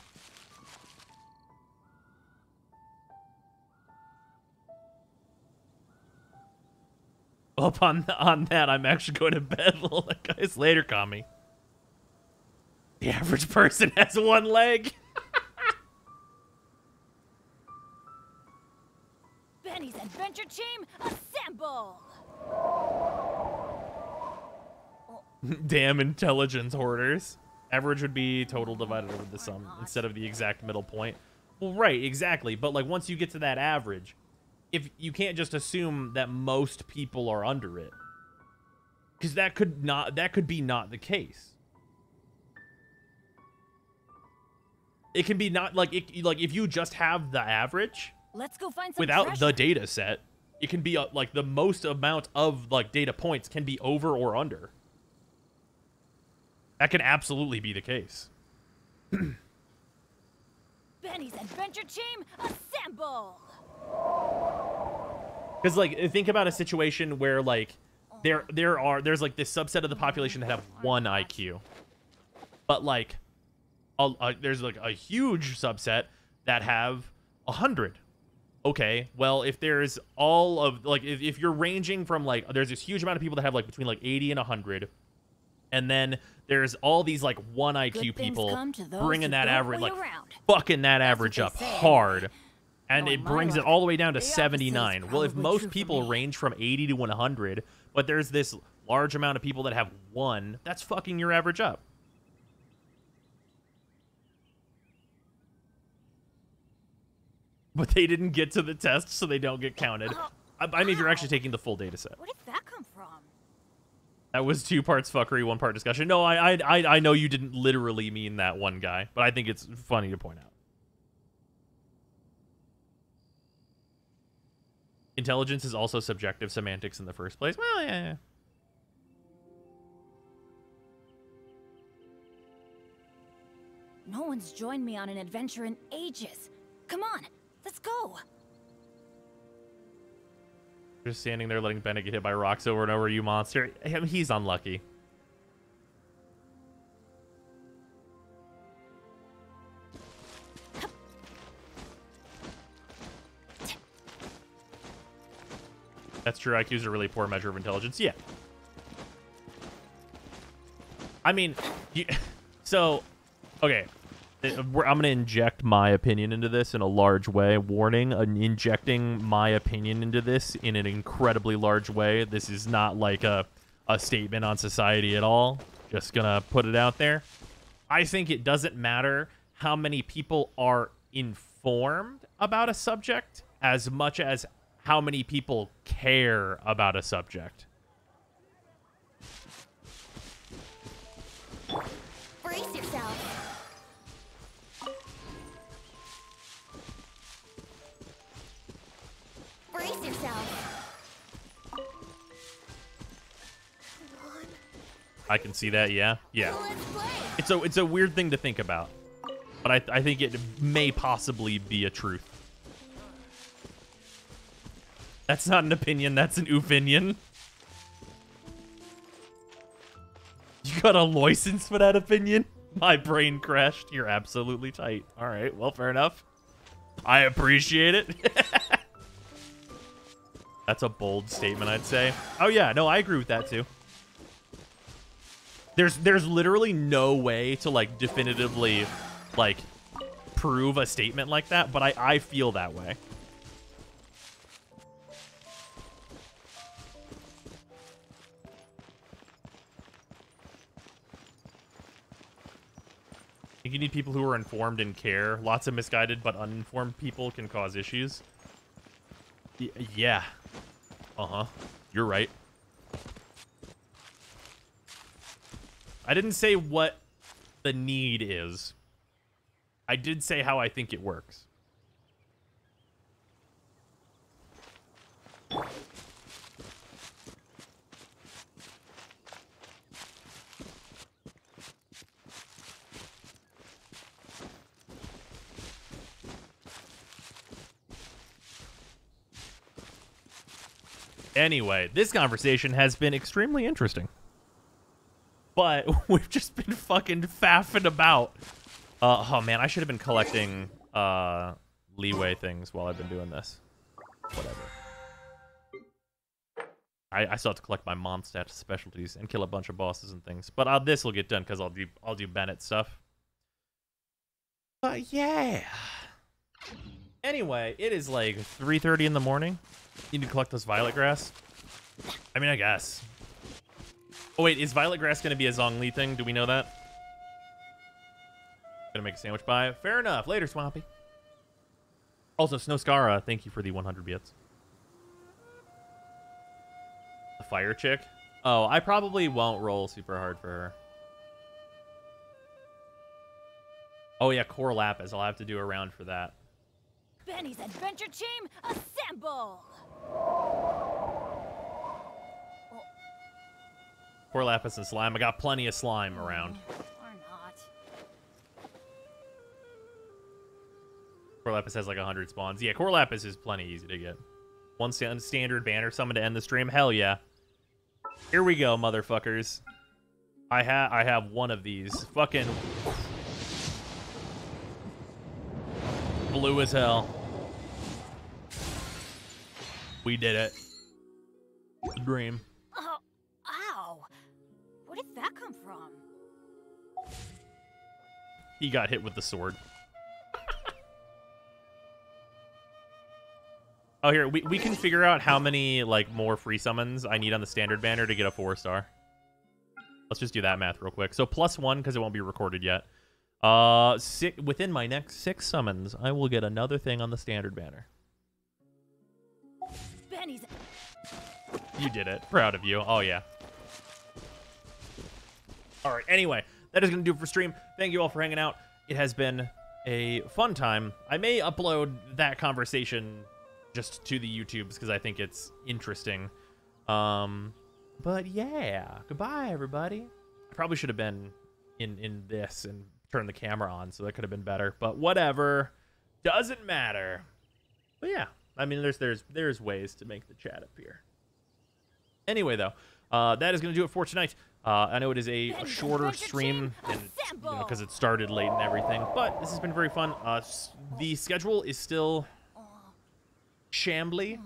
Up on that, I'm actually going to bed. Guys, later, Kami. The average person has one leg.
Benny's adventure team, assemble!
Damn intelligence hoarders. Average would be total divided over the sum instead of the exact middle point. Well, right, exactly. But like once you get to that average, if you can't just assume that most people are under it, because that could be not the case. It can be not like if you just have the average,
let's go find some
without
treasure.
the data set, it can be like the most amount of like data points can be over or under. That can absolutely be the case.
Benny's adventure team, assemble!
Because like think about a situation where like there's like this subset of the population that have 1 IQ, but like there's like a huge subset that have 100. Okay, well if there's all of like if you're ranging from like there's this huge amount of people that have like between like 80 and 100. And then there's all these like 1 IQ people bringing that average, like fucking that average up hard. And it brings it all the way down to 79. Well, if most people range from 80 to 100, but there's this large amount of people that have 1, that's fucking your average up. But they didn't get to the test, so they don't get counted. I mean, if you're actually taking the full data set.
Where did that come from?
That was 2 parts fuckery, 1 part discussion. No, I know you didn't literally mean that one guy, but I think it's funny to point out. Intelligence is also subjective semantics in the first place. Well, yeah.
No one's joined me on an adventure in ages. Come on, let's go.
Just standing there letting Bennett get hit by rocks over and over, you monster. He's unlucky. That's true. IQ is a really poor measure of intelligence. Yeah. I mean, so, okay. I'm going to inject my opinion into this in a large way. Warning, injecting my opinion into this in an incredibly large way. This is not like a statement on society at all. Just going to put it out there. I think it doesn't matter how many people are informed about a subject as much as how many people care about a subject.
Brace yourself. Brace yourself.
I can see that, yeah. Yeah. It's a weird thing to think about. But I think it may possibly be a truth. That's not an opinion, that's an opinion. You got a license for that opinion? My brain crashed. You're absolutely tight. All right, well, fair enough. I appreciate it. That's a bold statement, I'd say. Oh, yeah, no, I agree with that, too. There's literally no way to, like, definitively, like, prove a statement like that, but I feel that way. I think you need people who are informed and care. Lots of misguided but uninformed people can cause issues. Yeah. Uh-huh. You're right. I didn't say what the need is. I did say how I think it works. Anyway, this conversation has been extremely interesting. But we've just been fucking faffing about. Oh, man, I should have been collecting leeway things while I've been doing this. Whatever. I still have to collect my Mondstadt specialties and kill a bunch of bosses and things. But this will get done because I'll do Bennett stuff. But yeah. Anyway, it is like 3:30 in the morning. You need to collect those violet grass. I mean, I guess. Oh, wait, is violet grass going to be a Zhongli thing? Do we know that? Gonna make a sandwich by it. Fair enough. Later, Swampy. Also, Snowscara, thank you for the 100 bits. The fire chick? Oh, I probably won't roll super hard for her. Oh, yeah, Core Lapis. I'll have to do a round for that.
Benny's adventure team, assemble!
Core Lapis and slime. I got plenty of slime around.
Or not.
Core Lapis has like 100 spawns. Yeah, Core Lapis is plenty easy to get. One standard banner summon to end the stream. Hell yeah. Here we go, motherfuckers. I have one of these. Fucking blue as hell. We did it. The dream.
Oh, ow. Where did that come from?
He got hit with the sword. Oh, here, we can figure out how many, like, more free summons I need on the standard banner to get a 4-star. Let's just do that math real quick. So, +1, because it won't be recorded yet. Within my next 6 summons, I will get another thing on the standard banner.
Benny's...
You did it. Proud of you. Oh, yeah. All right, anyway, that is going to do it for stream. Thank you all for hanging out. It has been a fun time. I may upload that conversation just to the YouTubes because I think it's interesting. But yeah, goodbye, everybody. I probably should have been in this and turned the camera on, so that could have been better. But whatever. Doesn't matter. But yeah, I mean, there's ways to make the chat appear. Anyway, though, that is going to do it for tonight. I know it is a shorter stream, and because it started late and everything, but this has been very fun. The schedule is still shambly,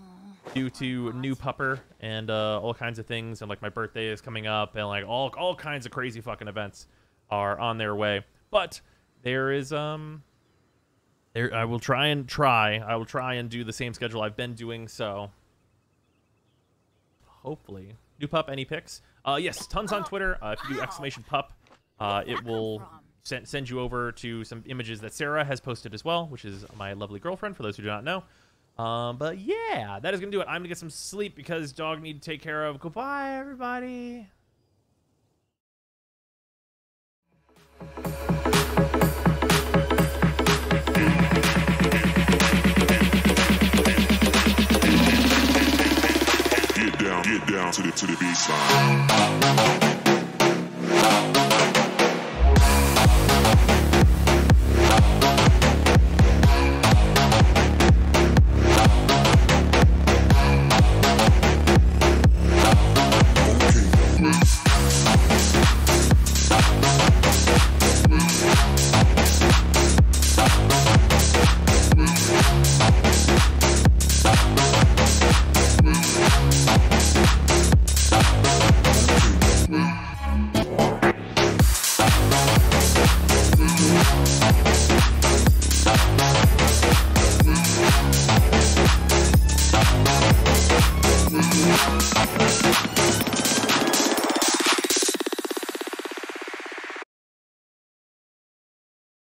due to new pupper and all kinds of things, and like my birthday is coming up, and like all kinds of crazy fucking events are on their way. But there is I will try and do the same schedule I've been doing, so hopefully. New pup, any pics? Yes, tons on Twitter. If you do !pup, it will send you over to some images that Sarah has posted as well, which is my lovely girlfriend, for those who do not know. But yeah, that is going to do it. I'm going to get some sleep because dog need to take care of. Goodbye, everybody.
Get down to the B-side. Okay.